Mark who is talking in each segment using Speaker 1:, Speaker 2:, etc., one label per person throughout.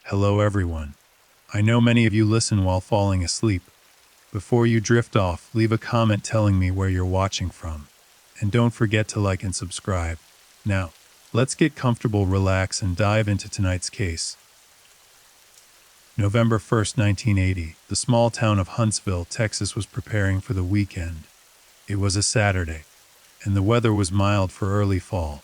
Speaker 1: Hello, everyone. I know many of you listen while falling asleep. Before you drift off, leave a comment telling me where you're watching from. And don't forget to like and subscribe. Now, let's get comfortable, relax, and dive into tonight's case. November 1st, 1980, the small town of Huntsville, Texas was preparing for the weekend. It was a Saturday, and the weather was mild for early fall.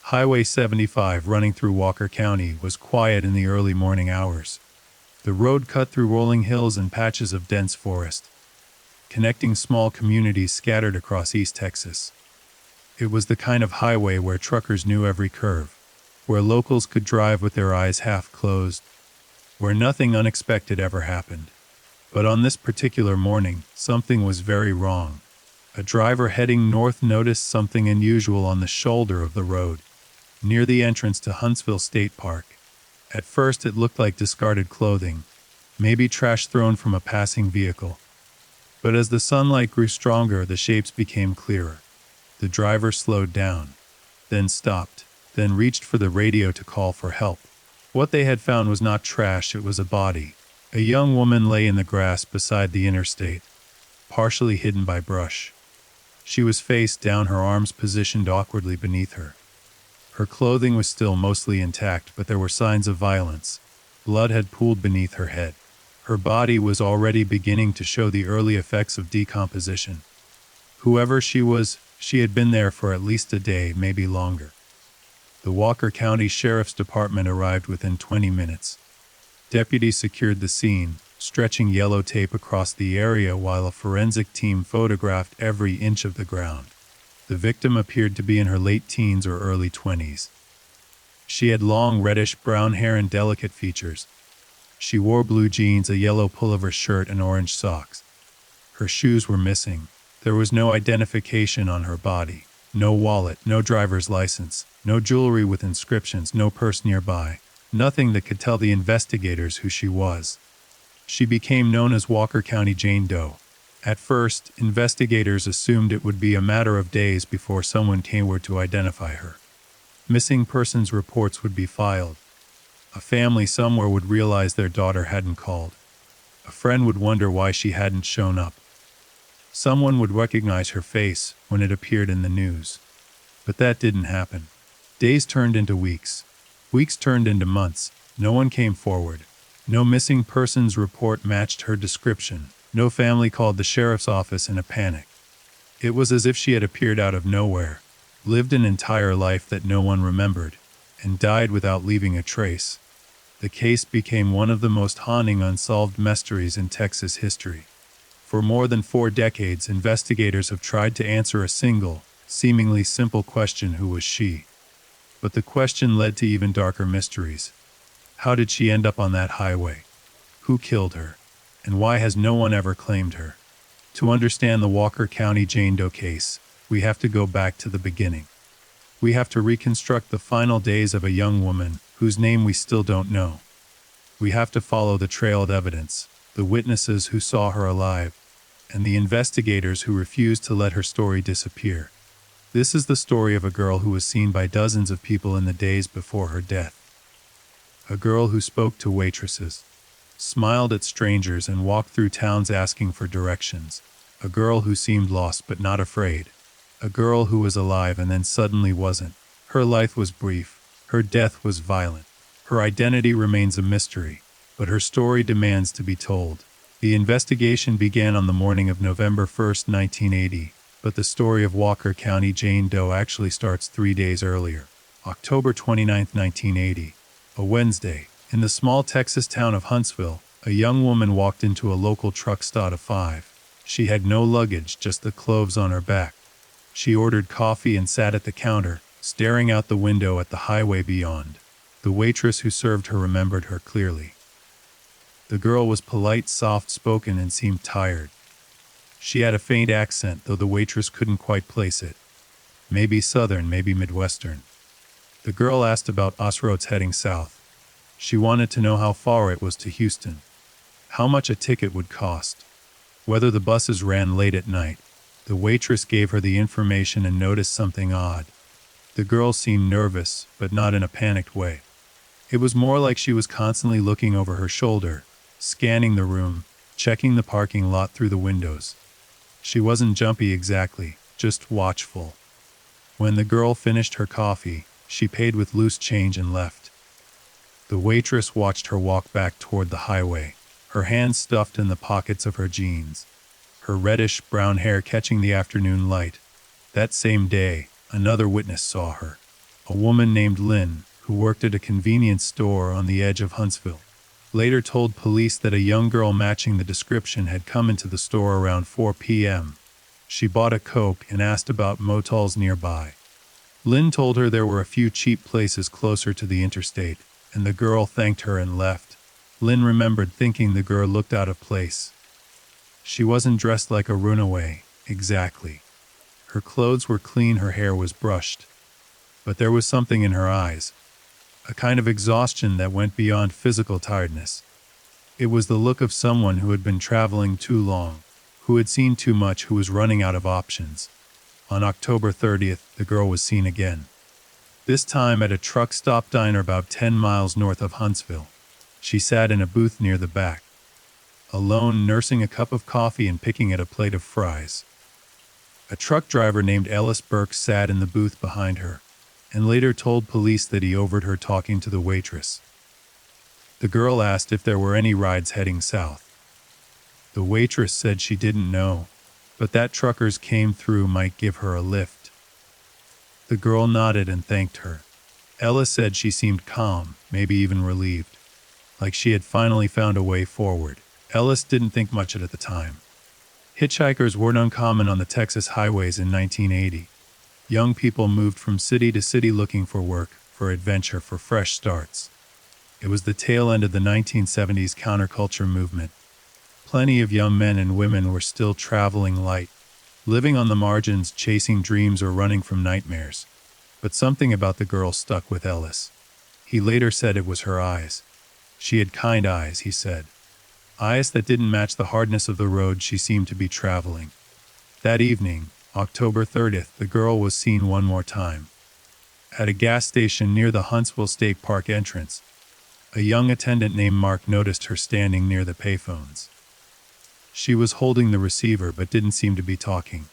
Speaker 1: Highway 75 running through Walker County was quiet in the early morning hours. The road cut through rolling hills and patches of dense forest, connecting small communities scattered across East Texas. It was the kind of highway where truckers knew every curve, where locals could drive with their eyes half closed, where nothing unexpected ever happened. But on this particular morning, something was very wrong. A driver heading north noticed something unusual on the shoulder of the road, near the entrance to Huntsville State Park. At first it looked like discarded clothing, maybe trash thrown from a passing vehicle. But as the sunlight grew stronger, the shapes became clearer. The driver slowed down, then stopped, then reached for the radio to call for help. What they had found was not trash, it was a body. A young woman lay in the grass beside the interstate, partially hidden by brush. She was face down, her arms positioned awkwardly beneath her. Her clothing was still mostly intact, but there were signs of violence. Blood had pooled beneath her head. Her body was already beginning to show the early effects of decomposition. Whoever she was, she had been there for at least a day, maybe longer. The Walker County Sheriff's Department arrived within 20 minutes. Deputies secured the scene, stretching yellow tape across the area while a forensic team photographed every inch of the ground. The victim appeared to be in her late teens or early 20s. She had long reddish-brown hair and delicate features. She wore blue jeans, a yellow pullover shirt, and orange socks. Her shoes were missing. There was no identification on her body. No wallet, no driver's license, no jewelry with inscriptions, no purse nearby. Nothing that could tell the investigators who she was. She became known as Walker County Jane Doe. At first, investigators assumed it would be a matter of days before someone came forward to identify her. Missing persons reports would be filed. A family somewhere would realize their daughter hadn't called. A friend would wonder why she hadn't shown up. Someone would recognize her face when it appeared in the news. But that didn't happen. Days turned into weeks. Weeks turned into months. No one came forward. No missing persons report matched her description. No family called the sheriff's office in a panic. It was as if she had appeared out of nowhere, lived an entire life that no one remembered, and died without leaving a trace. The case became one of the most haunting unsolved mysteries in Texas history. For more than 4 decades, investigators have tried to answer a single, seemingly simple question: who was she? But the question led to even darker mysteries. How did she end up on that highway? Who killed her? And why has no one ever claimed her? To understand the Walker County Jane Doe case, we have to go back to the beginning. We have to reconstruct the final days of a young woman whose name we still don't know. We have to follow the trail of evidence, the witnesses who saw her alive, and the investigators who refused to let her story disappear. This is the story of a girl who was seen by dozens of people in the days before her death. A girl who spoke to waitresses, smiled at strangers, and walked through towns asking for directions. A girl who seemed lost but not afraid. A girl who was alive and then suddenly wasn't. Her life was brief. Her death was violent. Her identity remains a mystery, but her story demands to be told. The investigation began on the morning of November 1st, 1980, but the story of Walker County Jane Doe actually starts 3 days earlier. October 29th, 1980, a Wednesday. In the small Texas town of Huntsville, a young woman walked into a local truck stop at 5. She had no luggage, just the clothes on her back. She ordered coffee and sat at the counter, staring out the window at the highway beyond. The waitress who served her remembered her clearly. The girl was polite, soft-spoken, and seemed tired. She had a faint accent, though the waitress couldn't quite place it. Maybe Southern, maybe Midwestern. The girl asked about us roads heading south. She wanted to know how far it was to Houston, how much a ticket would cost, whether the buses ran late at night. The waitress gave her the information and noticed something odd. The girl seemed nervous, but not in a panicked way. It was more like she was constantly looking over her shoulder, scanning the room, checking the parking lot through the windows. She wasn't jumpy exactly, just watchful. When the girl finished her coffee, she paid with loose change and left. The waitress watched her walk back toward the highway, her hands stuffed in the pockets of her jeans, her reddish-brown hair catching the afternoon light. That same day, another witness saw her, a woman named Lynn, who worked at a convenience store on the edge of Huntsville. Later told police that a young girl matching the description had come into the store around 4 p.m. She bought a Coke and asked about motels nearby. Lynn told her there were a few cheap places closer to the interstate, and the girl thanked her and left. Lynn remembered thinking the girl looked out of place. She wasn't dressed like a runaway, exactly. Her clothes were clean, her hair was brushed. But there was something in her eyes, a kind of exhaustion that went beyond physical tiredness. It was the look of someone who had been traveling too long, who had seen too much, who was running out of options. On October 30th, the girl was seen again. This time at a truck stop diner about 10 miles north of Huntsville. She sat in a booth near the back, alone, nursing a cup of coffee and picking at a plate of fries. A truck driver named Ellis Burke sat in the booth behind her, and later told police that he overheard her talking to the waitress. The girl asked if there were any rides heading south. The waitress said she didn't know, but that truckers came through might give her a lift. The girl nodded and thanked her. Ellis said she seemed calm, maybe even relieved, like she had finally found a way forward. Ellis didn't think much of it at the time. Hitchhikers weren't uncommon on the Texas highways in 1980. Young people moved from city to city looking for work, for adventure, for fresh starts. It was the tail end of the 1970s counterculture movement. Plenty of young men and women were still traveling light, living on the margins, chasing dreams or running from nightmares. But something about the girl stuck with Ellis. He later said it was her eyes. She had kind eyes, he said. Eyes that didn't match the hardness of the road she seemed to be traveling. That evening, October 30th, the girl was seen one more time. At a gas station near the Huntsville State Park entrance, a young attendant named Mark noticed her standing near the payphones. She was holding the receiver but didn't seem to be talking.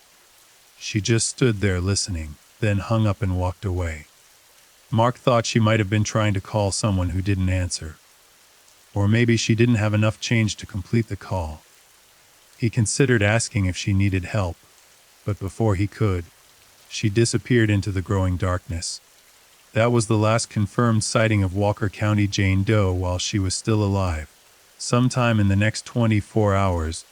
Speaker 1: She just stood there listening, then hung up and walked away. Mark thought she might have been trying to call someone who didn't answer. Or maybe she didn't have enough change to complete the call. He considered asking if she needed help, but before he could, she disappeared into the growing darkness. That was the last confirmed sighting of Walker County Jane Doe while she was still alive. Sometime in the next 24 hours,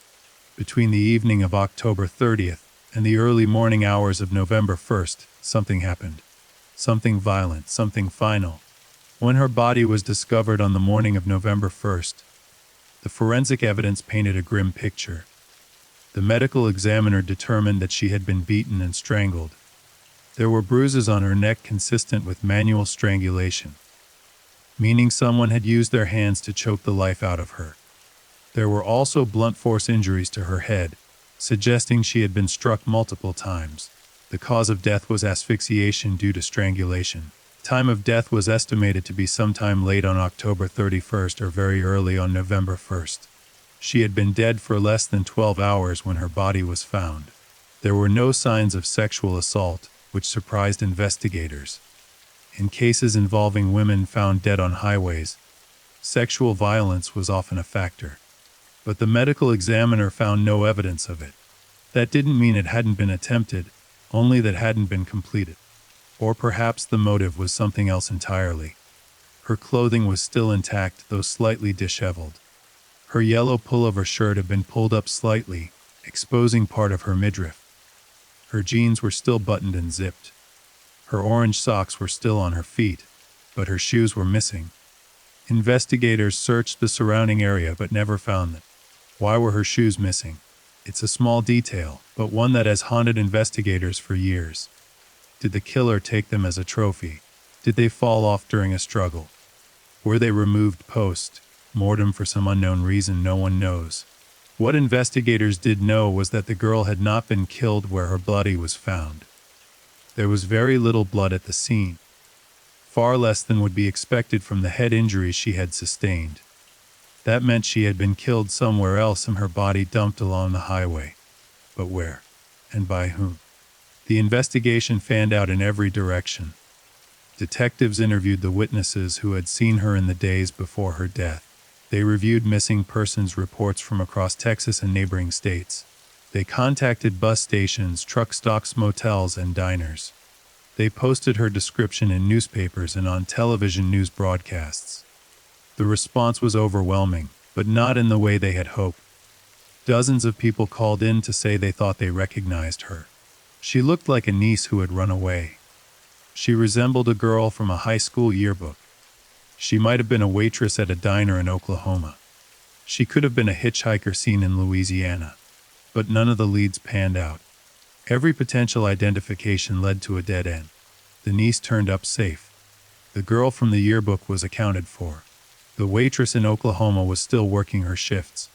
Speaker 1: between the evening of October 30th and the early morning hours of November 1st, something happened. Something violent, something final. When her body was discovered on the morning of November 1st, the forensic evidence painted a grim picture. The medical examiner determined that she had been beaten and strangled. There were bruises on her neck consistent with manual strangulation, meaning someone had used their hands to choke the life out of her. There were also blunt force injuries to her head, suggesting she had been struck multiple times. The cause of death was asphyxiation due to strangulation. Time of death was estimated to be sometime late on October 31st or very early on November 1st. She had been dead for less than 12 hours when her body was found. There were no signs of sexual assault, which surprised investigators. In cases involving women found dead on highways, sexual violence was often a factor. But the medical examiner found no evidence of it. That didn't mean it hadn't been attempted, only that it hadn't been completed. Or perhaps the motive was something else entirely. Her clothing was still intact, though slightly disheveled. Her yellow pullover shirt had been pulled up slightly, exposing part of her midriff. Her jeans were still buttoned and zipped. Her orange socks were still on her feet, but her shoes were missing. Investigators searched the surrounding area but never found them. Why were her shoes missing? It's a small detail, but one that has haunted investigators for years. Did the killer take them as a trophy? Did they fall off during a struggle? Were they removed post-mortem for some unknown reason no one knows? What investigators did know was that the girl had not been killed where her body was found. There was very little blood at the scene. far less than would be expected from the head injuries she had sustained. That meant she had been killed somewhere else and her body dumped along the highway. But where? And by whom? The investigation fanned out in every direction. Detectives interviewed the witnesses who had seen her in the days before her death. They reviewed missing persons reports from across Texas and neighboring states. They contacted bus stations, truck stops, motels, and diners. They posted her description in newspapers and on television news broadcasts. The response was overwhelming, but not in the way they had hoped. Dozens of people called in to say they thought they recognized her. She looked like a niece who had run away. She resembled a girl from a high school yearbook. She might have been a waitress at a diner in Oklahoma. She could have been a hitchhiker seen in Louisiana. But none of the leads panned out. Every potential identification led to a dead end. The niece turned up safe. The girl from the yearbook was accounted for. The waitress in Oklahoma was still working her shifts.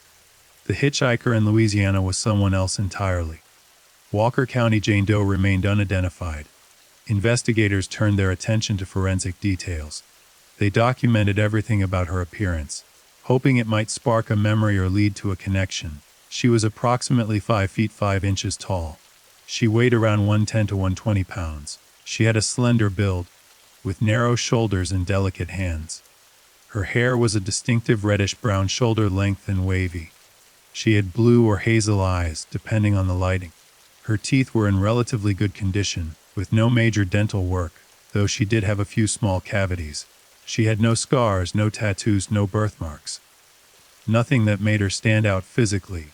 Speaker 1: The hitchhiker in Louisiana was someone else entirely. Walker County Jane Doe remained unidentified. Investigators turned their attention to forensic details. They documented everything about her appearance, hoping it might spark a memory or lead to a connection. She was approximately 5 feet 5 inches tall. She weighed around 110 to 120 pounds. She had a slender build, with narrow shoulders and delicate hands. Her hair was a distinctive reddish-brown shoulder length and wavy. She had blue or hazel eyes, depending on the lighting. Her teeth were in relatively good condition, with no major dental work, though she did have a few small cavities. She had no scars, no tattoos, no birthmarks. Nothing that made her stand out physically,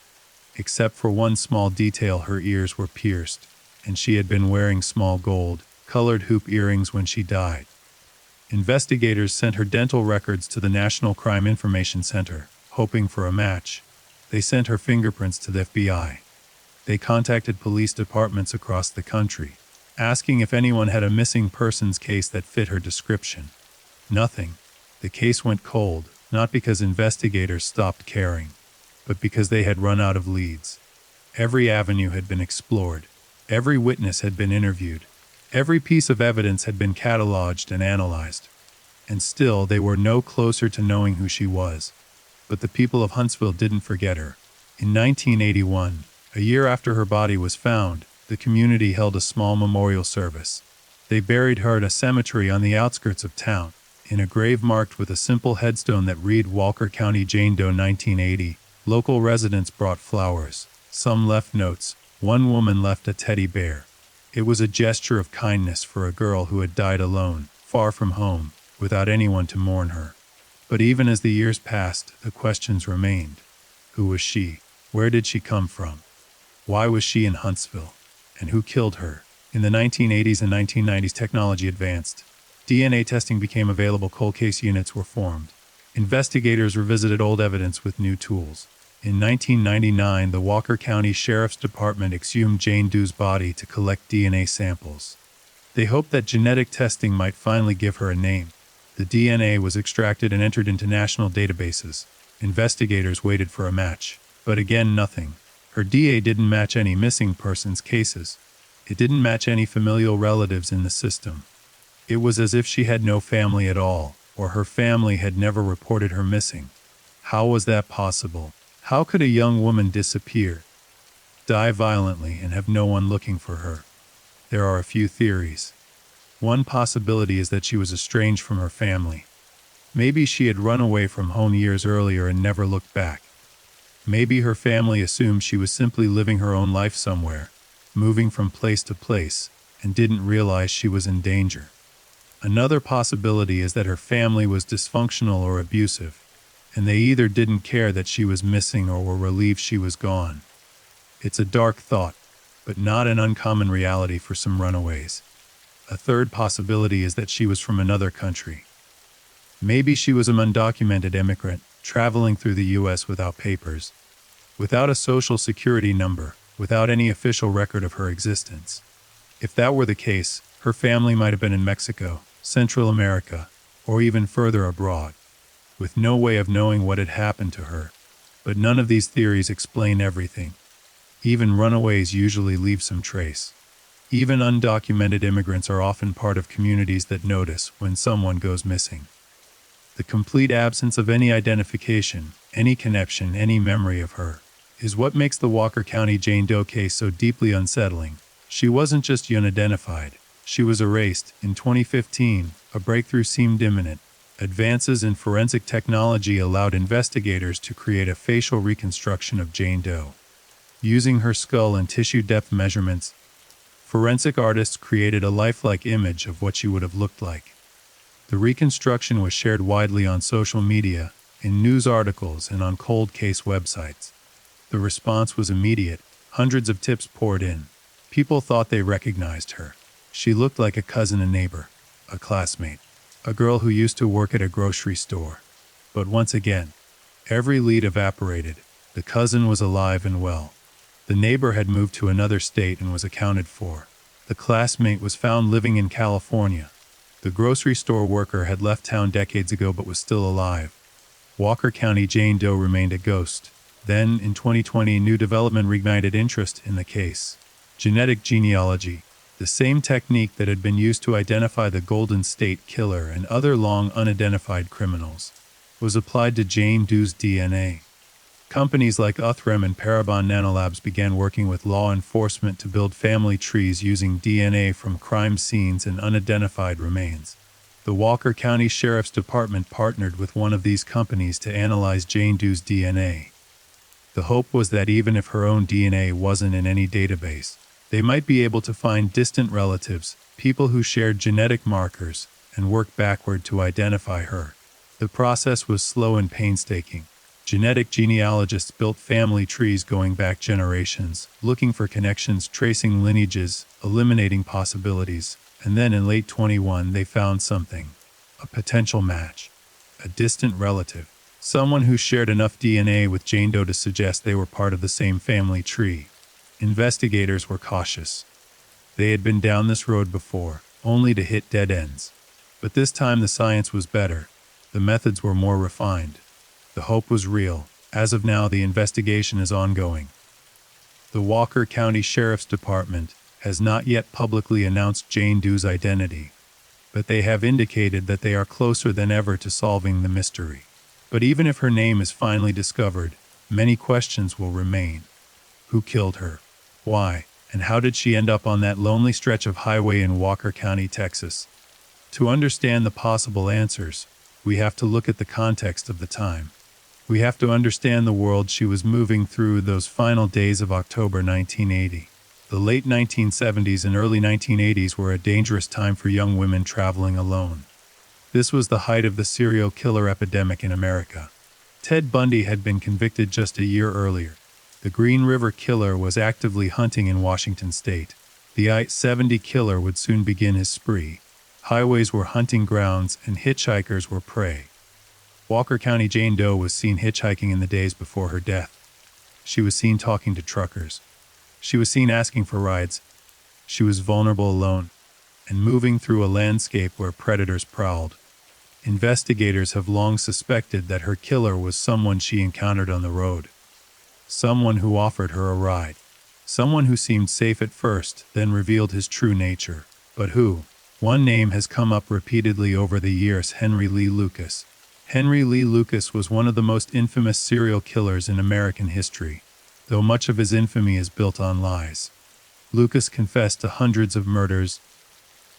Speaker 1: except for one small detail: her ears were pierced, and she had been wearing small gold-colored hoop earrings when she died. Investigators sent her dental records to the National Crime Information Center, hoping for a match. They sent her fingerprints to the FBI. They contacted police departments across the country, asking if anyone had a missing persons case that fit her description. Nothing. The case went cold, not because investigators stopped caring, but because they had run out of leads. Every avenue had been explored. Every witness had been interviewed. Every piece of evidence had been cataloged and analyzed. And still, they were no closer to knowing who she was. But the people of Huntsville didn't forget her. In 1981, a year after her body was found, the community held a small memorial service. They buried her at a cemetery on the outskirts of town, in a grave marked with a simple headstone that read Walker County Jane Doe 1980. Local residents brought flowers. Some left notes. One woman left a teddy bear. It was a gesture of kindness for a girl who had died alone, far from home, without anyone to mourn her. But even as the years passed, the questions remained. Who was she? Where did she come from? Why was she in Huntsville? And who killed her? In the 1980s and 1990s, technology advanced. DNA testing became available. Cold case units were formed. Investigators revisited old evidence with new tools. In 1999, the Walker County Sheriff's Department exhumed Jane Doe's body to collect DNA samples. They hoped that genetic testing might finally give her a name. The DNA was extracted and entered into national databases. Investigators waited for a match, but again nothing. Her DNA didn't match any missing persons cases. It didn't match any familial relatives in the system. It was as if she had no family at all, or her family had never reported her missing. How was that possible? How could a young woman disappear, die violently, and have no one looking for her? There are a few theories. One possibility is that she was estranged from her family. Maybe she had run away from home years earlier and never looked back. Maybe her family assumed she was simply living her own life somewhere, moving from place to place, and didn't realize she was in danger. Another possibility is that her family was dysfunctional or abusive, and they either didn't care that she was missing or were relieved she was gone. It's a dark thought, but not an uncommon reality for some runaways. A third possibility is that she was from another country. Maybe she was an undocumented immigrant, traveling through the U.S. without papers, without a social security number, without any official record of her existence. If that were the case, her family might have been in Mexico, Central America, or even further abroad, with no way of knowing what had happened to her. But none of these theories explain everything. Even runaways usually leave some trace. Even undocumented immigrants are often part of communities that notice when someone goes missing. The complete absence of any identification, any connection, any memory of her, is what makes the Walker County Jane Doe case so deeply unsettling. She wasn't just unidentified, she was erased. In 2015, a breakthrough seemed imminent. Advances in forensic technology allowed investigators to create a facial reconstruction of Jane Doe. Using her skull and tissue depth measurements, forensic artists created a lifelike image of what she would have looked like. The reconstruction was shared widely on social media, in news articles, and on cold case websites. The response was immediate. Hundreds of tips poured in. People thought they recognized her. She looked like a cousin, a neighbor, a classmate, a girl who used to work at a grocery store. But once again, every lead evaporated. The cousin was alive and well. The neighbor had moved to another state and was accounted for. The classmate was found living in California. The grocery store worker had left town decades ago but was still alive. Walker County Jane Doe remained a ghost. Then, in 2020, new development reignited interest in the case. Genetic genealogy, the same technique that had been used to identify the Golden State Killer and other long unidentified criminals, was applied to Jane Doe's DNA. Companies like Uthrem and Parabon Nanolabs began working with law enforcement to build family trees using DNA from crime scenes and unidentified remains. The Walker County Sheriff's Department partnered with one of these companies to analyze Jane Doe's DNA. The hope was that even if her own DNA wasn't in any database, they might be able to find distant relatives, people who shared genetic markers, and work backward to identify her. The process was slow and painstaking. Genetic genealogists built family trees going back generations, looking for connections, tracing lineages, eliminating possibilities, and then in late 21 they found something. A potential match. A distant relative. Someone who shared enough DNA with Jane Doe to suggest they were part of the same family tree. Investigators were cautious. They had been down this road before, only to hit dead ends. But this time the science was better. The methods were more refined. The hope was real. As of now, the investigation is ongoing. The Walker County Sheriff's Department has not yet publicly announced Jane Doe's identity, but they have indicated that they are closer than ever to solving the mystery. But even if her name is finally discovered, many questions will remain. Who killed her? Why? And how did she end up on that lonely stretch of highway in Walker County, Texas? To understand the possible answers, we have to look at the context of the time. We have to understand the world she was moving through those final days of October 1980. The late 1970s and early 1980s were a dangerous time for young women traveling alone. This was the height of the serial killer epidemic in America. Ted Bundy had been convicted just a year earlier. The Green River Killer was actively hunting in Washington state. The I-70 killer would soon begin his spree. Highways were hunting grounds and hitchhikers were prey. Walker County Jane Doe was seen hitchhiking in the days before her death. She was seen talking to truckers. She was seen asking for rides. She was vulnerable alone and moving through a landscape where predators prowled. Investigators have long suspected that her killer was someone she encountered on the road. Someone who offered her a ride. Someone who seemed safe at first, then revealed his true nature. But who? One name has come up repeatedly over the years: Henry Lee Lucas. Henry Lee Lucas was one of the most infamous serial killers in American history, though much of his infamy is built on lies. Lucas confessed to hundreds of murders,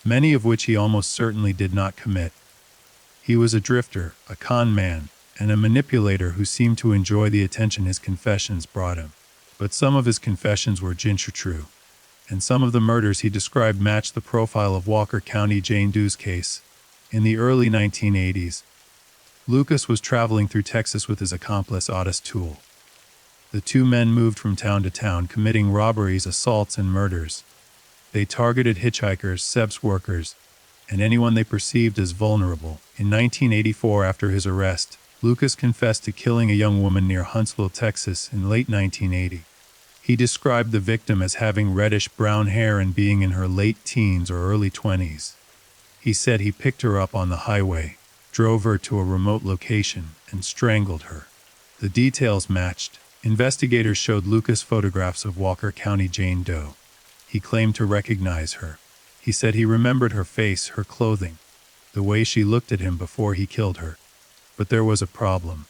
Speaker 1: many of which he almost certainly did not commit. He was a drifter, a con man, and a manipulator who seemed to enjoy the attention his confessions brought him. But some of his confessions were true, and some of the murders he described matched the profile of Walker County Jane Doe's case. In the early 1980s, Lucas was traveling through Texas with his accomplice Otis Toole. The two men moved from town to town, committing robberies, assaults, and murders. They targeted hitchhikers, sex workers, and anyone they perceived as vulnerable. In 1984, after his arrest, Lucas confessed to killing a young woman near Huntsville, Texas in late 1980. He described the victim as having reddish-brown hair and being in her late teens or early 20s. He said he picked her up on the highway, drove her to a remote location, and strangled her. The details matched. Investigators showed Lucas photographs of Walker County Jane Doe. He claimed to recognize her. He said he remembered her face, her clothing, the way she looked at him before he killed her. But there was a problem.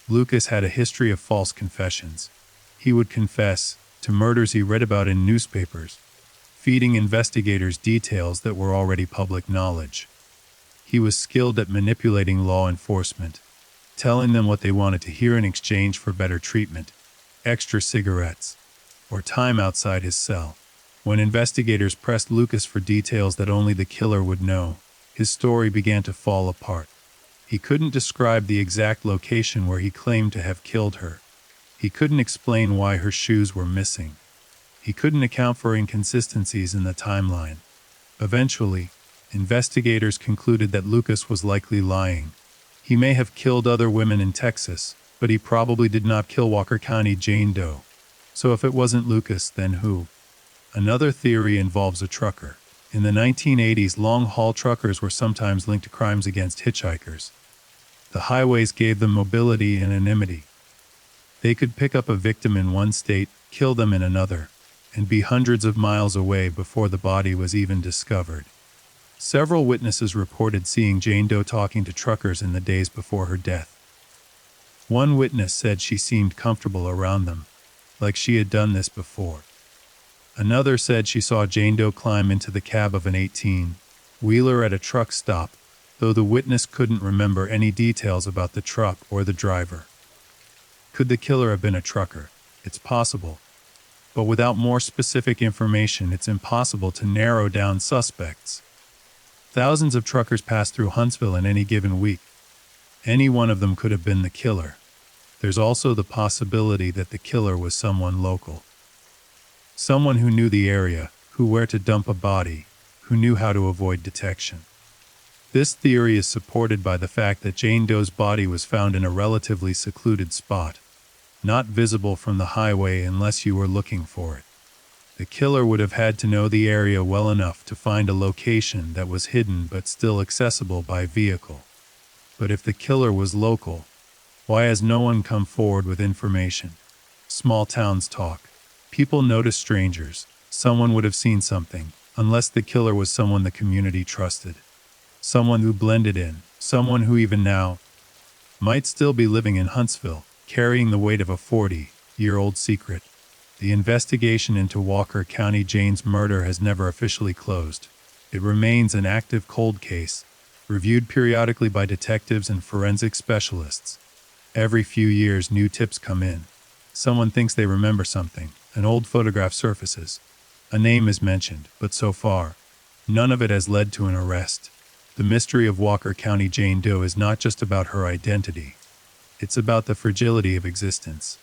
Speaker 1: Lucas had a history of false confessions. He would confess to murders he read about in newspapers, feeding investigators details that were already public knowledge. He was skilled at manipulating law enforcement, telling them what they wanted to hear in exchange for better treatment, extra cigarettes, or time outside his cell. When investigators pressed Lucas for details that only the killer would know, his story began to fall apart. He couldn't describe the exact location where he claimed to have killed her. He couldn't explain why her shoes were missing. He couldn't account for inconsistencies in the timeline. Eventually, investigators concluded that Lucas was likely lying. He may have killed other women in Texas, but he probably did not kill Walker County Jane Doe. So if it wasn't Lucas, then who? Another theory involves a trucker. In the 1980s, long-haul truckers were sometimes linked to crimes against hitchhikers. The highways gave them mobility and anonymity. They could pick up a victim in one state, kill them in another, and be hundreds of miles away before the body was even discovered. Several witnesses reported seeing Jane Doe talking to truckers in the days before her death. One witness said she seemed comfortable around them, like she had done this before. Another said she saw Jane Doe climb into the cab of an 18-wheeler at a truck stop, though the witness couldn't remember any details about the truck or the driver. Could the killer have been a trucker? It's possible. But without more specific information, it's impossible to narrow down suspects. Thousands of truckers pass through Huntsville in any given week. Any one of them could have been the killer. There's also the possibility that the killer was someone local. Someone who knew the area, who where to dump a body, who knew how to avoid detection. This theory is supported by the fact that Jane Doe's body was found in a relatively secluded spot, not visible from the highway unless you were looking for it. The killer would have had to know the area well enough to find a location that was hidden but still accessible by vehicle. But if the killer was local, why has no one come forward with information? Small towns talk. People notice strangers. Someone would have seen something, unless the killer was someone the community trusted. Someone who blended in, someone who even now might still be living in Huntsville, carrying the weight of a 40-year-old secret. The investigation into Walker County Jane's murder has never officially closed. It remains an active cold case, reviewed periodically by detectives and forensic specialists. Every few years, new tips come in. Someone thinks they remember something. An old photograph surfaces. A name is mentioned, but so far, none of it has led to an arrest. The mystery of Walker County Jane Doe is not just about her identity. It's about the fragility of existence.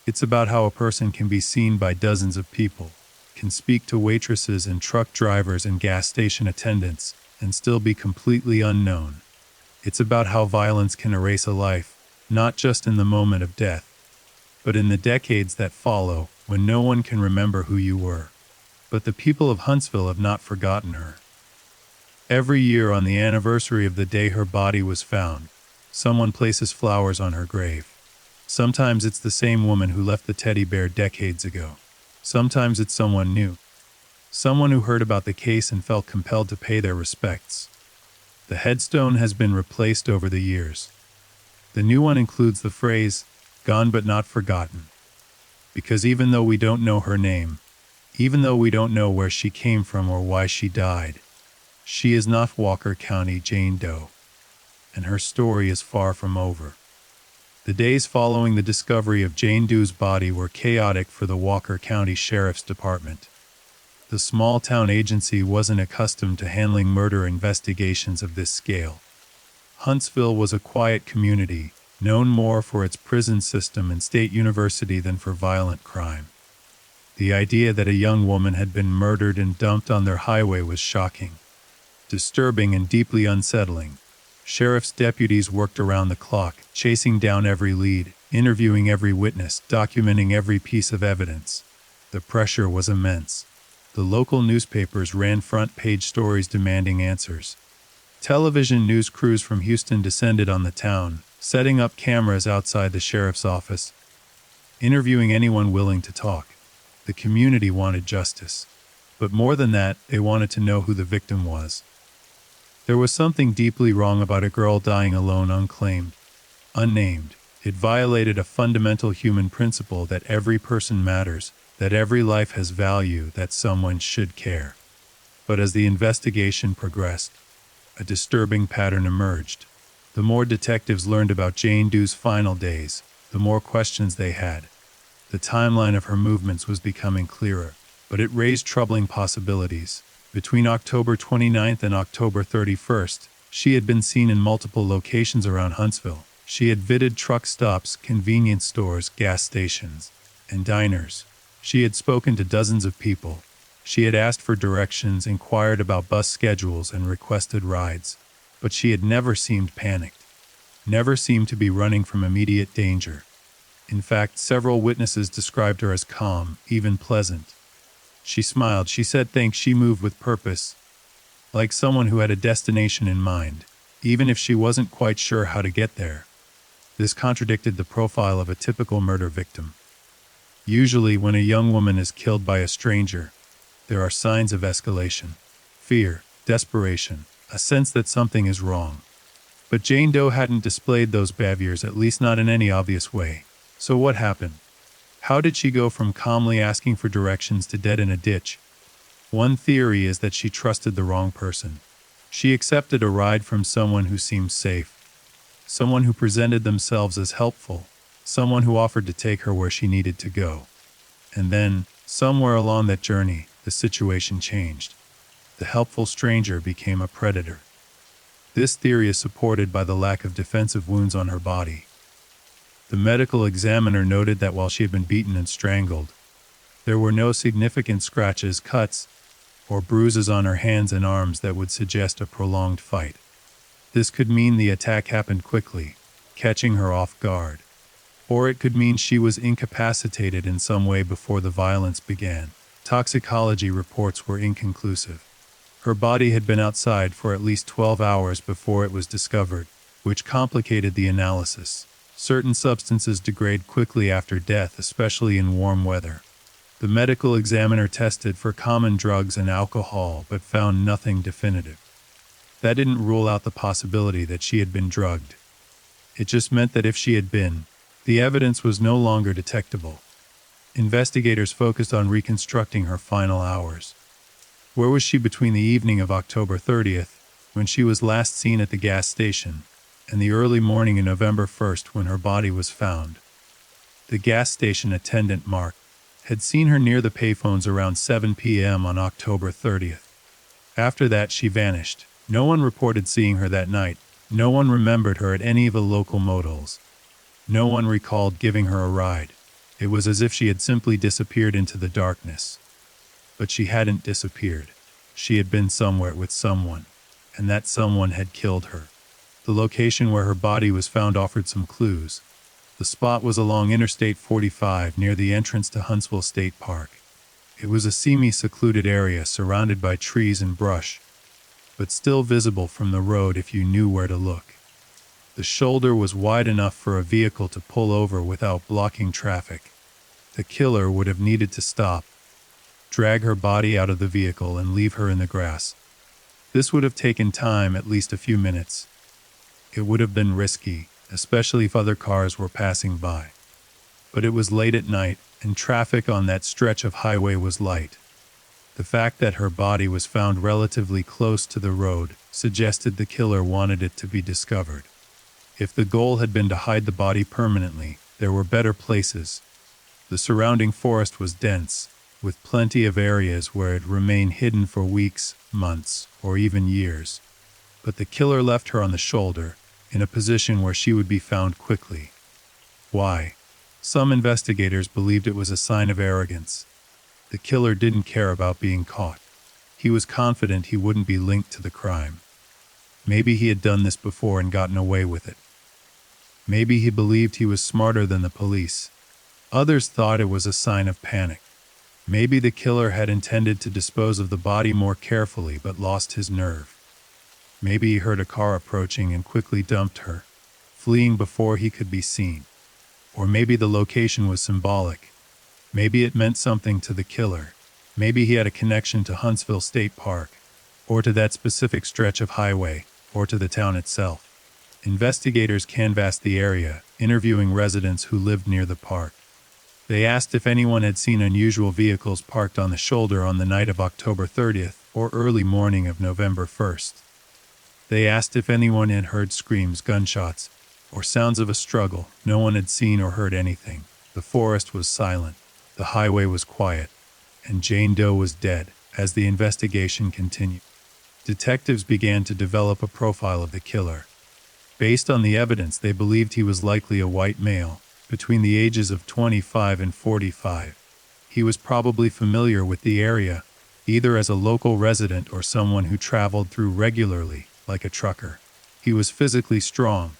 Speaker 1: It's about how a person can be seen by dozens of people, can speak to waitresses and truck drivers and gas station attendants, and still be completely unknown. It's about how violence can erase a life, not just in the moment of death, but in the decades that follow, when no one can remember who you were. But the people of Huntsville have not forgotten her. Every year on the anniversary of the day her body was found, someone places flowers on her grave. Sometimes it's the same woman who left the teddy bear decades ago. Sometimes it's someone new. Someone who heard about the case and felt compelled to pay their respects. The headstone has been replaced over the years. The new one includes the phrase, "Gone but not forgotten." Because even though we don't know her name, even though we don't know where she came from or why she died, she is not Walker County Jane Doe, and her story is far from over. The days following the discovery of Jane Doe's body were chaotic for the Walker County Sheriff's Department. The small-town agency wasn't accustomed to handling murder investigations of this scale. Huntsville was a quiet community, known more for its prison system and state university than for violent crime. The idea that a young woman had been murdered and dumped on their highway was shocking, disturbing, and deeply unsettling. Sheriff's deputies worked around the clock, chasing down every lead, interviewing every witness, documenting every piece of evidence. The pressure was immense. The local newspapers ran front-page stories demanding answers. Television news crews from Houston descended on the town, setting up cameras outside the sheriff's office, interviewing anyone willing to talk. The community wanted justice. But more than that, they wanted to know who the victim was. There was something deeply wrong about a girl dying alone, unclaimed, unnamed. It violated a fundamental human principle that every person matters, that every life has value, that someone should care. But as the investigation progressed, a disturbing pattern emerged. The more detectives learned about Jane Doe's final days, the more questions they had. The timeline of her movements was becoming clearer, but it raised troubling possibilities. Between October 29th and October 31st, she had been seen in multiple locations around Huntsville. She had visited truck stops, convenience stores, gas stations, and diners. She had spoken to dozens of people. She had asked for directions, inquired about bus schedules, and requested rides. But she had never seemed panicked, never seemed to be running from immediate danger. In fact, several witnesses described her as calm, even pleasant. She smiled, she said thanks, she moved with purpose, like someone who had a destination in mind, even if she wasn't quite sure how to get there. This contradicted the profile of a typical murder victim. Usually, when a young woman is killed by a stranger, there are signs of escalation, fear, desperation, a sense that something is wrong. But Jane Doe hadn't displayed those behaviors, at least not in any obvious way. So what happened? How did she go from calmly asking for directions to dead in a ditch? One theory is that she trusted the wrong person. She accepted a ride from someone who seemed safe, someone who presented themselves as helpful, someone who offered to take her where she needed to go. And then, somewhere along that journey, the situation changed. The helpful stranger became a predator. This theory is supported by the lack of defensive wounds on her body. The medical examiner noted that while she had been beaten and strangled, there were no significant scratches, cuts, or bruises on her hands and arms that would suggest a prolonged fight. This could mean the attack happened quickly, catching her off guard. Or it could mean she was incapacitated in some way before the violence began. Toxicology reports were inconclusive. Her body had been outside for at least 12 hours before it was discovered, which complicated the analysis. Certain substances degrade quickly after death, especially in warm weather. The medical examiner tested for common drugs and alcohol, but found nothing definitive. That didn't rule out the possibility that she had been drugged. It just meant that if she had been, the evidence was no longer detectable. Investigators focused on reconstructing her final hours. Where was she between the evening of October 30th, when she was last seen at the gas station, and the early morning of November 1st when her body was found? The gas station attendant, Mark, had seen her near the payphones around 7 p.m. on October 30th. After that, she vanished. No one reported seeing her that night. No one remembered her at any of the local motels. No one recalled giving her a ride. It was as if she had simply disappeared into the darkness. But she hadn't disappeared. She had been somewhere with someone, and that someone had killed her. The location where her body was found offered some clues. The spot was along Interstate 45 near the entrance to Huntsville State Park. It was a semi-secluded area surrounded by trees and brush, but still visible from the road if you knew where to look. The shoulder was wide enough for a vehicle to pull over without blocking traffic. The killer would have needed to stop, drag her body out of the vehicle, and leave her in the grass. This would have taken time, at least a few minutes. It would have been risky, especially if other cars were passing by. But it was late at night, and traffic on that stretch of highway was light. The fact that her body was found relatively close to the road suggested the killer wanted it to be discovered. If the goal had been to hide the body permanently, there were better places. The surrounding forest was dense, with plenty of areas where it remained hidden for weeks, months, or even years. But the killer left her on the shoulder, in a position where she would be found quickly. Why? Some investigators believed it was a sign of arrogance. The killer didn't care about being caught. He was confident he wouldn't be linked to the crime. Maybe he had done this before and gotten away with it. Maybe he believed he was smarter than the police. Others thought it was a sign of panic. Maybe the killer had intended to dispose of the body more carefully but lost his nerve. Maybe he heard a car approaching and quickly dumped her, fleeing before he could be seen. Or maybe the location was symbolic. Maybe it meant something to the killer. Maybe he had a connection to Huntsville State Park, or to that specific stretch of highway, or to the town itself. Investigators canvassed the area, interviewing residents who lived near the park. They asked if anyone had seen unusual vehicles parked on the shoulder on the night of October 30th or early morning of November 1st. They asked if anyone had heard screams, gunshots, or sounds of a struggle. No one had seen or heard anything. The forest was silent, the highway was quiet, and Jane Doe was dead. As the investigation continued, detectives began to develop a profile of the killer. Based on the evidence, they believed he was likely a white male, between the ages of 25 and 45. He was probably familiar with the area, either as a local resident or someone who traveled through regularly, like a trucker. He was physically strong,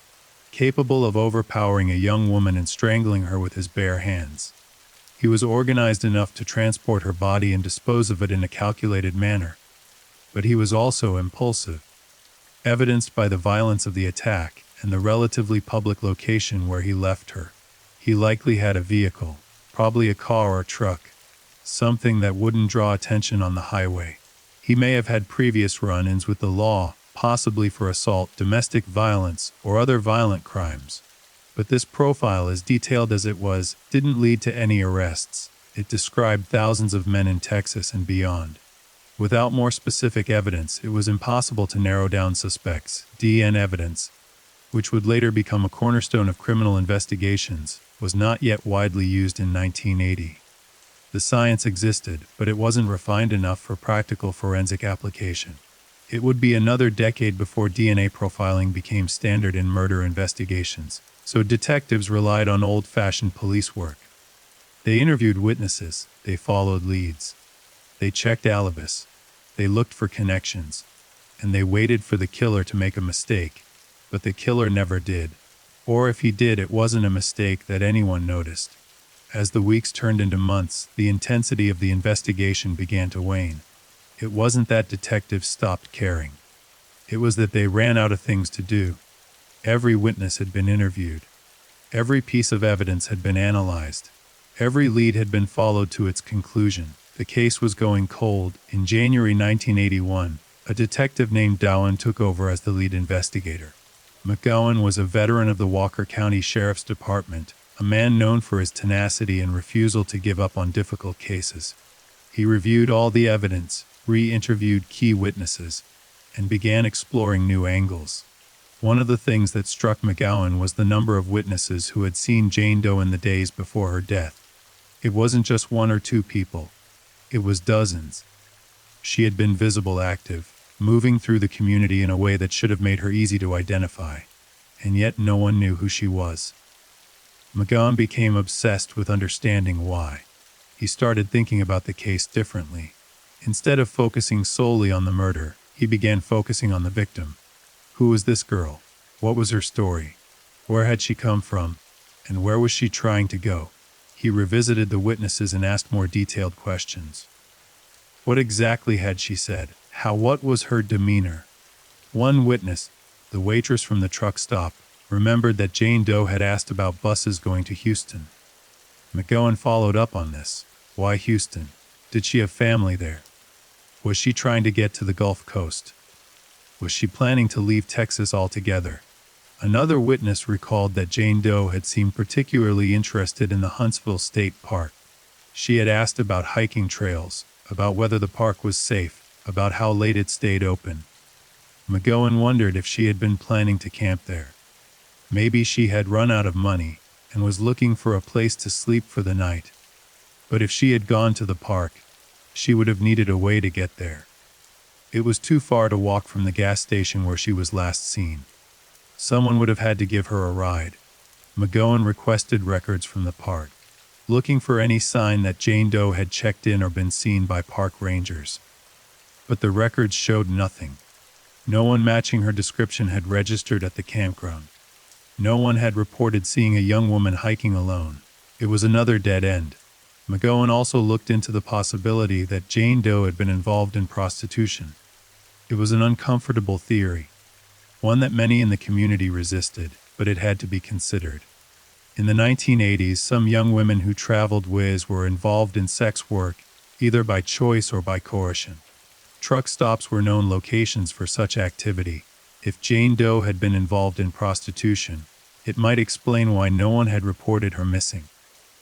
Speaker 1: capable of overpowering a young woman and strangling her with his bare hands. He was organized enough to transport her body and dispose of it in a calculated manner. But he was also impulsive, evidenced by the violence of the attack and the relatively public location where he left her. He likely had a vehicle, probably a car or truck, something that wouldn't draw attention on the highway. He may have had previous run-ins with the law, possibly for assault, domestic violence, or other violent crimes. But this profile, as detailed as it was, didn't lead to any arrests. It described thousands of men in Texas and beyond. Without more specific evidence, it was impossible to narrow down suspects. DNA evidence, which would later become a cornerstone of criminal investigations, was not yet widely used in 1980. The science existed, but it wasn't refined enough for practical forensic application. It would be another decade before DNA profiling became standard in murder investigations, so detectives relied on old-fashioned police work. They interviewed witnesses, they followed leads, they checked alibis, they looked for connections, and they waited for the killer to make a mistake. But the killer never did. Or if he did, it wasn't a mistake that anyone noticed. As the weeks turned into months, the intensity of the investigation began to wane. It wasn't that detectives stopped caring. It was that they ran out of things to do. Every witness had been interviewed. Every piece of evidence had been analyzed. Every lead had been followed to its conclusion. The case was going cold. In January 1981, a detective named Dowen took over as the lead investigator. McGowan was a veteran of the Walker County Sheriff's Department, a man known for his tenacity and refusal to give up on difficult cases. He reviewed all the evidence, re-interviewed key witnesses, and began exploring new angles. One of the things that struck McGowan was the number of witnesses who had seen Jane Doe in the days before her death. It wasn't just one or two people. It was dozens. She had been visible, active, moving through the community in a way that should have made her easy to identify, and yet no one knew who she was. McGowan became obsessed with understanding why. He started thinking about the case differently. Instead of focusing solely on the murder, he began focusing on the victim. Who was this girl? What was her story? Where had she come from? And where was she trying to go? He revisited the witnesses and asked more detailed questions. What exactly had she said? What was her demeanor? One witness, the waitress from the truck stop, remembered that Jane Doe had asked about buses going to Houston. McGowan followed up on this. Why Houston? Did she have family there? Was she trying to get to the Gulf Coast? Was she planning to leave Texas altogether? Another witness recalled that Jane Doe had seemed particularly interested in the Huntsville State Park. She had asked about hiking trails, about whether the park was safe, about how late it stayed open. McGowan wondered if she had been planning to camp there. Maybe she had run out of money and was looking for a place to sleep for the night. But if she had gone to the park, she would have needed a way to get there. It was too far to walk from the gas station where she was last seen. Someone would have had to give her a ride. McGowan requested records from the park, looking for any sign that Jane Doe had checked in or been seen by park rangers. But the records showed nothing. No one matching her description had registered at the campground. No one had reported seeing a young woman hiking alone. It was another dead end. McGowan also looked into the possibility that Jane Doe had been involved in prostitution. It was an uncomfortable theory, one that many in the community resisted, but it had to be considered. In the 1980s, some young women who traveled with were involved in sex work, either by choice or by coercion. Truck stops were known locations for such activity. If Jane Doe had been involved in prostitution, it might explain why no one had reported her missing.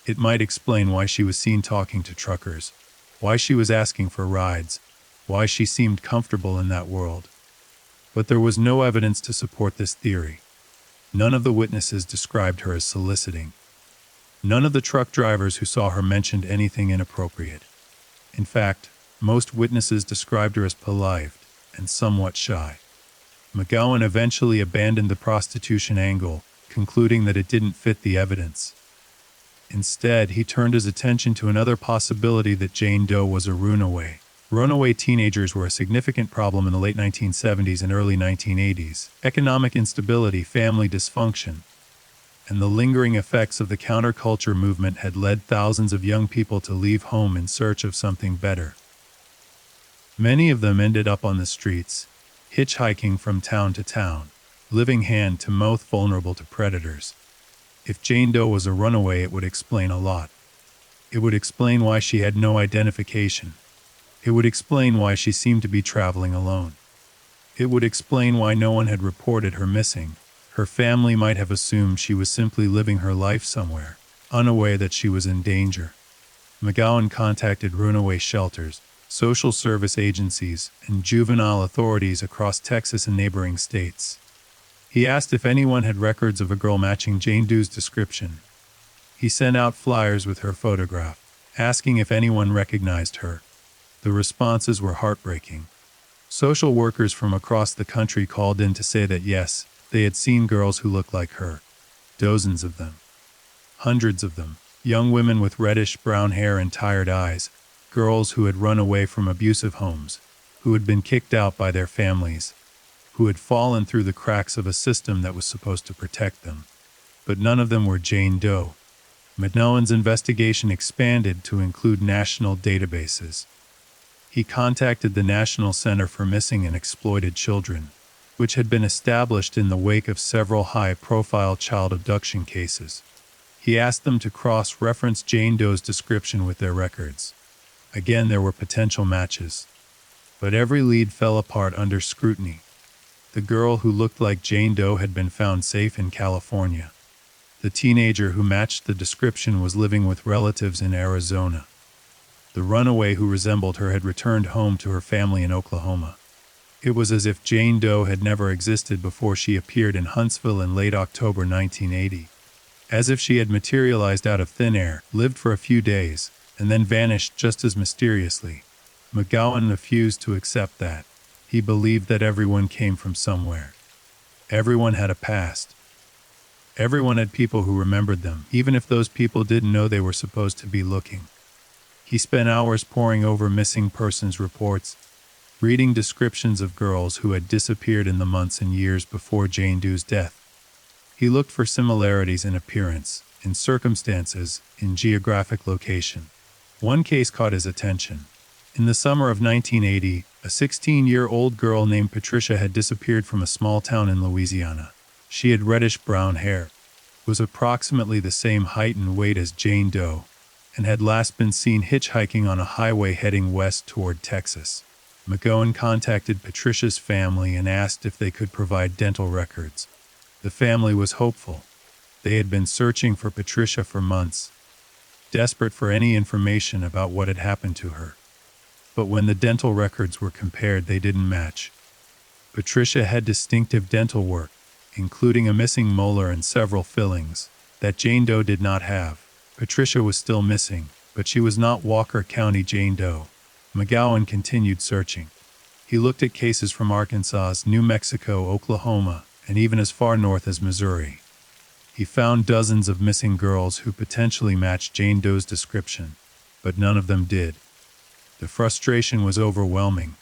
Speaker 1: It might explain why she was seen talking to truckers, why she was asking for rides, why she seemed comfortable in that world. But there was no evidence to support this theory. None of the witnesses described her as soliciting. None of the truck drivers who saw her mentioned anything inappropriate. In fact, most witnesses described her as polite and somewhat shy. McGowan eventually abandoned the prostitution angle, concluding that it didn't fit the evidence. Instead, he turned his attention to another possibility that Jane Doe was a runaway. Runaway teenagers were a significant problem in the late 1970s and early 1980s. Economic instability, family dysfunction, and the lingering effects of the counterculture movement had led thousands of young people to leave home in search of something better. Many of them ended up on the streets, hitchhiking from town to town, living hand to mouth, vulnerable to predators. If Jane Doe was a runaway, it would explain a lot. It would explain why she had no identification. It would explain why she seemed to be traveling alone. It would explain why no one had reported her missing. Her family might have assumed she was simply living her life somewhere, unaware that she was in danger. McGowan contacted runaway shelters, social service agencies, and juvenile authorities across Texas and neighboring states. He asked if anyone had records of a girl matching Jane Doe's description. He sent out flyers with her photograph, asking if anyone recognized her. The responses were heartbreaking. Social workers from across the country called in to say that yes, they had seen girls who looked like her. Dozens of them. Hundreds of them. Young women with reddish-brown hair and tired eyes. Girls who had run away from abusive homes, who had been kicked out by their families, who had fallen through the cracks of a system that was supposed to protect them. But none of them were Jane Doe. McGowan's investigation expanded to include national databases. He contacted the National Center for Missing and Exploited Children, which had been established in the wake of several high-profile child abduction cases. He asked them to cross-reference Jane Doe's description with their records. Again, there were potential matches. But every lead fell apart under scrutiny. The girl who looked like Jane Doe had been found safe in California. The teenager who matched the description was living with relatives in Arizona. The runaway who resembled her had returned home to her family in Oklahoma. It was as if Jane Doe had never existed before she appeared in Huntsville in late October 1980. As if she had materialized out of thin air, lived for a few days, and then vanished just as mysteriously. McGowan refused to accept that. He believed that everyone came from somewhere. Everyone had a past. Everyone had people who remembered them, even if those people didn't know they were supposed to be looking. He spent hours poring over missing persons reports, reading descriptions of girls who had disappeared in the months and years before Jane Doe's death. He looked for similarities in appearance, in circumstances, in geographic location. One case caught his attention. In the summer of 1980, a 16-year-old girl named Patricia had disappeared from a small town in Louisiana. She had reddish-brown hair, was approximately the same height and weight as Jane Doe, and had last been seen hitchhiking on a highway heading west toward Texas. McGowan contacted Patricia's family and asked if they could provide dental records. The family was hopeful. They had been searching for Patricia for months, desperate for any information about what had happened to her. But when the dental records were compared, they didn't match. Patricia had distinctive dental work, including a missing molar and several fillings, that Jane Doe did not have. Patricia was still missing, but she was not Walker County Jane Doe. McGowan continued searching. He looked at cases from Arkansas, New Mexico, Oklahoma, and even as far north as Missouri. He found dozens of missing girls who potentially matched Jane Doe's description, but none of them did. The frustration was overwhelming.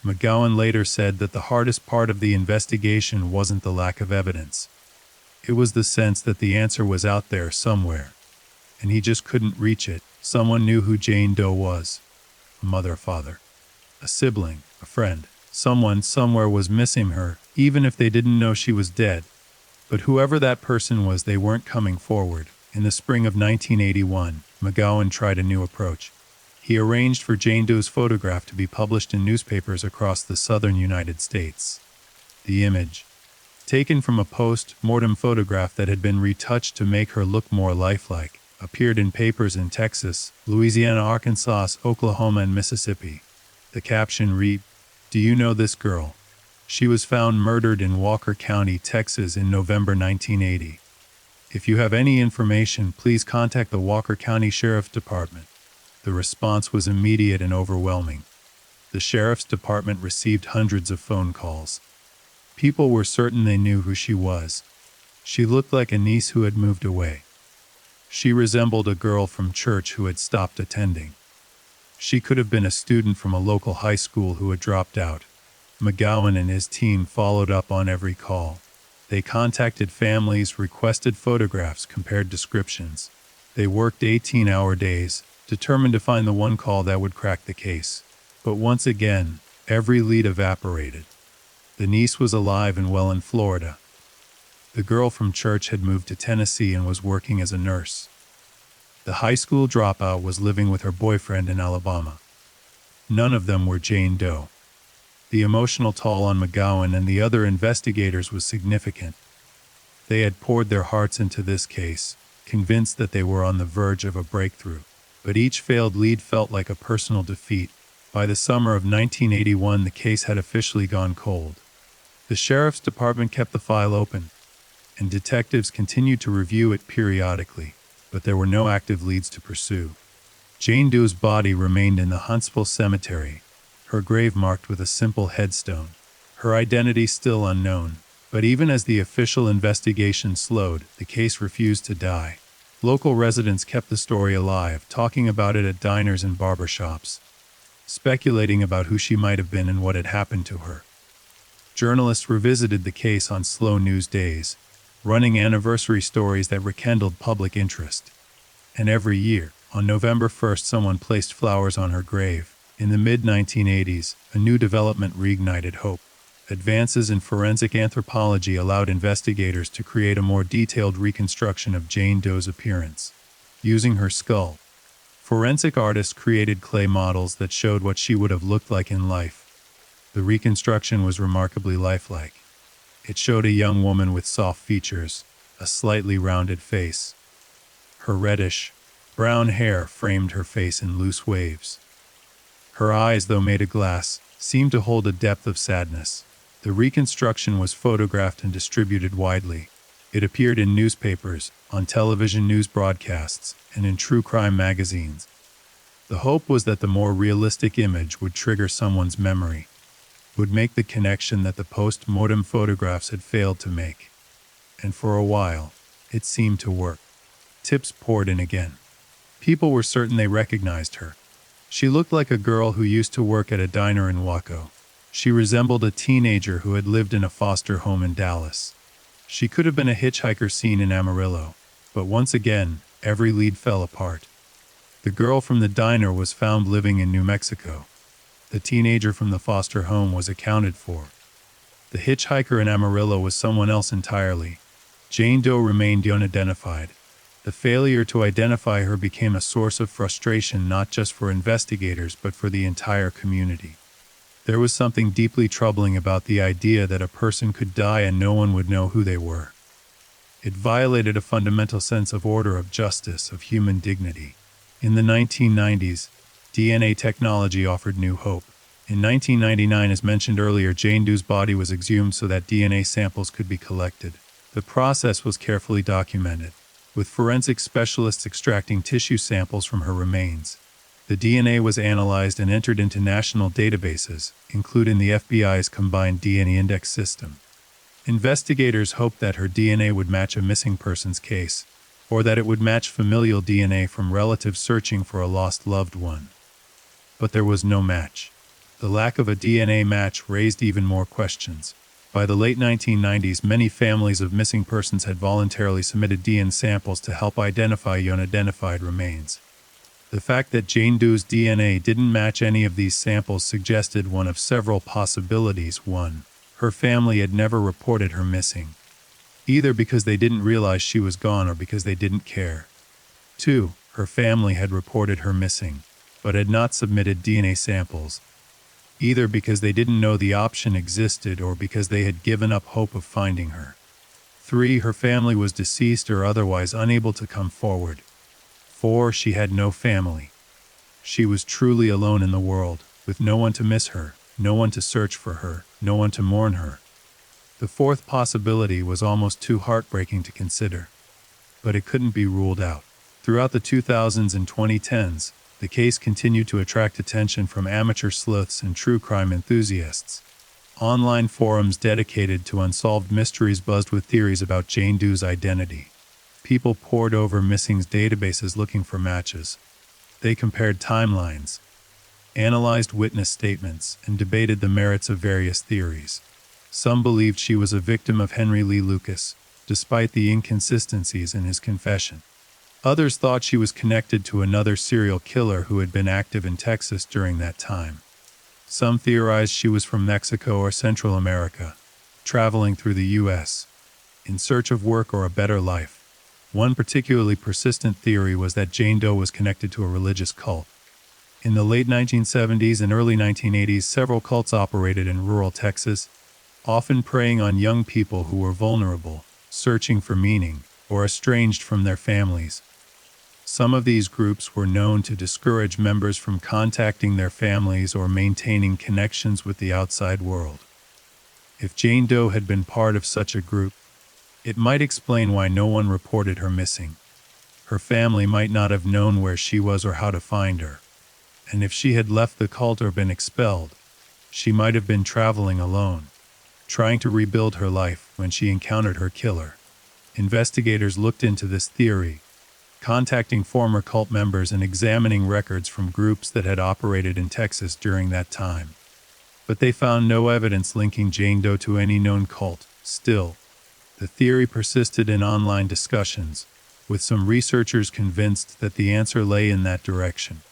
Speaker 1: McGowan later said that the hardest part of the investigation wasn't the lack of evidence. It was the sense that the answer was out there somewhere, and he just couldn't reach it. Someone knew who Jane Doe was. A mother, a father, a sibling, a friend. Someone somewhere was missing her, even if they didn't know she was dead. But whoever that person was, they weren't coming forward. In the spring of 1981, McGowan tried a new approach. He arranged for Jane Doe's photograph to be published in newspapers across the southern United States. The image, taken from a post-mortem photograph that had been retouched to make her look more lifelike, appeared in papers in Texas, Louisiana, Arkansas, Oklahoma, and Mississippi. The caption read, "Do you know this girl? She was found murdered in Walker County, Texas in November 1980. If you have any information, please contact the Walker County Sheriff's Department." The response was immediate and overwhelming. The Sheriff's Department received hundreds of phone calls. People were certain they knew who she was. She looked like a niece who had moved away. She resembled a girl from church who had stopped attending. She could have been a student from a local high school who had dropped out. McGowan and his team followed up on every call. They contacted families, requested photographs, compared descriptions. They worked 18-hour days, determined to find the one call that would crack the case. But once again, every lead evaporated. The niece was alive and well in Florida. The girl from church had moved to Tennessee and was working as a nurse. The high school dropout was living with her boyfriend in Alabama. None of them were Jane Doe. The emotional toll on McGowan and the other investigators was significant. They had poured their hearts into this case, convinced that they were on the verge of a breakthrough. But each failed lead felt like a personal defeat. By the summer of 1981, the case had officially gone cold. The Sheriff's Department kept the file open, and detectives continued to review it periodically, but there were no active leads to pursue. Jane Doe's body remained in the Huntsville Cemetery, her grave marked with a simple headstone. Her identity still unknown, but even as the official investigation slowed, the case refused to die. Local residents kept the story alive, talking about it at diners and barbershops, speculating about who she might have been and what had happened to her. Journalists revisited the case on slow news days, running anniversary stories that rekindled public interest. And every year, on November 1st, someone placed flowers on her grave. In the mid-1980s, a new development reignited hope. Advances in forensic anthropology allowed investigators to create a more detailed reconstruction of Jane Doe's appearance. Using her skull, forensic artists created clay models that showed what she would have looked like in life. The reconstruction was remarkably lifelike. It showed a young woman with soft features, a slightly rounded face. Her reddish, brown hair framed her face in loose waves. Her eyes, though made of glass, seemed to hold a depth of sadness. The reconstruction was photographed and distributed widely. It appeared in newspapers, on television news broadcasts, and in true crime magazines. The hope was that the more realistic image would trigger someone's memory, would make the connection that the post-mortem photographs had failed to make. And for a while, it seemed to work. Tips poured in again. People were certain they recognized her. She looked like a girl who used to work at a diner in Waco. She resembled a teenager who had lived in a foster home in Dallas. She could have been a hitchhiker seen in Amarillo, but once again, every lead fell apart. The girl from the diner was found living in New Mexico. The teenager from the foster home was accounted for. The hitchhiker in Amarillo was someone else entirely. Jane Doe remained unidentified. The failure to identify her became a source of frustration not just for investigators but for the entire community. There was something deeply troubling about the idea that a person could die and no one would know who they were. It violated a fundamental sense of order, of justice, of human dignity. In the 1990s, DNA technology offered new hope. In 1999, as mentioned earlier, Jane Doe's body was exhumed so that DNA samples could be collected. The process was carefully documented, with forensic specialists extracting tissue samples from her remains. The DNA was analyzed and entered into national databases, including the FBI's Combined DNA Index system. Investigators hoped that her DNA would match a missing persons case, or that it would match familial DNA from relatives searching for a lost loved one. But there was no match. The lack of a DNA match raised even more questions. By the late 1990s, many families of missing persons had voluntarily submitted DNA samples to help identify unidentified remains. The fact that Jane Doe's DNA didn't match any of these samples suggested one of several possibilities. 1. Her family had never reported her missing, either because they didn't realize she was gone or because they didn't care. 2. Her family had reported her missing, but had not submitted DNA samples, either because they didn't know the option existed or because they had given up hope of finding her. 3. Her family was deceased or otherwise unable to come forward. 4. She had no family. She was truly alone in the world, with no one to miss her, no one to search for her, no one to mourn her. The fourth possibility was almost too heartbreaking to consider, but it couldn't be ruled out. Throughout the 2000s and 2010s, the case continued to attract attention from amateur sleuths and true crime enthusiasts. Online forums dedicated to unsolved mysteries buzzed with theories about Jane Doe's identity. People pored over missings databases looking for matches. They compared timelines, analyzed witness statements, and debated the merits of various theories. Some believed she was a victim of Henry Lee Lucas, despite the inconsistencies in his confession. Others thought she was connected to another serial killer who had been active in Texas during that time. Some theorized she was from Mexico or Central America, traveling through the U.S. in search of work or a better life. One particularly persistent theory was that Jane Doe was connected to a religious cult. In the late 1970s and early 1980s, several cults operated in rural Texas, often preying on young people who were vulnerable, searching for meaning, or estranged from their families. Some of these groups were known to discourage members from contacting their families or maintaining connections with the outside world. If Jane Doe had been part of such a group, it might explain why no one reported her missing. Her family might not have known where she was or how to find her. And if she had left the cult or been expelled, she might have been traveling alone, trying to rebuild her life when she encountered her killer. Investigators looked into this theory, contacting former cult members and examining records from groups that had operated in Texas during that time. But they found no evidence linking Jane Doe to any known cult. Still, the theory persisted in online discussions, with some researchers convinced that the answer lay in that direction.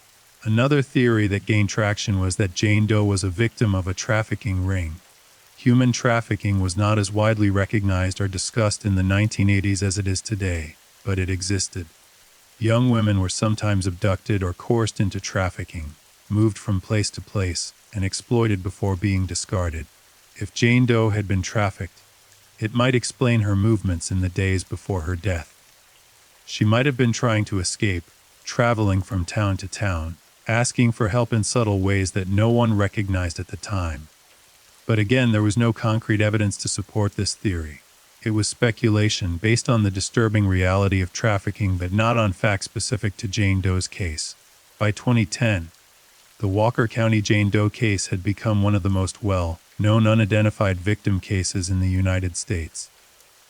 Speaker 1: Another theory that gained traction was that Jane Doe was a victim of a trafficking ring. Human trafficking was not as widely recognized or discussed in the 1980s as it is today, but it existed. Young women were sometimes abducted or coerced into trafficking, moved from place to place, and exploited before being discarded. If Jane Doe had been trafficked, it might explain her movements in the days before her death. She might have been trying to escape, traveling from town to town, asking for help in subtle ways that no one recognized at the time. But again, there was no concrete evidence to support this theory. It was speculation based on the disturbing reality of trafficking but not on facts specific to Jane Doe's case. By 2010, the Walker County Jane Doe case had become one of the most well-known unidentified victim cases in the United States.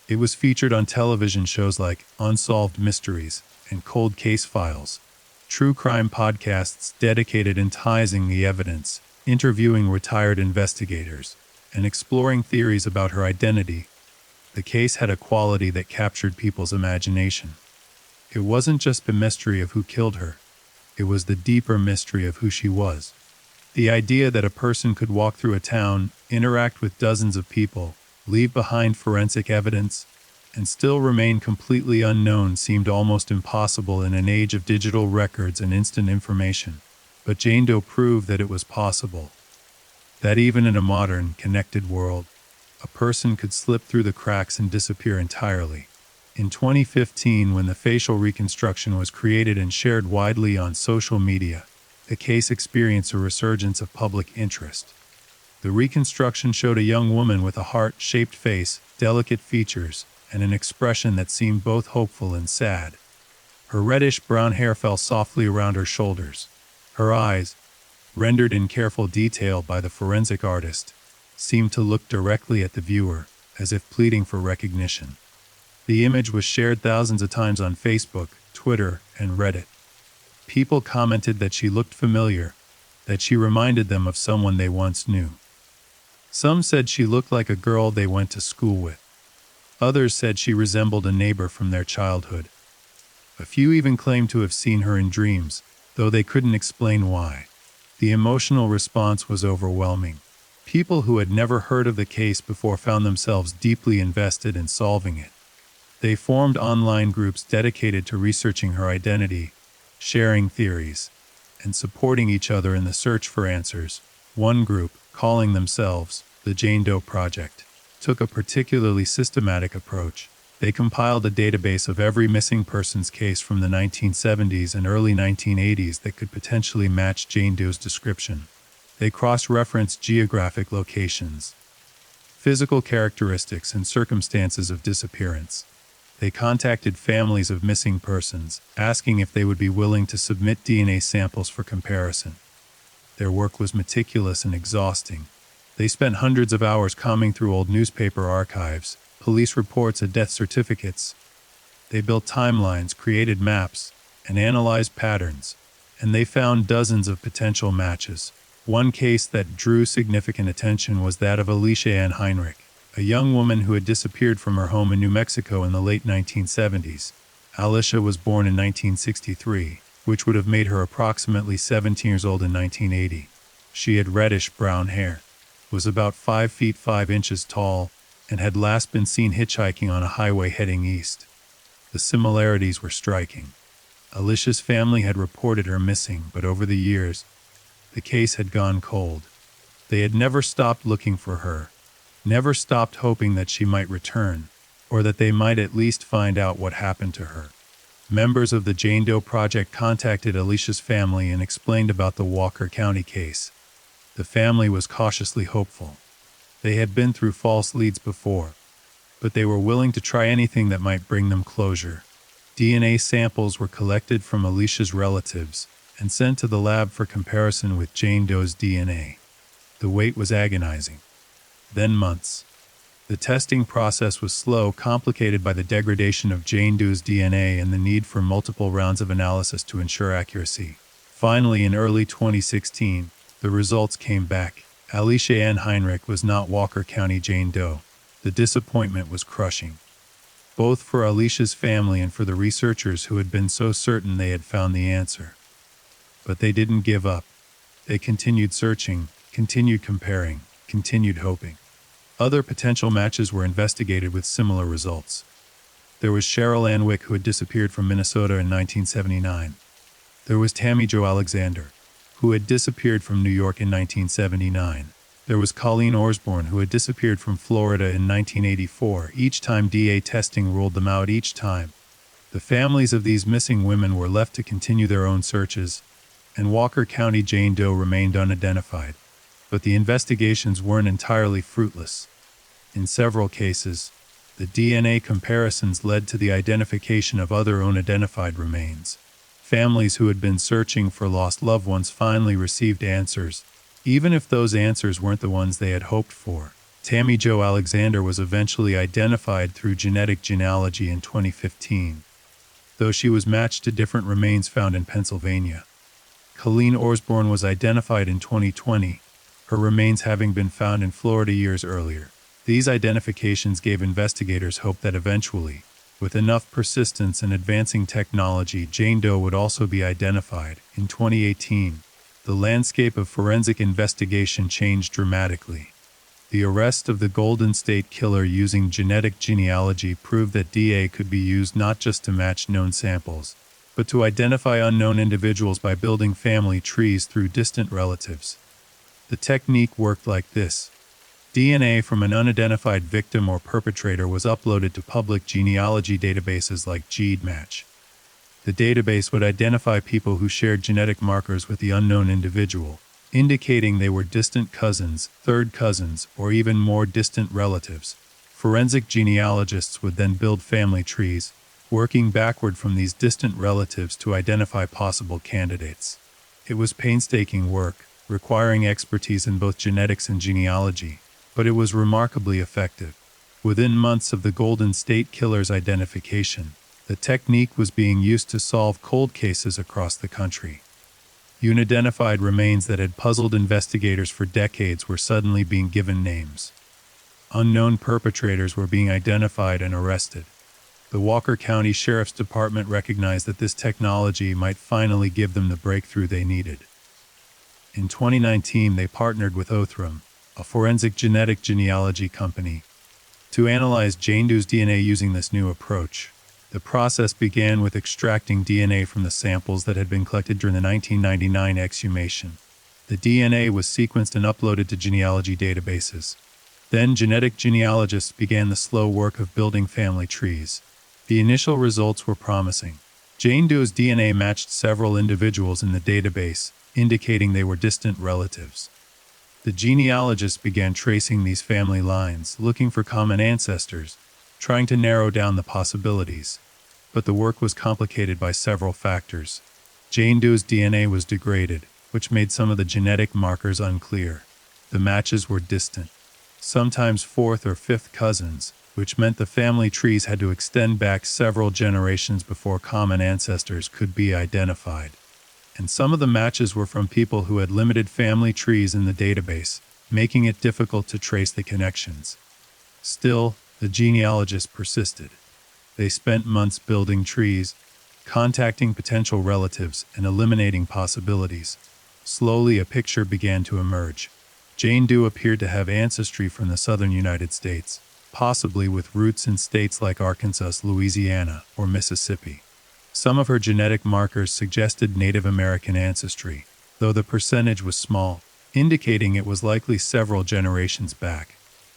Speaker 1: It was featured on television shows like Unsolved Mysteries and Cold Case Files, true crime podcasts dedicated enticing the evidence, interviewing retired investigators, and exploring theories about her identity. The case had a quality that captured people's imagination. It wasn't just the mystery of who killed her, it was the deeper mystery of who she was. The idea that a person could walk through a town, interact with dozens of people, leave behind forensic evidence, and still remain completely unknown seemed almost impossible in an age of digital records and instant information. But Jane Doe proved that it was possible. That even in a modern, connected world, a person could slip through the cracks and disappear entirely. In 2015, when the facial reconstruction was created and shared widely on social media, the case experienced a resurgence of public interest. The reconstruction showed a young woman with a heart-shaped face, delicate features, and an expression that seemed both hopeful and sad. Her reddish-brown hair fell softly around her shoulders. Her eyes, rendered in careful detail by the forensic artist, seemed to look directly at the viewer, as if pleading for recognition. The image was shared thousands of times on Facebook, Twitter, and Reddit. People commented that she looked familiar, that she reminded them of someone they once knew. Some said she looked like a girl they went to school with. Others said she resembled a neighbor from their childhood. A few even claimed to have seen her in dreams, though they couldn't explain why. The emotional response was overwhelming. People who had never heard of the case before found themselves deeply invested in solving it. They formed online groups dedicated to researching her identity, sharing theories, and supporting each other in the search for answers. One group, calling themselves the Jane Doe Project, took a particularly systematic approach. They compiled a database of every missing persons case from the 1970s and early 1980s that could potentially match Jane Doe's description. They cross-referenced geographic locations, physical characteristics, and circumstances of disappearance. They contacted families of missing persons, asking if they would be willing to submit DNA samples for comparison. Their work was meticulous and exhausting. They spent hundreds of hours combing through old newspaper archives, police reports, and death certificates. They built timelines, created maps, and analyzed patterns, and they found dozens of potential matches. One case that drew significant attention was that of Alicia Ann Heinrich, a young woman who had disappeared from her home in New Mexico in the late 1970s. Alicia was born in 1963, which would have made her approximately 17 years old in 1980. She had reddish-brown hair, was about 5 feet 5 inches tall, and had last been seen hitchhiking on a highway heading east. The similarities were striking. Alicia's family had reported her missing, but over the years, the case had gone cold. They had never stopped looking for her, never stopped hoping that she might return, or that they might at least find out what happened to her. Members of the Jane Doe Project contacted Alicia's family and explained about the Walker County case. The family was cautiously hopeful. They had been through false leads before, but they were willing to try anything that might bring them closure. DNA samples were collected from Alicia's relatives and sent to the lab for comparison with Jane Doe's DNA. The wait was agonizing. Then months. The testing process was slow, complicated by the degradation of Jane Doe's DNA and the need for multiple rounds of analysis to ensure accuracy. Finally, in early 2016, the results came back. Alicia Ann Heinrich was not Walker County Jane Doe. The disappointment was crushing, both for Alicia's family and for the researchers who had been so certain they had found the answer. But they didn't give up. They continued searching, continued comparing, continued hoping. Other potential matches were investigated with similar results. There was Cheryl Ann Wick, who had disappeared from Minnesota in 1979. There was Tammy Jo Alexander, who had disappeared from New York in 1979. There was Colleen Osborne, who had disappeared from Florida in 1984. Each time DNA testing ruled them out each time. The families of these missing women were left to continue their own searches, and Walker County Jane Doe remained unidentified. But the investigations weren't entirely fruitless. In several cases, the DNA comparisons led to the identification of other unidentified remains. Families who had been searching for lost loved ones finally received answers, even if those answers weren't the ones they had hoped for. Tammy Jo Alexander was eventually identified through genetic genealogy in 2015, though she was matched to different remains found in Pennsylvania. Colleen Osborne was identified in 2020, her remains having been found in Florida years earlier. These identifications gave investigators hope that eventually, with enough persistence and advancing technology, Jane Doe would also be identified. In 2018, the landscape of forensic investigation changed dramatically. The arrest of the Golden State Killer using genetic genealogy proved that DNA could be used not just to match known samples, but to identify unknown individuals by building family trees through distant relatives. The technique worked like this. DNA from an unidentified victim or perpetrator was uploaded to public genealogy databases like GEDmatch. The database would identify people who shared genetic markers with the unknown individual, indicating they were distant cousins, third cousins, or even more distant relatives. Forensic genealogists would then build family trees, working backward from these distant relatives to identify possible candidates. It was painstaking work, requiring expertise in both genetics and genealogy, but it was remarkably effective. Within months of the Golden State Killer's identification, the technique was being used to solve cold cases across the country. Unidentified remains that had puzzled investigators for decades were suddenly being given names. Unknown perpetrators were being identified and arrested. The Walker County Sheriff's Department recognized that this technology might finally give them the breakthrough they needed. In 2019, they partnered with Othram, a forensic genetic genealogy company, to analyze Jane Doe's DNA using this new approach. The process began with extracting DNA from the samples that had been collected during the 1999 exhumation. The DNA was sequenced and uploaded to genealogy databases. Then genetic genealogists began the slow work of building family trees. The initial results were promising. Jane Doe's DNA matched several individuals in the database, indicating they were distant relatives. The genealogists began tracing these family lines, looking for common ancestors, trying to narrow down the possibilities. But the work was complicated by several factors. Jane Doe's DNA was degraded, which made some of the genetic markers unclear. The matches were distant, sometimes fourth or fifth cousins, which meant the family trees had to extend back several generations before common ancestors could be identified. And some of the matches were from people who had limited family trees in the database, making it difficult to trace the connections. Still, the genealogists persisted. They spent months building trees, contacting potential relatives, and eliminating possibilities. Slowly, a picture began to emerge. Jane Doe appeared to have ancestry from the southern United States, possibly with roots in states like Arkansas, Louisiana, or Mississippi. Some of her genetic markers suggested Native American ancestry, though the percentage was small, indicating it was likely several generations back.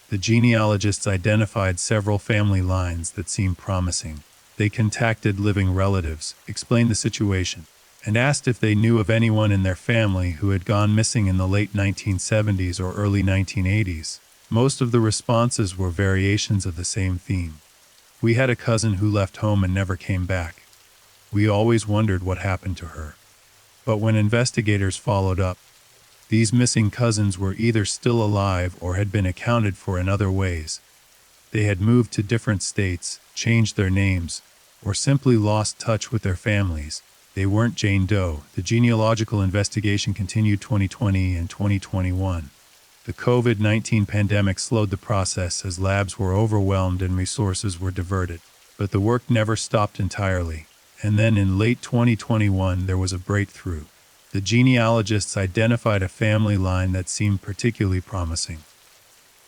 Speaker 1: The genealogists identified several family lines that seemed promising. They contacted living relatives, explained the situation, and asked if they knew of anyone in their family who had gone missing in the late 1970s or early 1980s. Most of the responses were variations of the same theme. We had a cousin who left home and never came back. We always wondered what happened to her. But when investigators followed up, these missing cousins were either still alive or had been accounted for in other ways. They had moved to different states, changed their names, or simply lost touch with their families. They weren't Jane Doe. The genealogical investigation continued 2020 and 2021. The COVID-19 pandemic slowed the process as labs were overwhelmed and resources were diverted. But the work never stopped entirely. And then in late 2021, there was a breakthrough. The genealogists identified a family line that seemed particularly promising.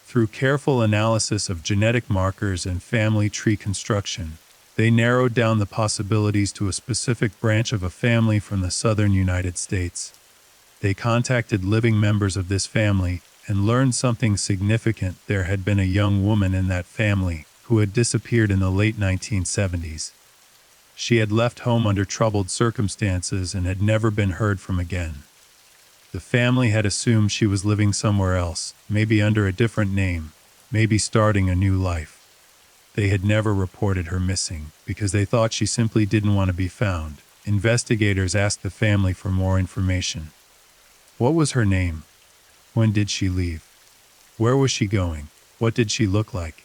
Speaker 1: Through careful analysis of genetic markers and family tree construction, they narrowed down the possibilities to a specific branch of a family from the southern United States. They contacted living members of this family and learned something significant. There had been a young woman in that family who had disappeared in the late 1970s. She had left home under troubled circumstances and had never been heard from again. The family had assumed she was living somewhere else, maybe under a different name, maybe starting a new life. They had never reported her missing because they thought she simply didn't want to be found. Investigators asked the family for more information. What was her name? When did she leave? Where was she going? What did she look like?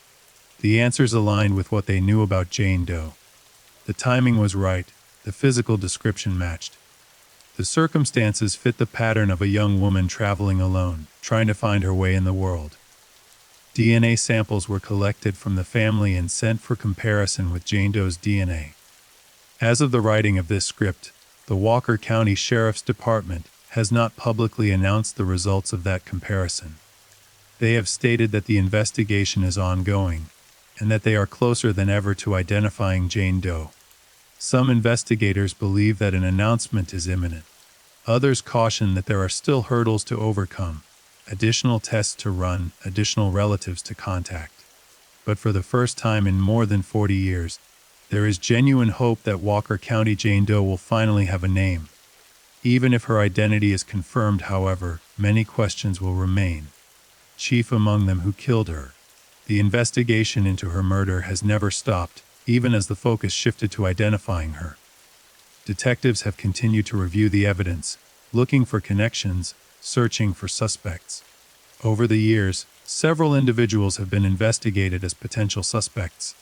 Speaker 1: The answers aligned with what they knew about Jane Doe. The timing was right. The physical description matched. The circumstances fit the pattern of a young woman traveling alone, trying to find her way in the world. DNA samples were collected from the family and sent for comparison with Jane Doe's DNA. As of the writing of this script, the Walker County Sheriff's Department has not publicly announced the results of that comparison. They have stated that the investigation is ongoing, and that they are closer than ever to identifying Jane Doe. Some investigators believe that an announcement is imminent. Others caution that there are still hurdles to overcome, additional tests to run, additional relatives to contact. But for the first time in more than 40 years, there is genuine hope that Walker County Jane Doe will finally have a name. Even if her identity is confirmed, however, many questions will remain. Chief among them, who killed her? The investigation into her murder has never stopped, even as the focus shifted to identifying her. Detectives have continued to review the evidence, looking for connections, searching for suspects. Over the years, several individuals have been investigated as potential suspects.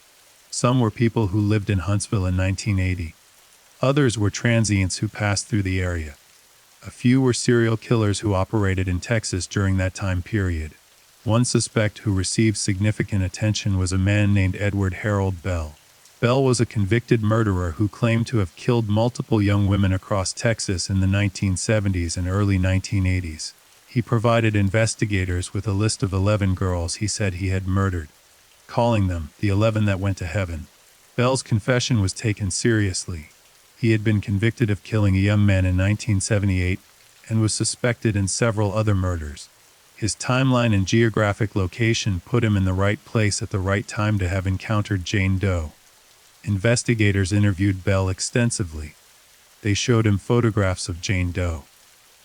Speaker 1: Some were people who lived in Huntsville in 1980. Others were transients who passed through the area. A few were serial killers who operated in Texas during that time period. One suspect who received significant attention was a man named Edward Harold Bell. Bell was a convicted murderer who claimed to have killed multiple young women across Texas in the 1970s and early 1980s. He provided investigators with a list of 11 girls he said he had murdered, calling them the 11 that went to heaven. Bell's confession was taken seriously. He had been convicted of killing a young man in 1978 and was suspected in several other murders. His timeline and geographic location put him in the right place at the right time to have encountered Jane Doe. Investigators interviewed Bell extensively. They showed him photographs of Jane Doe.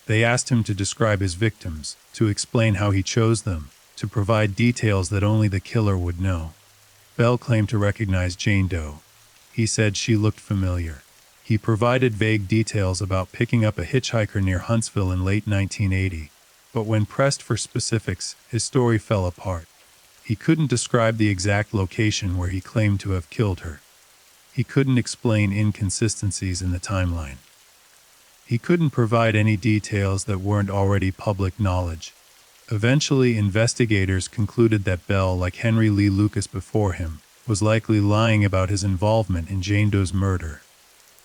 Speaker 1: They asked him to describe his victims, to explain how he chose them, to provide details that only the killer would know. Bell claimed to recognize Jane Doe. He said she looked familiar. He provided vague details about picking up a hitchhiker near Huntsville in late 1980, but when pressed for specifics, his story fell apart. He couldn't describe the exact location where he claimed to have killed her. He couldn't explain inconsistencies in the timeline. He couldn't provide any details that weren't already public knowledge. Eventually, investigators concluded that Bell, like Henry Lee Lucas before him, was likely lying about his involvement in Jane Doe's murder.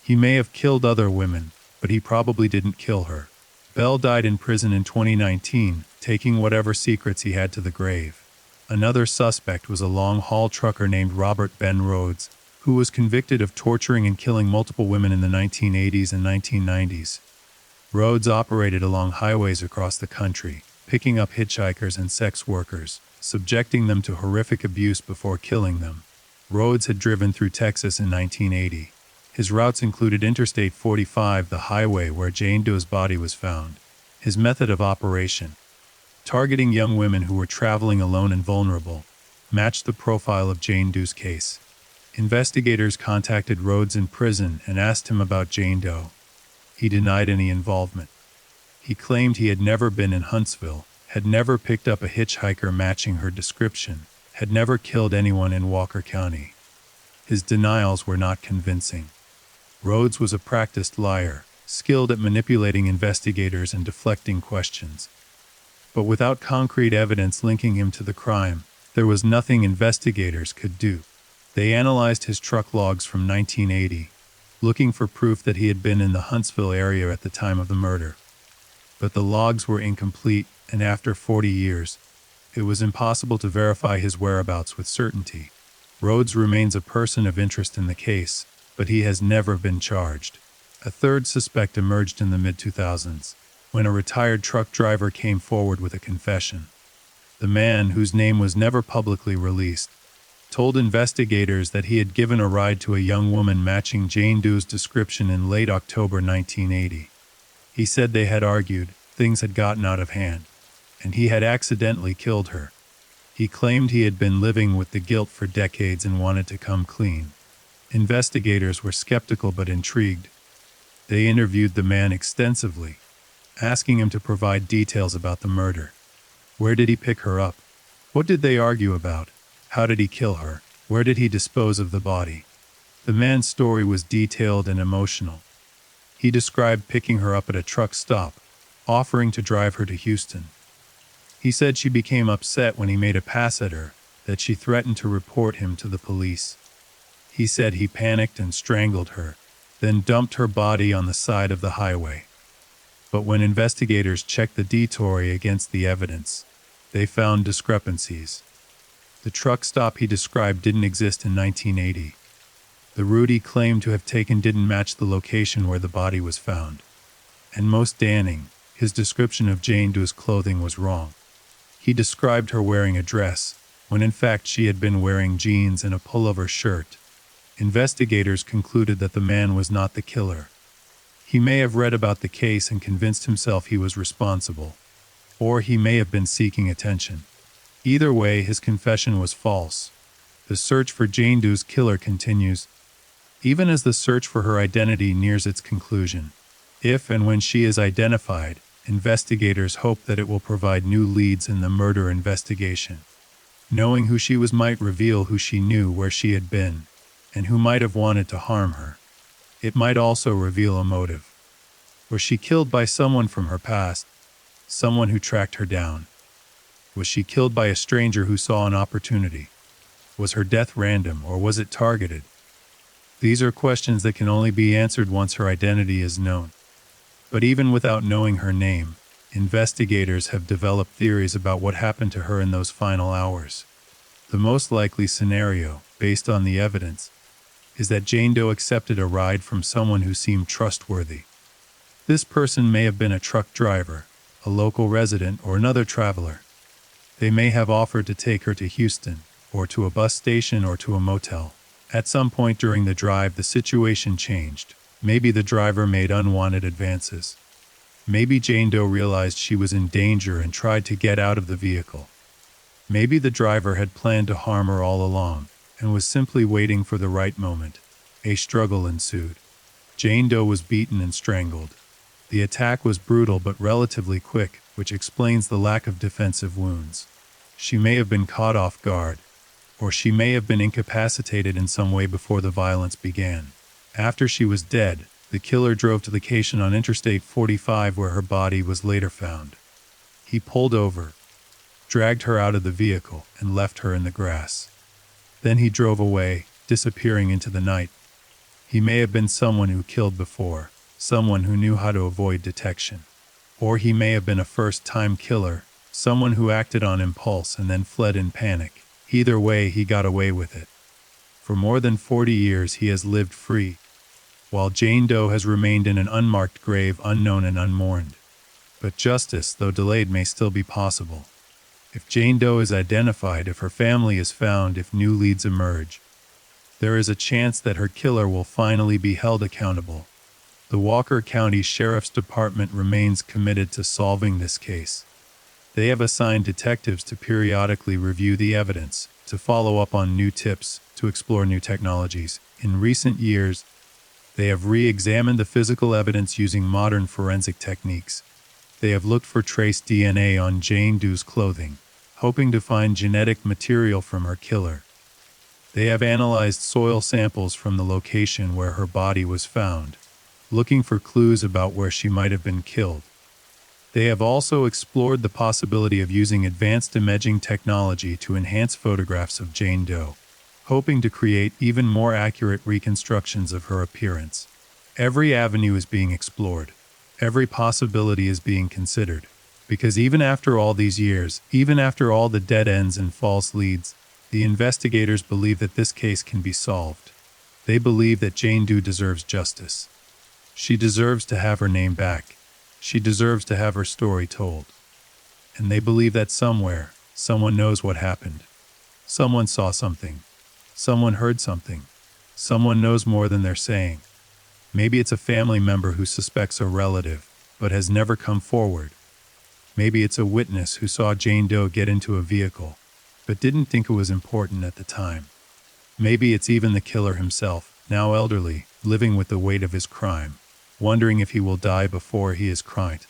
Speaker 1: He may have killed other women, but he probably didn't kill her. Bell died in prison in 2019, taking whatever secrets he had to the grave. Another suspect was a long-haul trucker named Robert Ben Rhodes, who was convicted of torturing and killing multiple women in the 1980s and 1990s. Rhodes operated along highways across the country, picking up hitchhikers and sex workers, subjecting them to horrific abuse before killing them. Rhodes had driven through Texas in 1980. His routes included Interstate 45, the highway where Jane Doe's body was found. His method of operation, targeting young women who were traveling alone and vulnerable, matched the profile of Jane Doe's case. Investigators contacted Rhodes in prison and asked him about Jane Doe. He denied any involvement. He claimed he had never been in Huntsville, had never picked up a hitchhiker matching her description, had never killed anyone in Walker County. His denials were not convincing. Rhodes was a practiced liar, skilled at manipulating investigators and deflecting questions. But without concrete evidence linking him to the crime, there was nothing investigators could do. They analyzed his truck logs from 1980, looking for proof that he had been in the Huntsville area at the time of the murder. But the logs were incomplete, and after 40 years, it was impossible to verify his whereabouts with certainty. Rhodes remains a person of interest in the case, but he has never been charged. A third suspect emerged in the mid-2000s, when a retired truck driver came forward with a confession. The man, whose name was never publicly released, told investigators that he had given a ride to a young woman matching Jane Doe's description in late October 1980. He said they had argued, things had gotten out of hand, and he had accidentally killed her. He claimed he had been living with the guilt for decades and wanted to come clean. Investigators were skeptical but intrigued. They interviewed the man extensively, asking him to provide details about the murder. Where did he pick her up? What did they argue about? How did he kill her? Where did he dispose of the body? The man's story was detailed and emotional. He described picking her up at a truck stop, offering to drive her to Houston. He said she became upset when he made a pass at her, that she threatened to report him to the police. He said he panicked and strangled her, then dumped her body on the side of the highway. But when investigators checked the detour against the evidence, they found discrepancies. The truck stop he described didn't exist in 1980. The route he claimed to have taken didn't match the location where the body was found. And most damning, his description of Jane Doe's clothing was wrong. He described her wearing a dress, when in fact she had been wearing jeans and a pullover shirt. Investigators concluded that the man was not the killer. He may have read about the case and convinced himself he was responsible, or he may have been seeking attention. Either way, his confession was false. The search for Jane Doe's killer continues, even as the search for her identity nears its conclusion. If and when she is identified, investigators hope that it will provide new leads in the murder investigation. Knowing who she was might reveal who she knew, where she had been, and who might have wanted to harm her. It might also reveal a motive. Was she killed by someone from her past? Someone who tracked her down? Was she killed by a stranger who saw an opportunity? Was her death random, or was it targeted? These are questions that can only be answered once her identity is known. But even without knowing her name, investigators have developed theories about what happened to her in those final hours. The most likely scenario, based on the evidence, is that Jane Doe accepted a ride from someone who seemed trustworthy. This person may have been a truck driver, a local resident, or another traveler. They may have offered to take her to Houston, or to a bus station, or to a motel. At some point during the drive, the situation changed. Maybe the driver made unwanted advances. Maybe Jane Doe realized she was in danger and tried to get out of the vehicle. Maybe the driver had planned to harm her all along, and was simply waiting for the right moment. A struggle ensued. Jane Doe was beaten and strangled. The attack was brutal but relatively quick, which explains the lack of defensive wounds. She may have been caught off guard, or she may have been incapacitated in some way before the violence began. After she was dead, the killer drove to the location on Interstate 45 where her body was later found. He pulled over, dragged her out of the vehicle, and left her in the grass. Then he drove away, disappearing into the night. He may have been someone who killed before, someone who knew how to avoid detection. Or he may have been a first-time killer, someone who acted on impulse and then fled in panic. Either way, he got away with it. For more than 40 years he has lived free, while Jane Doe has remained in an unmarked grave, unknown and unmourned. But justice, though delayed, may still be possible. If Jane Doe is identified, if her family is found, if new leads emerge, there is a chance that her killer will finally be held accountable. The Walker County Sheriff's Department remains committed to solving this case. They have assigned detectives to periodically review the evidence, to follow up on new tips, to explore new technologies. In recent years, they have re-examined the physical evidence using modern forensic techniques. They have looked for trace DNA on Jane Doe's clothing, hoping to find genetic material from her killer. They have analyzed soil samples from the location where her body was found, looking for clues about where she might have been killed. They have also explored the possibility of using advanced imaging technology to enhance photographs of Jane Doe, hoping to create even more accurate reconstructions of her appearance. Every avenue is being explored. Every possibility is being considered. Because even after all these years, even after all the dead ends and false leads, the investigators believe that this case can be solved. They believe that Jane Doe deserves justice. She deserves to have her name back. She deserves to have her story told. And they believe that somewhere, someone knows what happened. Someone saw something. Someone heard something. Someone knows more than they're saying. Maybe it's a family member who suspects a relative, but has never come forward. Maybe it's a witness who saw Jane Doe get into a vehicle, but didn't think it was important at the time. Maybe it's even the killer himself, now elderly, living with the weight of his crime, wondering if he will die before he is caught.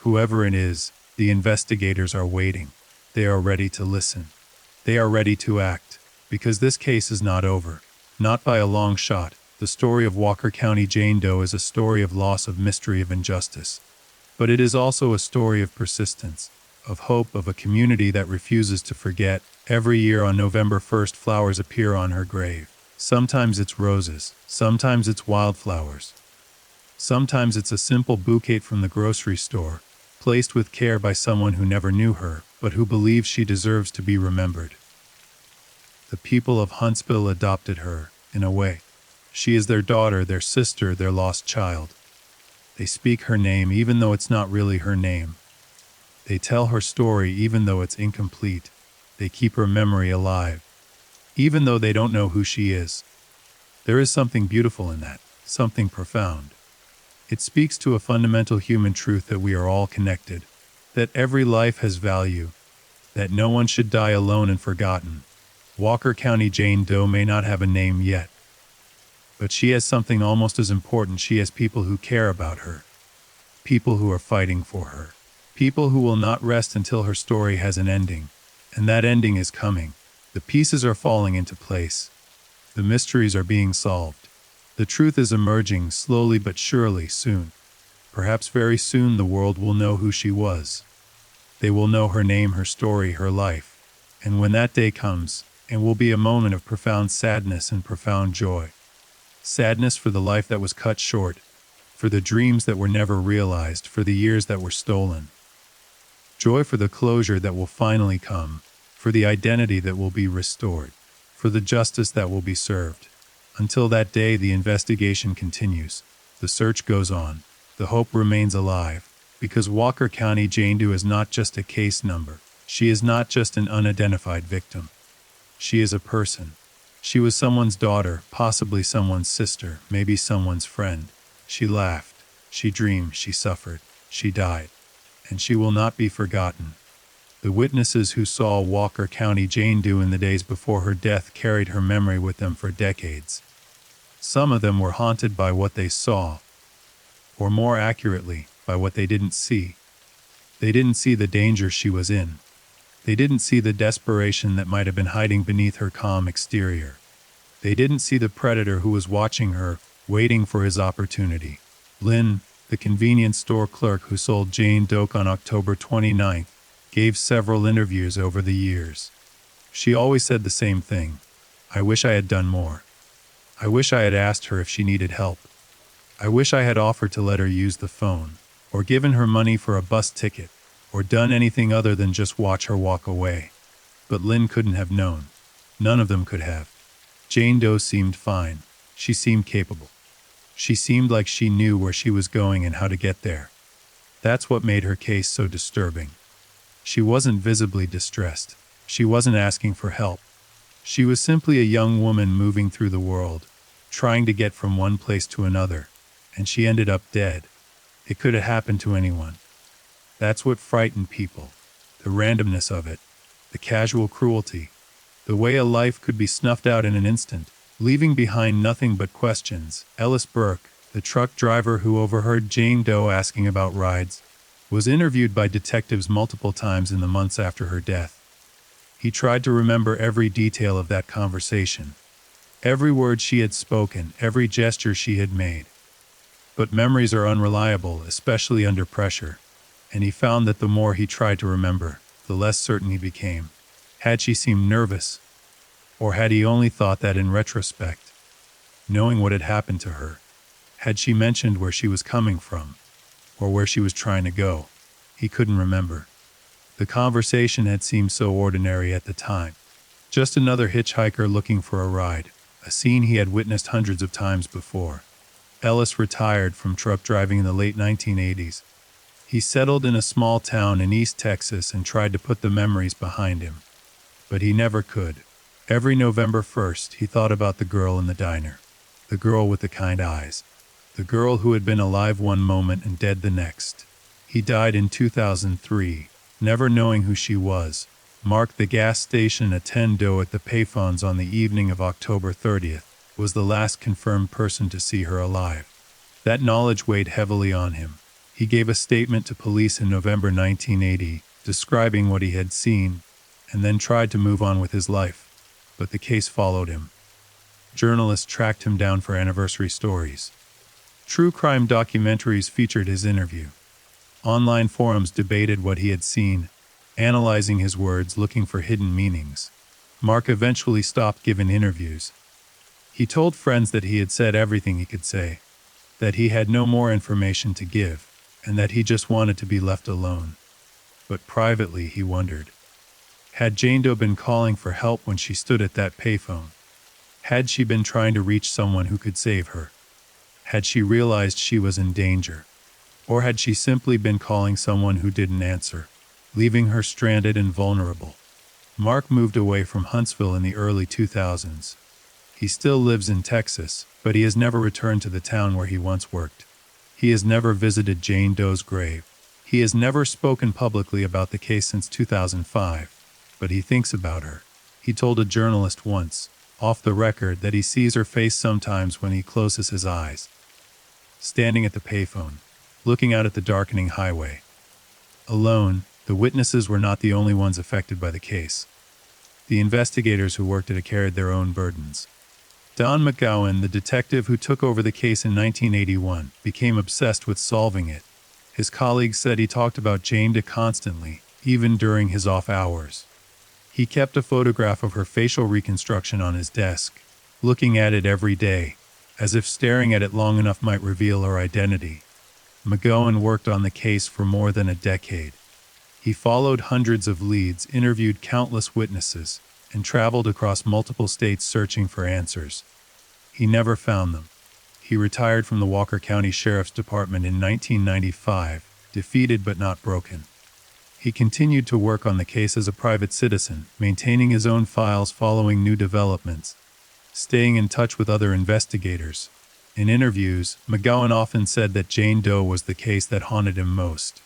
Speaker 1: Whoever it is, the investigators are waiting. They are ready to listen. They are ready to act, because this case is not over. Not by a long shot. The story of Walker County Jane Doe is a story of loss, of mystery, of injustice. But it is also a story of persistence, of hope, of a community that refuses to forget. Every year on November 1st, flowers appear on her grave. Sometimes it's roses, sometimes it's wildflowers. Sometimes it's a simple bouquet from the grocery store, placed with care by someone who never knew her, but who believes she deserves to be remembered. The people of Huntsville adopted her, in a way. She is their daughter, their sister, their lost child. They speak her name even though it's not really her name. They tell her story even though it's incomplete. They keep her memory alive, even though they don't know who she is. There is something beautiful in that, something profound. It speaks to a fundamental human truth that we are all connected, that every life has value, that no one should die alone and forgotten. Walker County Jane Doe may not have a name yet, but she has something almost as important. She has people who care about her, people who are fighting for her, people who will not rest until her story has an ending, and that ending is coming. The pieces are falling into place. The mysteries are being solved. The truth is emerging slowly but surely. Soon, perhaps very soon, the world will know who she was. They will know her name, her story, her life. And when that day comes, it will be a moment of profound sadness and profound joy. Sadness for the life that was cut short, for the dreams that were never realized, for the years that were stolen. Joy for the closure that will finally come, for the identity that will be restored, for the justice that will be served. Until that day, the investigation continues. The search goes on. The hope remains alive, because Walker County Jane Doe is not just a case number. She is not just an unidentified victim. She is a person. She was someone's daughter, possibly someone's sister, maybe someone's friend. She laughed. She dreamed. She suffered. She died. And she will not be forgotten. The witnesses who saw Walker County Jane Doe in the days before her death carried her memory with them for decades. Some of them were haunted by what they saw, or more accurately, by what they didn't see. They didn't see the danger she was in. They didn't see the desperation that might have been hiding beneath her calm exterior. They didn't see the predator who was watching her, waiting for his opportunity. Lynn, the convenience store clerk who sold Jane Doe on October 29th, gave several interviews over the years. She always said the same thing. I wish I had done more. I wish I had asked her if she needed help. I wish I had offered to let her use the phone, or given her money for a bus ticket, or done anything other than just watch her walk away. But Lynn couldn't have known. None of them could have. Jane Doe seemed fine. She seemed capable. She seemed like she knew where she was going and how to get there. That's what made her case so disturbing. She wasn't visibly distressed. She wasn't asking for help. She was simply a young woman moving through the world, trying to get from one place to another, and she ended up dead. It could have happened to anyone. That's what frightened people. The randomness of it, the casual cruelty, the way a life could be snuffed out in an instant, leaving behind nothing but questions. Ellis Burke, the truck driver who overheard Jane Doe asking about rides, was interviewed by detectives multiple times in the months after her death. He tried to remember every detail of that conversation, every word she had spoken, every gesture she had made. But memories are unreliable, especially under pressure, and he found that the more he tried to remember, the less certain he became. Had she seemed nervous? Or had he only thought that in retrospect, knowing what had happened to her? Had she mentioned where she was coming from, or where she was trying to go? He couldn't remember. The conversation had seemed so ordinary at the time. Just another hitchhiker looking for a ride, a scene he had witnessed hundreds of times before. Ellis retired from truck driving in the late 1980s. He settled in a small town in East Texas and tried to put the memories behind him. But he never could. Every November 1st, he thought about the girl in the diner. The girl with the kind eyes. The girl who had been alive one moment and dead the next. He died in 2003, never knowing who she was. Mark, the gas station attendant at the payphones on the evening of October 30th, was the last confirmed person to see her alive. That knowledge weighed heavily on him. He gave a statement to police in November 1980, describing what he had seen, and then tried to move on with his life. But the case followed him. Journalists tracked him down for anniversary stories. True crime documentaries featured his interview. Online forums debated what he had seen, analyzing his words, looking for hidden meanings. Mark eventually stopped giving interviews. He told friends that he had said everything he could say, that he had no more information to give, and that he just wanted to be left alone. But privately, he wondered. Had Jane Doe been calling for help when she stood at that payphone? Had she been trying to reach someone who could save her? Had she realized she was in danger? Or had she simply been calling someone who didn't answer, leaving her stranded and vulnerable? Mark moved away from Huntsville in the early 2000s. He still lives in Texas, but he has never returned to the town where he once worked. He has never visited Jane Doe's grave. He has never spoken publicly about the case since 2005, but he thinks about her. He told a journalist once, off the record, that he sees her face sometimes when he closes his eyes. Standing at the payphone, looking out at the darkening highway. Alone, the witnesses were not the only ones affected by the case. The investigators who worked it carried their own burdens. Don McGowan, the detective who took over the case in 1981, became obsessed with solving it. His colleagues said he talked about Jane Doe constantly, even during his off hours. He kept a photograph of her facial reconstruction on his desk, looking at it every day, as if staring at it long enough might reveal her identity. McGowan worked on the case for more than a decade. He followed hundreds of leads, interviewed countless witnesses, and traveled across multiple states searching for answers. He never found them. He retired from the Walker County Sheriff's Department in 1995, defeated but not broken. He continued to work on the case as a private citizen, maintaining his own files following new developments, staying in touch with other investigators. In interviews, McGowan often said that Jane Doe was the case that haunted him most.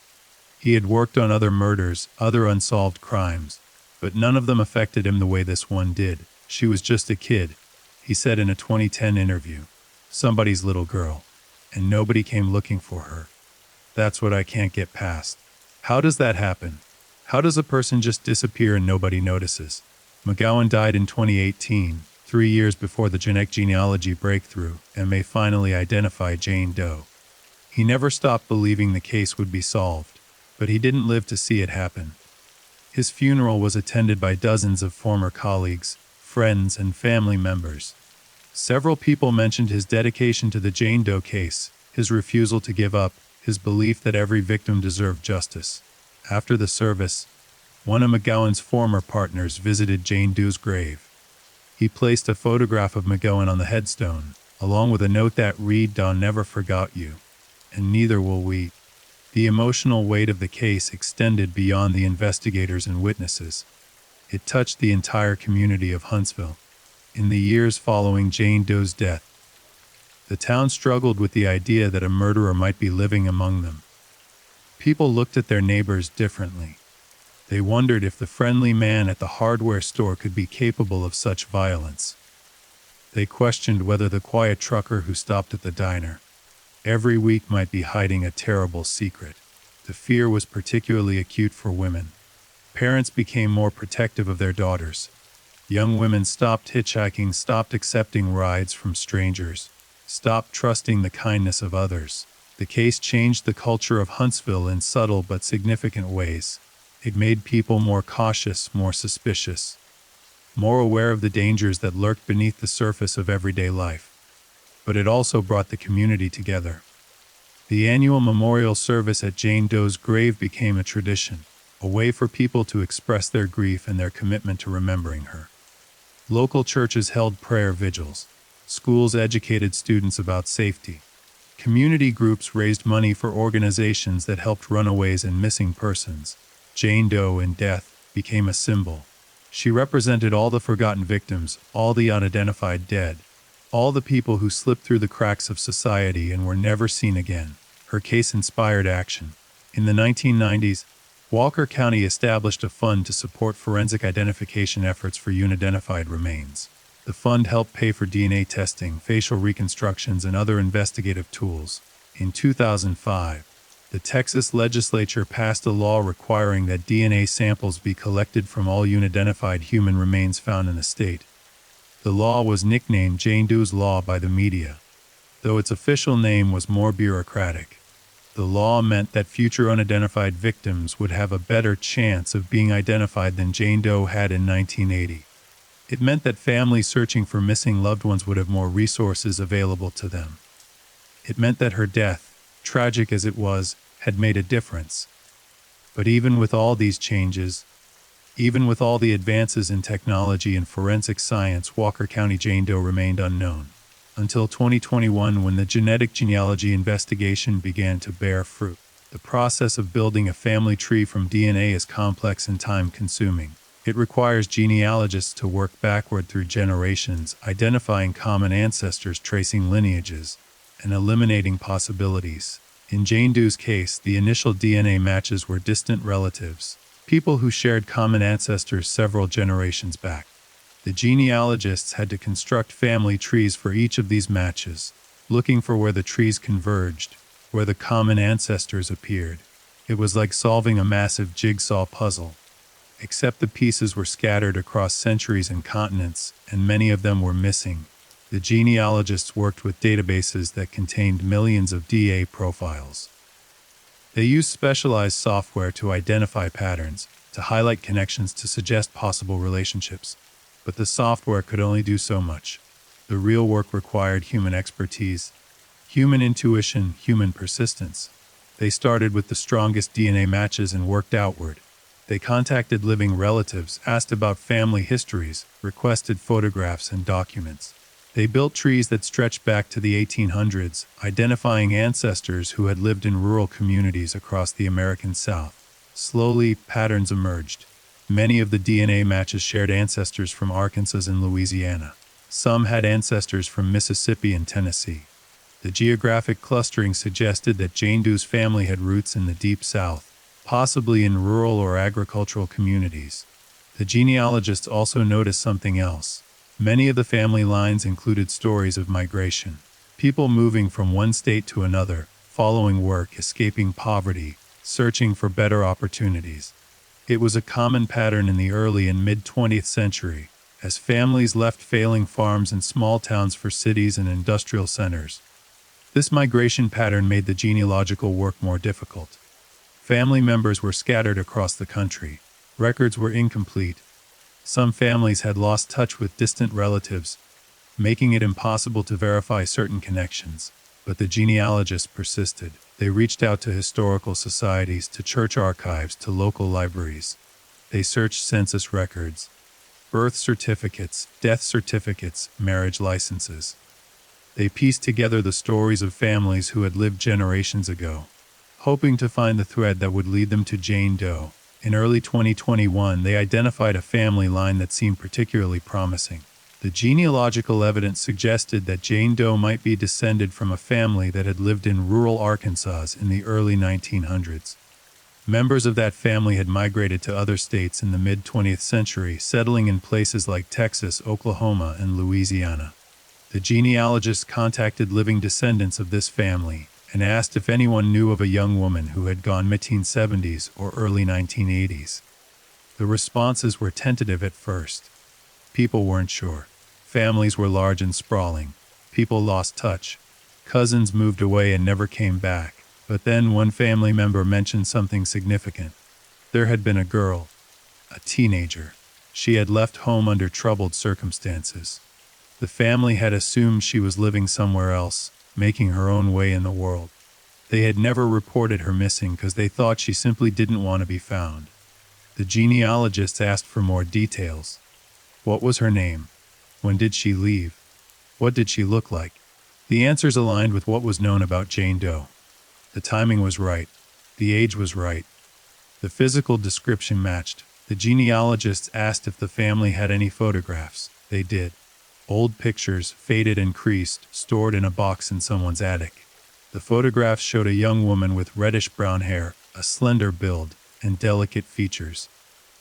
Speaker 1: He had worked on other murders, other unsolved crimes, but none of them affected him the way this one did. She was just a kid, he said in a 2010 interview. Somebody's little girl. And nobody came looking for her. That's what I can't get past. How does that happen? How does a person just disappear and nobody notices? McGowan died in 2018, 3 years before the genetic genealogy breakthrough, and may finally identify Jane Doe. He never stopped believing the case would be solved, but he didn't live to see it happen. His funeral was attended by dozens of former colleagues, friends, and family members. Several people mentioned his dedication to the Jane Doe case, his refusal to give up, his belief that every victim deserved justice. After the service, one of McGowan's former partners visited Jane Doe's grave. He placed a photograph of McGowan on the headstone, along with a note that read, "Dawn never forgot you, and neither will we." The emotional weight of the case extended beyond the investigators and witnesses. It touched the entire community of Huntsville. In the years following Jane Doe's death, the town struggled with the idea that a murderer might be living among them. People looked at their neighbors differently. They wondered if the friendly man at the hardware store could be capable of such violence. They questioned whether the quiet trucker who stopped at the diner every week might be hiding a terrible secret. The fear was particularly acute for women. Parents became more protective of their daughters. Young women stopped hitchhiking, stopped accepting rides from strangers, stopped trusting the kindness of others. The case changed the culture of Huntsville in subtle but significant ways. It made people more cautious, more suspicious, more aware of the dangers that lurked beneath the surface of everyday life. But it also brought the community together. The annual memorial service at Jane Doe's grave became a tradition, a way for people to express their grief and their commitment to remembering her. Local churches held prayer vigils. Schools educated students about safety. Community groups raised money for organizations that helped runaways and missing persons. Jane Doe in death became a symbol. She represented all the forgotten victims, all the unidentified dead, all the people who slipped through the cracks of society and were never seen again. Her case inspired action. In the 1990s, Walker County established a fund to support forensic identification efforts for unidentified remains. The fund helped pay for DNA testing, facial reconstructions, and other investigative tools. In 2005, the Texas legislature passed a law requiring that DNA samples be collected from all unidentified human remains found in the state. The law was nicknamed Jane Doe's Law by the media, though its official name was more bureaucratic. The law meant that future unidentified victims would have a better chance of being identified than Jane Doe had in 1980. It meant that families searching for missing loved ones would have more resources available to them. It meant that her death, tragic as it was, had made a difference. But even with all these changes, even with all the advances in technology and forensic science, Walker County Jane Doe remained unknown. Until 2021, when the genetic genealogy investigation began to bear fruit. The process of building a family tree from DNA is complex and time-consuming. It requires genealogists to work backward through generations, identifying common ancestors, tracing lineages, and eliminating possibilities. In Jane Doe's case, the initial DNA matches were distant relatives, people who shared common ancestors several generations back. The genealogists had to construct family trees for each of these matches, looking for where the trees converged, where the common ancestors appeared. It was like solving a massive jigsaw puzzle, except the pieces were scattered across centuries and continents, and many of them were missing. The genealogists worked with databases that contained millions of DNA profiles. They used specialized software to identify patterns, to highlight connections, to suggest possible relationships. But the software could only do so much. The real work required human expertise, human intuition, human persistence. They started with the strongest DNA matches and worked outward. They contacted living relatives, asked about family histories, requested photographs and documents. They built trees that stretched back to the 1800s, identifying ancestors who had lived in rural communities across the American South. Slowly, patterns emerged. Many of the DNA matches shared ancestors from Arkansas and Louisiana. Some had ancestors from Mississippi and Tennessee. The geographic clustering suggested that Jane Doe's family had roots in the Deep South, possibly in rural or agricultural communities. The genealogists also noticed something else. Many of the family lines included stories of migration, people moving from one state to another, following work, escaping poverty, searching for better opportunities. It was a common pattern in the early and mid-20th century, as families left failing farms and small towns for cities and industrial centers. This migration pattern made the genealogical work more difficult. Family members were scattered across the country. Records were incomplete. Some families had lost touch with distant relatives, making it impossible to verify certain connections. But the genealogists persisted. They reached out to historical societies, to church archives, to local libraries. They searched census records, birth certificates, death certificates, marriage licenses. They pieced together the stories of families who had lived generations ago, hoping to find the thread that would lead them to Jane Doe. In early 2021, they identified a family line that seemed particularly promising. The genealogical evidence suggested that Jane Doe might be descended from a family that had lived in rural Arkansas in the early 1900s. Members of that family had migrated to other states in the mid-20th century, settling in places like Texas, Oklahoma, and Louisiana. The genealogists contacted living descendants of this family and asked if anyone knew of a young woman who had gone mid-1970s or early 1980s. The responses were tentative at first. People weren't sure. Families were large and sprawling. People lost touch. Cousins moved away and never came back. But then one family member mentioned something significant. There had been a girl, a teenager. She had left home under troubled circumstances. The family had assumed she was living somewhere else, making her own way in the world. They had never reported her missing because they thought she simply didn't want to be found. The genealogists asked for more details. What was her name? When did she leave? What did she look like? The answers aligned with what was known about Jane Doe. The timing was right. The age was right. The physical description matched. The genealogists asked if the family had any photographs. They did. Old pictures, faded and creased, stored in a box in someone's attic. The photographs showed a young woman with reddish-brown hair, a slender build, and delicate features.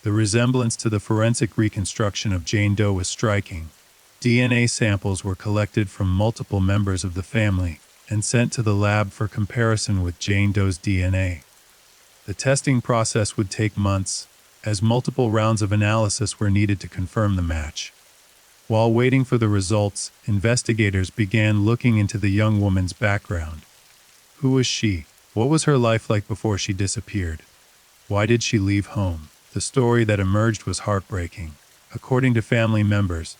Speaker 1: The resemblance to the forensic reconstruction of Jane Doe was striking. DNA samples were collected from multiple members of the family and sent to the lab for comparison with Jane Doe's DNA. The testing process would take months, as multiple rounds of analysis were needed to confirm the match. While waiting for the results, investigators began looking into the young woman's background. Who was she? What was her life like before she disappeared? Why did she leave home? The story that emerged was heartbreaking. According to family members,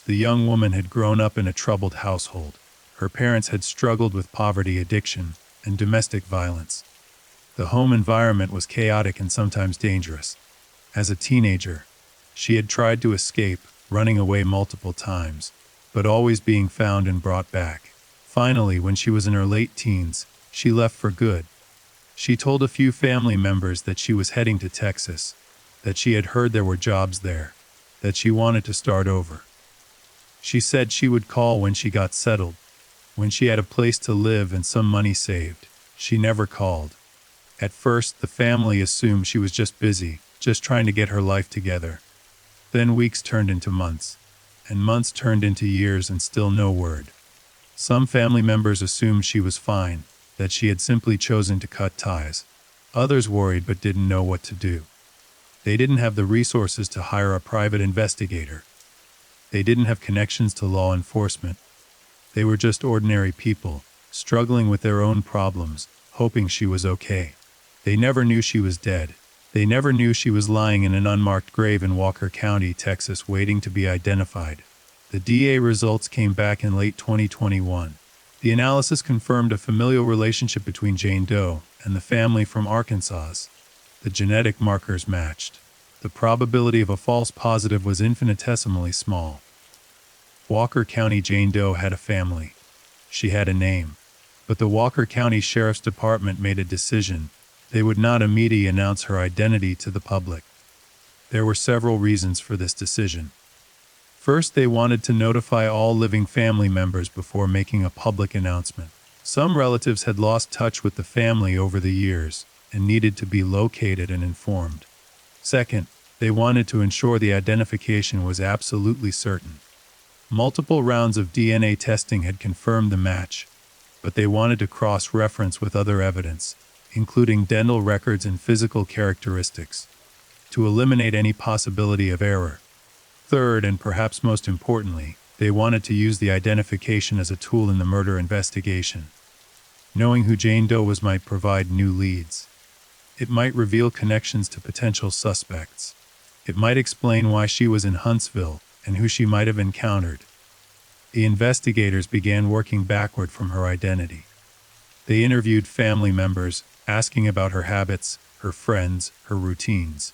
Speaker 1: the young woman had grown up in a troubled household. Her parents had struggled with poverty, addiction, and domestic violence. The home environment was chaotic and sometimes dangerous. As a teenager, she had tried to escape, running away multiple times, but always being found and brought back. Finally, when she was in her late teens, she left for good. She told a few family members that she was heading to Texas, that she had heard there were jobs there, that she wanted to start over. She said she would call when she got settled, when she had a place to live and some money saved. She never called. At first, the family assumed she was just busy, just trying to get her life together. Then weeks turned into months, and months turned into years and still no word. Some family members assumed she was fine, that she had simply chosen to cut ties. Others worried but didn't know what to do. They didn't have the resources to hire a private investigator. They didn't have connections to law enforcement. They were just ordinary people, struggling with their own problems, hoping she was okay. They never knew she was dead. They never knew she was lying in an unmarked grave in Walker County, Texas, waiting to be identified. The DA results came back in late 2021. The analysis confirmed a familial relationship between Jane Doe and the family from Arkansas. The genetic markers matched. The probability of a false positive was infinitesimally small. Walker County Jane Doe had a family. She had a name. But the Walker County Sheriff's Department made a decision. They would not immediately announce her identity to the public. There were several reasons for this decision. First, they wanted to notify all living family members before making a public announcement. Some relatives had lost touch with the family over the years and needed to be located and informed. Second, they wanted to ensure the identification was absolutely certain. Multiple rounds of DNA testing had confirmed the match, but they wanted to cross-reference with other evidence, including dental records and physical characteristics, to eliminate any possibility of error. Third, and perhaps most importantly, they wanted to use the identification as a tool in the murder investigation. Knowing who Jane Doe was might provide new leads. It might reveal connections to potential suspects. It might explain why she was in Huntsville and who she might have encountered. The investigators began working backward from her identity. They interviewed family members, asking about her habits, her friends, her routines.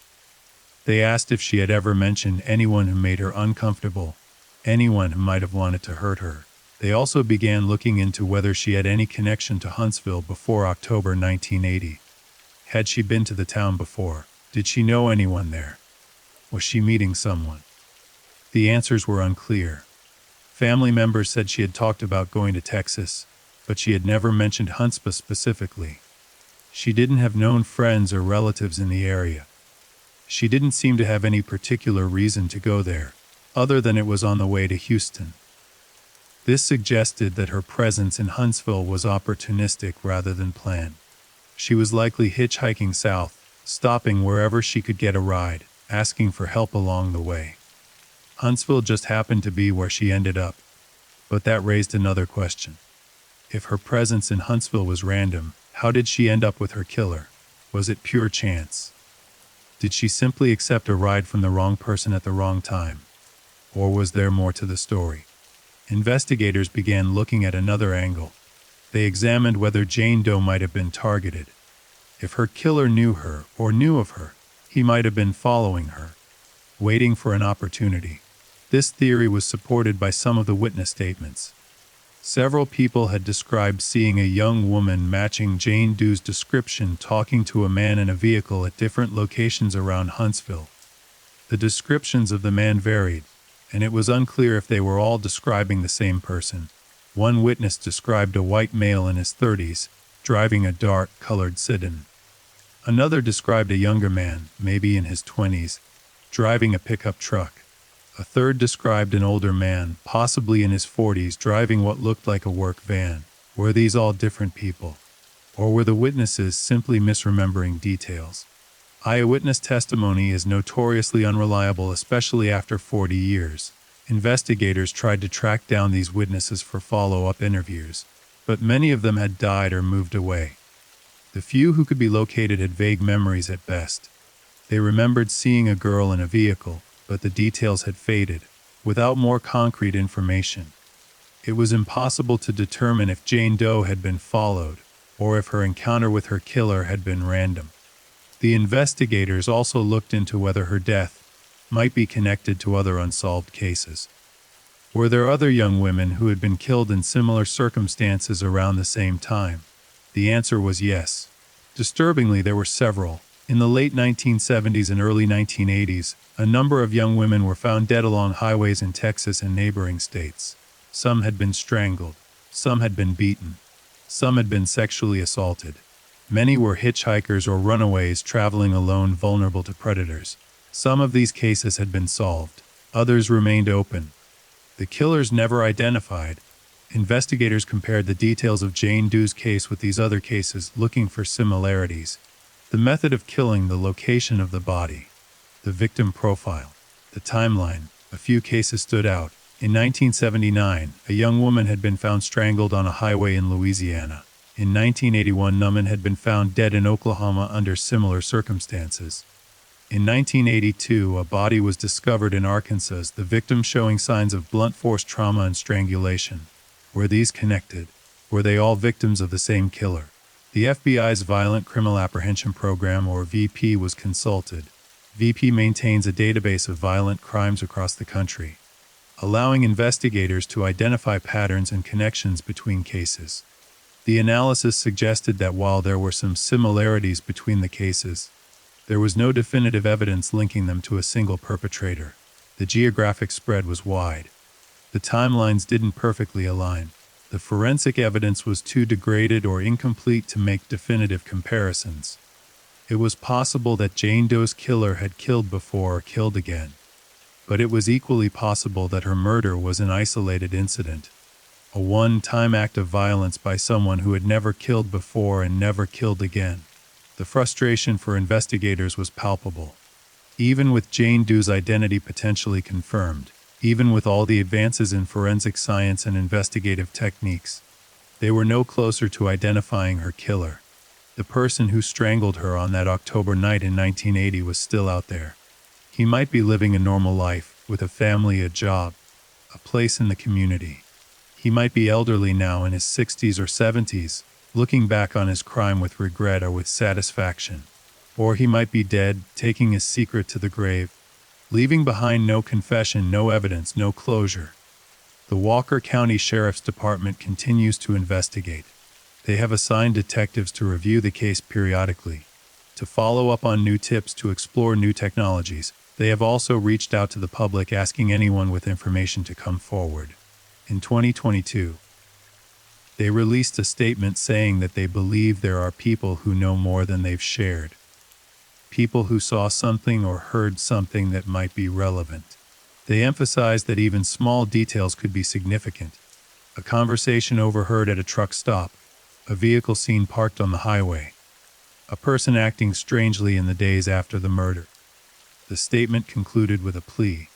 Speaker 1: They asked if she had ever mentioned anyone who made her uncomfortable, anyone who might have wanted to hurt her. They also began looking into whether she had any connection to Huntsville before October 1980. Had she been to the town before? Did she know anyone there? Was she meeting someone? The answers were unclear. Family members said she had talked about going to Texas, but she had never mentioned Huntsville specifically. She didn't have known friends or relatives in the area. She didn't seem to have any particular reason to go there, other than it was on the way to Houston. This suggested that her presence in Huntsville was opportunistic rather than planned. She was likely hitchhiking south, stopping wherever she could get a ride, asking for help along the way. Huntsville just happened to be where she ended up, but that raised another question. If her presence in Huntsville was random, how did she end up with her killer? Was it pure chance? Did she simply accept a ride from the wrong person at the wrong time? Or was there more to the story? Investigators began looking at another angle. They examined whether Jane Doe might have been targeted. If her killer knew her or knew of her, he might have been following her, waiting for an opportunity. This theory was supported by some of the witness statements. Several people had described seeing a young woman matching Jane Doe's description talking to a man in a vehicle at different locations around Huntsville. The descriptions of the man varied, and it was unclear if they were all describing the same person. One witness described a white male in his 30s, driving a dark-colored sedan. Another described a younger man, maybe in his 20s, driving a pickup truck. A third described an older man, possibly in his 40s, driving what looked like a work van. Were these all different people? Or were the witnesses simply misremembering details? Eyewitness testimony is notoriously unreliable, especially after 40 years. Investigators tried to track down these witnesses for follow-up interviews, but many of them had died or moved away. The few who could be located had vague memories at best. They remembered seeing a girl in a vehicle, but the details had faded, without more concrete information. It was impossible to determine if Jane Doe had been followed, or if her encounter with her killer had been random. The investigators also looked into whether her death might be connected to other unsolved cases. Were there other young women who had been killed in similar circumstances around the same time? The answer was yes. Disturbingly, there were several. In the late 1970s and early 1980s, a number of young women were found dead along highways in Texas and neighboring states. Some had been strangled. Some had been beaten. Some had been sexually assaulted. Many were hitchhikers or runaways traveling alone, vulnerable to predators. Some of these cases had been solved. Others remained open. The killers never identified. Investigators compared the details of Jane Doe's case with these other cases, looking for similarities. The method of killing, the location of the body, the victim profile, the timeline. A few cases stood out. In 1979, a young woman had been found strangled on a highway in Louisiana. In 1981, a woman had been found dead in Oklahoma under similar circumstances. In 1982, a body was discovered in Arkansas, the victim showing signs of blunt force trauma and strangulation. Were these connected? Were they all victims of the same killer? The FBI's Violent Criminal Apprehension Program, or VP, was consulted. VP maintains a database of violent crimes across the country. allowing investigators to identify patterns and connections between cases. The analysis suggested that while there were some similarities between the cases, there was no definitive evidence linking them to a single perpetrator. The geographic spread was wide. The timelines didn't perfectly align. The forensic evidence was too degraded or incomplete to make definitive comparisons. It was possible that Jane Doe's killer had killed before or killed again, but it was equally possible that her murder was an isolated incident, a one-time act of violence by someone who had never killed before and never killed again. The frustration for investigators was palpable. Even with Jane Doe's identity potentially confirmed, even with all the advances in forensic science and investigative techniques, they were no closer to identifying her killer. The person who strangled her on that October night in 1980 was still out there. He might be living a normal life, with a family, a job, a place in the community. He might be elderly now in his 60s or 70s, looking back on his crime with regret or with satisfaction. Or he might be dead, taking his secret to the grave, leaving behind no confession, no evidence, no closure. The Walker County Sheriff's Department continues to investigate. They have assigned detectives to review the case periodically, to follow up on new tips, to explore new technologies. They have also reached out to the public asking anyone with information to come forward. In 2022, they released a statement saying that they believe there are people who know more than they've shared. People who saw something or heard something that might be relevant. They emphasized that even small details could be significant. A conversation overheard at a truck stop, a vehicle seen parked on the highway, a person acting strangely in the days after the murder. The statement concluded with a plea.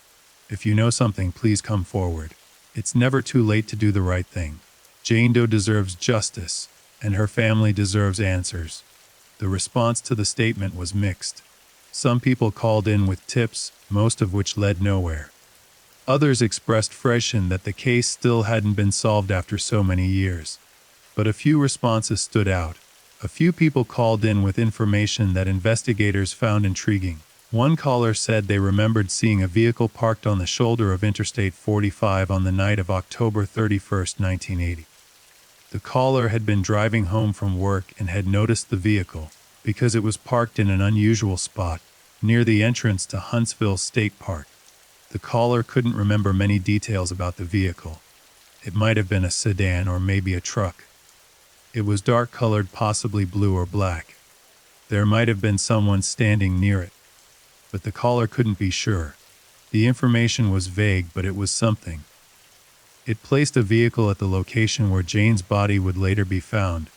Speaker 1: If you know something, please come forward. It's never too late to do the right thing. Jane Doe deserves justice, and her family deserves answers. The response to the statement was mixed. Some people called in with tips, most of which led nowhere. Others expressed frustration that the case still hadn't been solved after so many years. But a few responses stood out. A few people called in with information that investigators found intriguing. One caller said they remembered seeing a vehicle parked on the shoulder of Interstate 45 on the night of October 31, 1980. The caller had been driving home from work and had noticed the vehicle because it was parked in an unusual spot near the entrance to Huntsville State Park. The caller couldn't remember many details about the vehicle. It might have been a sedan or maybe a truck. It was dark-colored, possibly blue or black. There might have been someone standing near it, but the caller couldn't be sure. The information was vague, but it was something. It placed a vehicle at the location where Jane's body would later be found,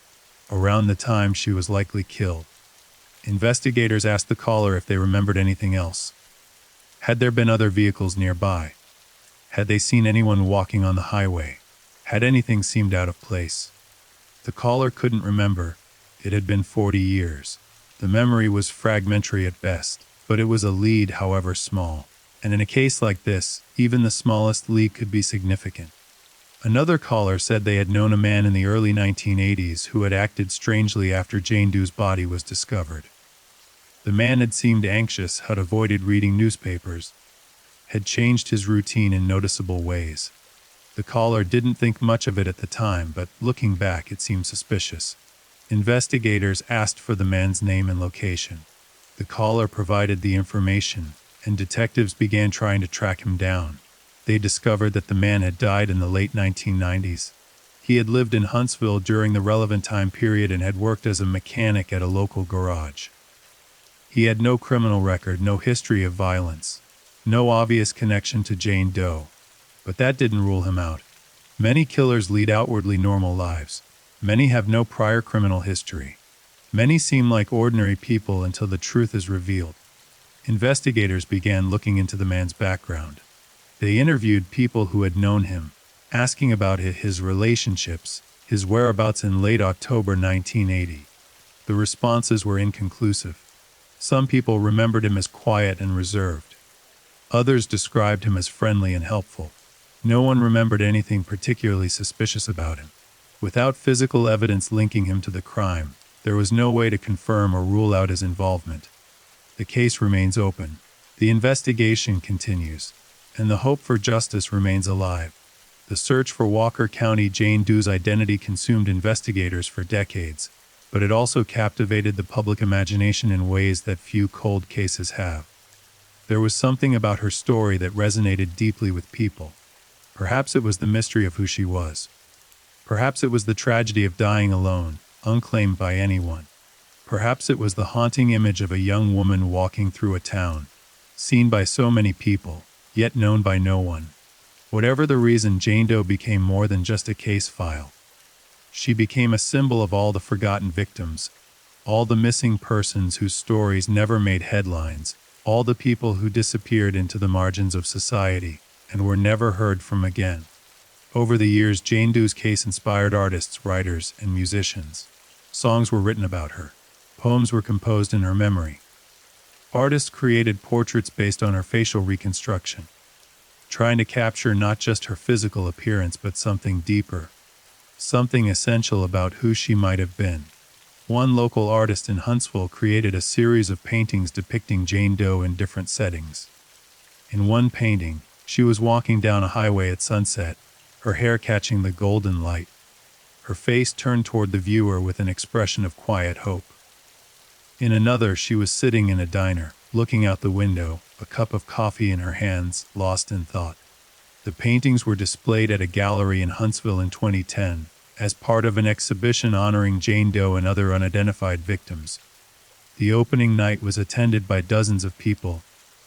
Speaker 1: around the time she was likely killed. Investigators asked the caller if they remembered anything else. Had there been other vehicles nearby? Had they seen anyone walking on the highway? Had anything seemed out of place? The caller couldn't remember. It had been 40 years. The memory was fragmentary at best, but it was a lead, however small. And in a case like this, even the smallest lead could be significant. Another caller said they had known a man in the early 1980s who had acted strangely after Jane Doe's body was discovered. The man had seemed anxious, had avoided reading newspapers, had changed his routine in noticeable ways. The caller didn't think much of it at the time, but looking back, it seemed suspicious. Investigators asked for the man's name and location. The caller provided the information, and detectives began trying to track him down. They discovered that the man had died in the late 1990s. He had lived in Huntsville during the relevant time period and had worked as a mechanic at a local garage. He had no criminal record, no history of violence, no obvious connection to Jane Doe. But that didn't rule him out. Many killers lead outwardly normal lives. Many have no prior criminal history. Many seem like ordinary people until the truth is revealed. Investigators began looking into the man's background. They interviewed people who had known him, asking about his relationships, his whereabouts in late October 1980. The responses were inconclusive. Some people remembered him as quiet and reserved. Others described him as friendly and helpful. No one remembered anything particularly suspicious about him. Without physical evidence linking him to the crime, there was no way to confirm or rule out his involvement. The case remains open. The investigation continues. and the hope for justice remains alive. The search for Walker County Jane Doe's identity consumed investigators for decades, but it also captivated the public imagination in ways that few cold cases have. There was something about her story that resonated deeply with people. Perhaps it was the mystery of who she was. Perhaps it was the tragedy of dying alone, unclaimed by anyone. Perhaps it was the haunting image of a young woman walking through a town, seen by so many people, yet known by no one. Whatever the reason, Jane Doe became more than just a case file. She became a symbol of all the forgotten victims, all the missing persons whose stories never made headlines, all the people who disappeared into the margins of society and were never heard from again. Over the years, Jane Doe's case inspired artists, writers, and musicians. Songs were written about her. Poems were composed in her memory. Artists created portraits based on her facial reconstruction, trying to capture not just her physical appearance but something deeper, something essential about who she might have been. One local artist in Huntsville created a series of paintings depicting Jane Doe in different settings. In one painting, she was walking down a highway at sunset, her hair catching the golden light, her face turned toward the viewer with an expression of quiet hope. In another, she was sitting in a diner, looking out the window, a cup of coffee in her hands, lost in thought. The paintings were displayed at a gallery in Huntsville in 2010, as part of an exhibition honoring Jane Doe and other unidentified victims. The opening night was attended by dozens of people,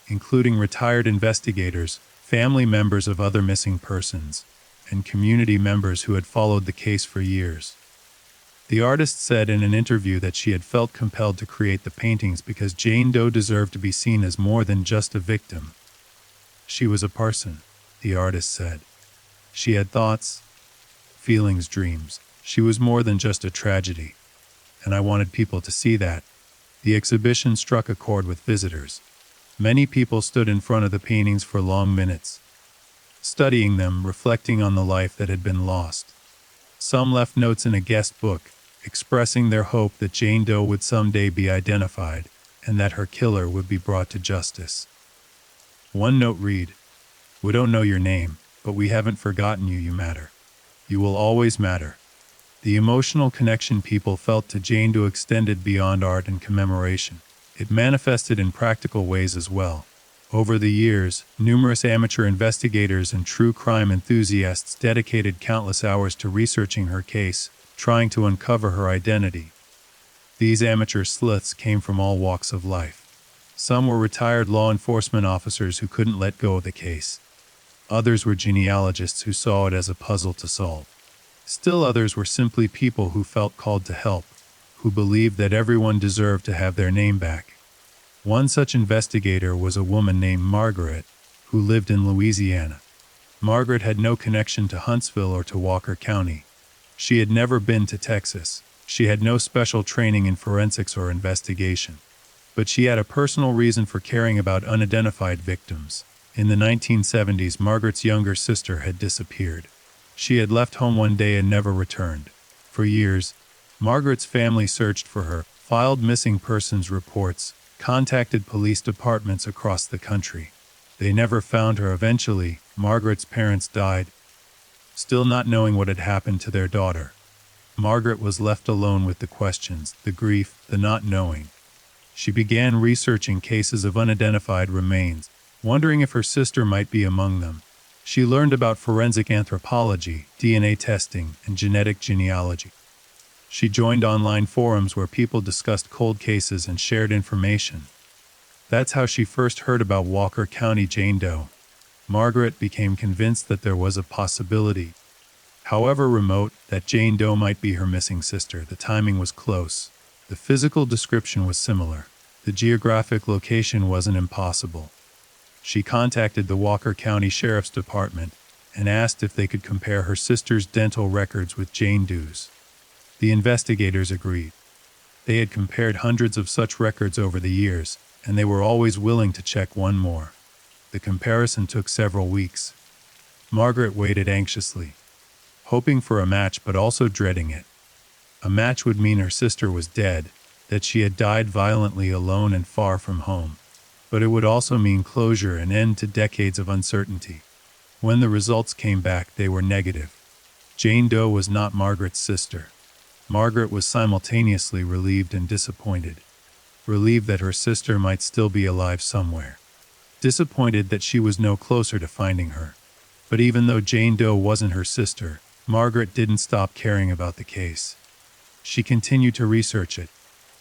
Speaker 1: including retired investigators, family members of other missing persons, and community members who had followed the case for years. The artist said in an interview that she had felt compelled to create the paintings because Jane Doe deserved to be seen as more than just a victim. She was a person, the artist said. She had thoughts, feelings, dreams. She was more than just a tragedy. And I wanted people to see that. The exhibition struck a chord with visitors. Many people stood in front of the paintings for long minutes, studying them, reflecting on the life that had been lost. Some left notes in a guest book, expressing their hope that Jane Doe would someday be identified and that her killer would be brought to justice. One note read, "We don't know your name, but we haven't forgotten you. You matter. You will always matter." The emotional connection people felt to Jane Doe extended beyond art and commemoration. It manifested in practical ways as well. Over the years, numerous amateur investigators and true crime enthusiasts dedicated countless hours to researching her case, trying to uncover her identity. These amateur sleuths came from all walks of life. Some were retired law enforcement officers who couldn't let go of the case. Others were genealogists who saw it as a puzzle to solve. Still others were simply people who felt called to help, who believed that everyone deserved to have their name back. One such investigator was a woman named Margaret, who lived in Louisiana. Margaret had no connection to Huntsville or to Walker County. She had never been to Texas. She had no special training in forensics or investigation. But she had a personal reason for caring about unidentified victims. In the 1970s, Margaret's younger sister had disappeared. She had left home one day and never returned. For years, Margaret's family searched for her, filed missing persons reports, contacted police departments across the country. They never found her. Eventually, Margaret's parents died, still not knowing what had happened to their daughter. Margaret was left alone with the questions, the grief, the not knowing. She began researching cases of unidentified remains, wondering if her sister might be among them. She learned about forensic anthropology, DNA testing, and genetic genealogy. She joined online forums where people discussed cold cases and shared information. That's how she first heard about Walker County Jane Doe. Margaret became convinced that there was a possibility, however remote, that Jane Doe might be her missing sister. The timing was close. The physical description was similar. The geographic location wasn't impossible. She contacted the Walker County Sheriff's Department and asked if they could compare her sister's dental records with Jane Doe's. The investigators agreed. They had compared hundreds of such records over the years, and they were always willing to check one more. The comparison took several weeks. Margaret waited anxiously, hoping for a match but also dreading it. A match would mean her sister was dead, that she had died violently alone and far from home. but it would also mean closure and end to decades of uncertainty. When the results came back, they were negative. Jane Doe was not Margaret's sister. Margaret was simultaneously relieved and disappointed. Relieved that her sister might still be alive somewhere. Disappointed that she was no closer to finding her. But even though Jane Doe wasn't her sister, Margaret didn't stop caring about the case. She continued to research it,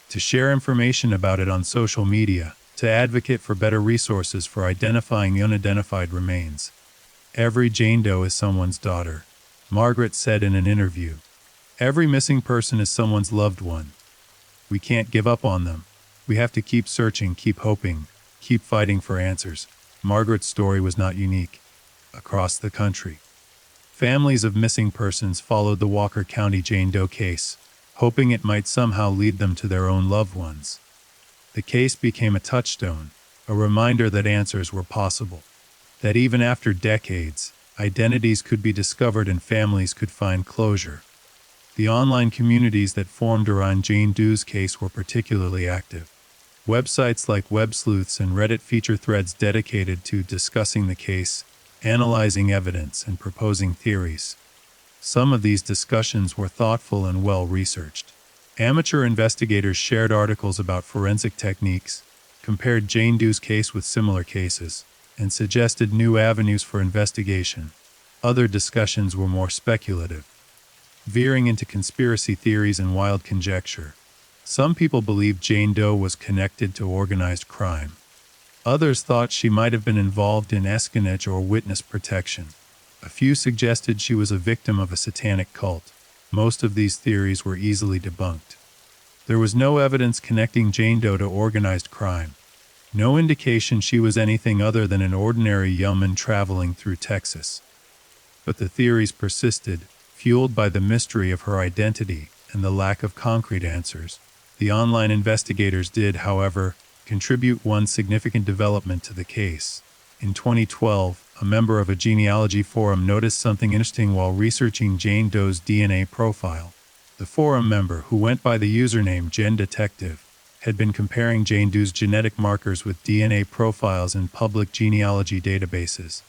Speaker 1: to share information about it on social media, to advocate for better resources for identifying the unidentified remains. Every Jane Doe is someone's daughter, Margaret said in an interview. Every missing person is someone's loved one. We can't give up on them. We have to keep searching, keep hoping, keep fighting for answers. Margaret's story was not unique. Across the country, families of missing persons followed the Walker County Jane Doe case, hoping it might somehow lead them to their own loved ones. The case became a touchstone, a reminder that answers were possible, that even after decades, identities could be discovered and families could find closure. The online communities that formed around Jane Doe's case were particularly active. Websites like Web Sleuths and Reddit feature threads dedicated to discussing the case, analyzing evidence, and proposing theories. Some of these discussions were thoughtful and well-researched. Amateur investigators shared articles about forensic techniques, compared Jane Doe's case with similar cases, and suggested new avenues for investigation. Other discussions were more speculative, veering into conspiracy theories and wild conjecture. Some people believed Jane Doe was connected to organized crime. Others thought she might have been involved in espionage or witness protection. A few suggested she was a victim of a satanic cult. Most of these theories were easily debunked. There was no evidence connecting Jane Doe to organized crime. No indication she was anything other than an ordinary young traveling through Texas. But the theories persisted, fueled by the mystery of her identity and the lack of concrete answers. The online investigators did, however, contribute one significant development to the case. In 2012, a member of a genealogy forum noticed something interesting while researching Jane Doe's DNA profile. The forum member, who went by the username Gen Detective, had been comparing Jane Doe's genetic markers with DNA profiles in public genealogy databases.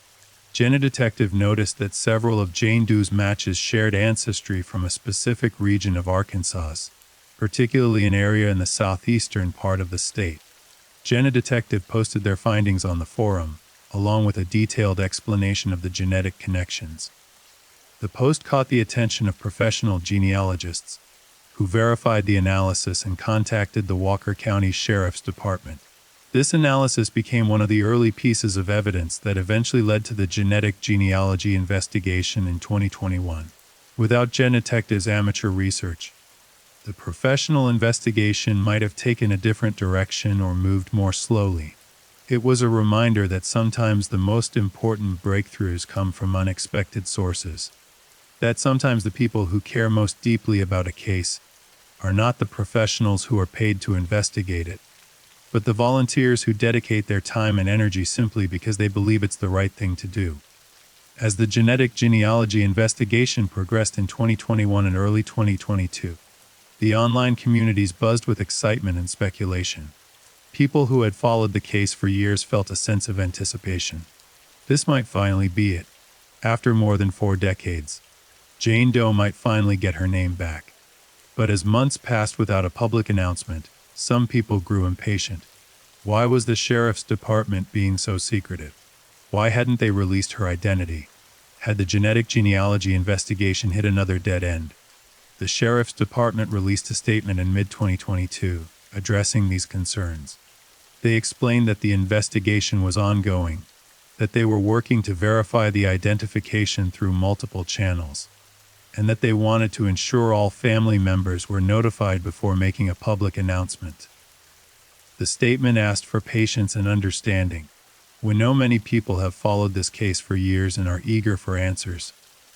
Speaker 1: Gen Detective noticed that several of Jane Doe's matches shared ancestry from a specific region of Arkansas, particularly an area in the southeastern part of the state. Gen Detective posted their findings on the forum, along with a detailed explanation of the genetic connections. The post caught the attention of professional genealogists, who verified the analysis and contacted the Walker County Sheriff's Department. This analysis became one of the early pieces of evidence that eventually led to the genetic genealogy investigation in 2021. Without Gen Detective's amateur research, the professional investigation might have taken a different direction or moved more slowly. It was a reminder that sometimes the most important breakthroughs come from unexpected sources. That sometimes the people who care most deeply about a case are not the professionals who are paid to investigate it, but the volunteers who dedicate their time and energy simply because they believe it's the right thing to do. As the genetic genealogy investigation progressed in 2021 and early 2022, the online communities buzzed with excitement and speculation. People who had followed the case for years felt a sense of anticipation. This might finally be it. After more than 4 decades, Jane Doe might finally get her name back. But as months passed without a public announcement, some people grew impatient. Why was the sheriff's department being so secretive? Why hadn't they released her identity? Had the genetic genealogy investigation hit another dead end? The sheriff's department released a statement in mid-2022, addressing these concerns. They explained that the investigation was ongoing, that they were working to verify the identification through multiple channels, and that they wanted to ensure all family members were notified before making a public announcement. The statement asked for patience and understanding. We know many people have followed this case for years and are eager for answers.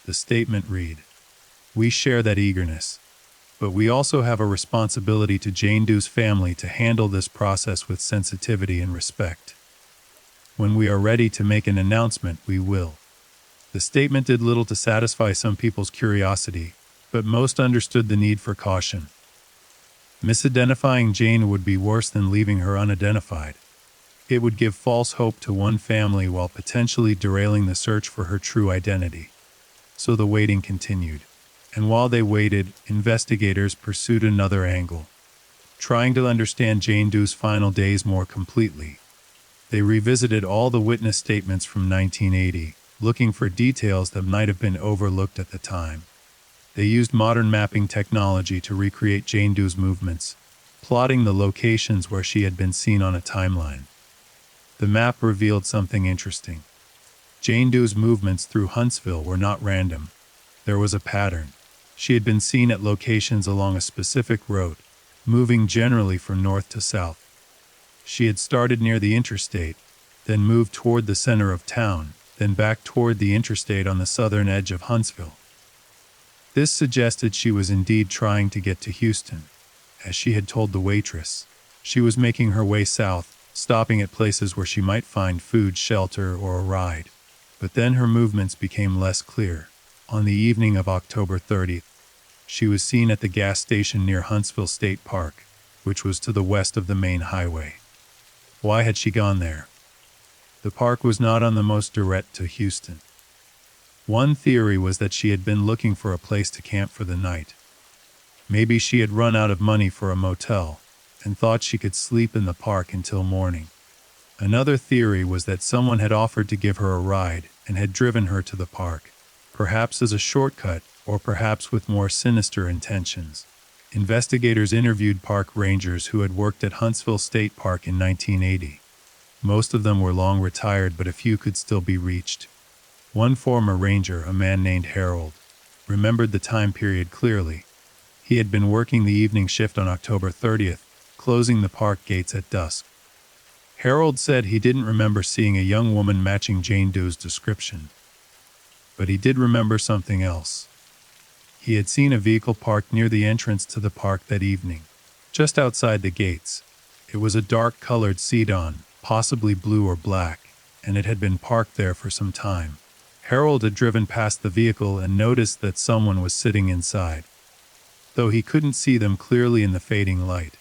Speaker 1: The statement read, "We share that eagerness, but we also have a responsibility to Jane Doe's family to handle this process with sensitivity and respect. When we are ready to make an announcement, we will." The statement did little to satisfy some people's curiosity, but most understood the need for caution. Misidentifying Jane would be worse than leaving her unidentified. It would give false hope to one family while potentially derailing the search for her true identity. So the waiting continued. And while they waited, investigators pursued another angle, trying to understand Jane Doe's final days more completely. They revisited all the witness statements from 1980, looking for details that might have been overlooked at the time. They used modern mapping technology to recreate Jane Doe's movements, plotting the locations where she had been seen on a timeline. The map revealed something interesting. Jane Doe's movements through Huntsville were not random. There was a pattern. She had been seen at locations along a specific road, moving generally from north to south. She had started near the interstate, then moved toward the center of town, then back toward the interstate on the southern edge of Huntsville. This suggested she was indeed trying to get to Houston. As she had told the waitress, she was making her way south, stopping at places where she might find food, shelter, or a ride. But then her movements became less clear. On the evening of October 30th, she was seen at the gas station near Huntsville State Park, which was to the west of the main highway. Why had she gone there? The park was not on the most direct to Houston. One theory was that she had been looking for a place to camp for the night. Maybe she had run out of money for a motel and thought she could sleep in the park until morning. Another theory was that someone had offered to give her a ride and had driven her to the park, perhaps as a shortcut or perhaps with more sinister intentions. Investigators interviewed park rangers who had worked at Huntsville State Park in 1980. Most of them were long retired, but a few could still be reached. One former ranger, a man named Harold, remembered the time period clearly. He had been working the evening shift on October 30th, closing the park gates at dusk. Harold said he didn't remember seeing a young woman matching Jane Doe's description. But he did remember something else. He had seen a vehicle parked near the entrance to the park that evening, just outside the gates. It was a dark-colored sedan, possibly blue or black, and it had been parked there for some time. Harold had driven past the vehicle and noticed that someone was sitting inside, though he couldn't see them clearly in the fading light.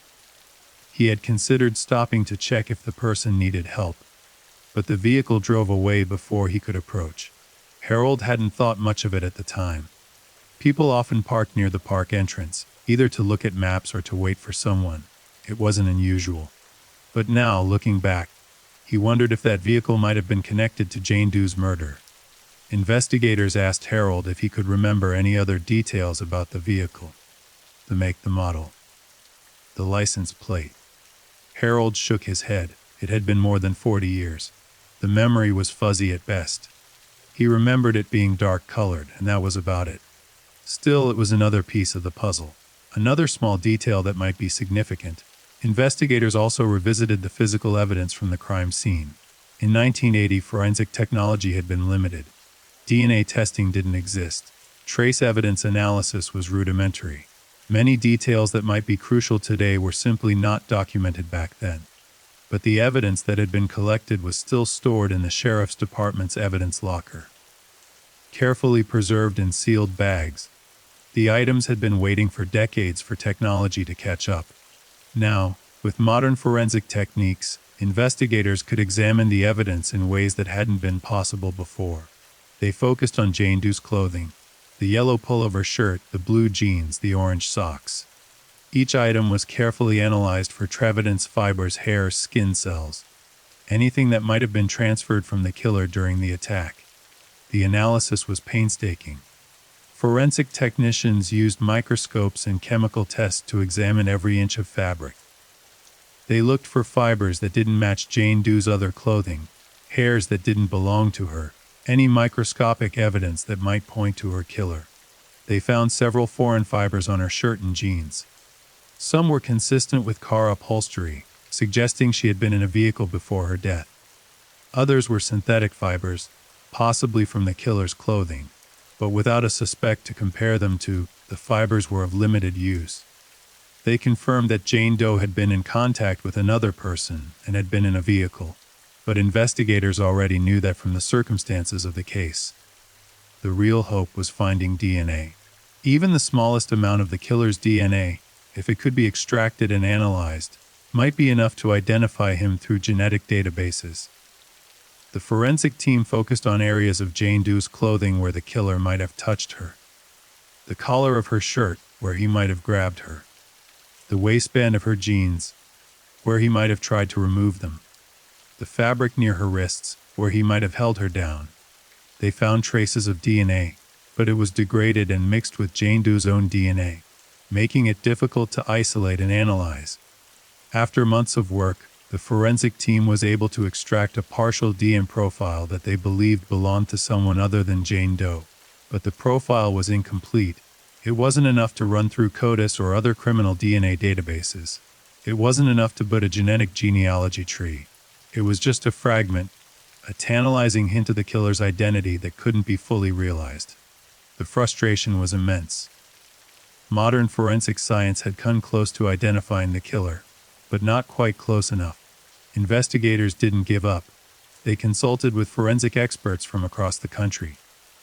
Speaker 1: He had considered stopping to check if the person needed help, but the vehicle drove away before he could approach. Harold hadn't thought much of it at the time. People often parked near the park entrance, either to look at maps or to wait for someone. It wasn't unusual. But now, looking back, he wondered if that vehicle might have been connected to Jane Doe's murder. Investigators asked Harold if he could remember any other details about the vehicle. The make, the model, the license plate. Harold shook his head. It had been more than 40 years. The memory was fuzzy at best. He remembered it being dark-colored, and that was about it. Still, it was another piece of the puzzle. Another small detail that might be significant. Investigators also revisited the physical evidence from the crime scene. In 1980, forensic technology had been limited. DNA testing didn't exist. Trace evidence analysis was rudimentary. Many details that might be crucial today were simply not documented back then. But the evidence that had been collected was still stored in the sheriff's department's evidence locker, carefully preserved in sealed bags. The items had been waiting for decades for technology to catch up. Now, with modern forensic techniques, investigators could examine the evidence in ways that hadn't been possible before. They focused on Jane Doe's clothing, the yellow pullover shirt, the blue jeans, the orange socks. Each item was carefully analyzed for evidence fibers, hair, skin cells, anything that might have been transferred from the killer during the attack. The analysis was painstaking. Forensic technicians used microscopes and chemical tests to examine every inch of fabric. They looked for fibers that didn't match Jane Doe's other clothing, hairs that didn't belong to her, any microscopic evidence that might point to her killer. They found several foreign fibers on her shirt and jeans. Some were consistent with car upholstery, suggesting she had been in a vehicle before her death. Others were synthetic fibers, possibly from the killer's clothing, but without a suspect to compare them to. The fibers were of limited use. They confirmed that Jane Doe had been in contact with another person and had been in a vehicle, but investigators already knew that from the circumstances of the case. The real hope was finding DNA. Even the smallest amount of the killer's DNA, if it could be extracted and analyzed, might be enough to identify him through genetic databases. The forensic team focused on areas of Jane Doe's clothing where the killer might have touched her. The collar of her shirt, where he might have grabbed her. The waistband of her jeans, where he might have tried to remove them. The fabric near her wrists, where he might have held her down. They found traces of DNA, but it was degraded and mixed with Jane Doe's own DNA, making it difficult to isolate and analyze. After months of work, the forensic team was able to extract a partial DNA profile that they believed belonged to someone other than Jane Doe, but the profile was incomplete. It wasn't enough to run through CODIS or other criminal DNA databases. It wasn't enough to put a genetic genealogy tree. It was just a fragment, a tantalizing hint of the killer's identity that couldn't be fully realized. The frustration was immense. Modern forensic science had come close to identifying the killer, but not quite close enough. Investigators didn't give up. They consulted with forensic experts from across the country,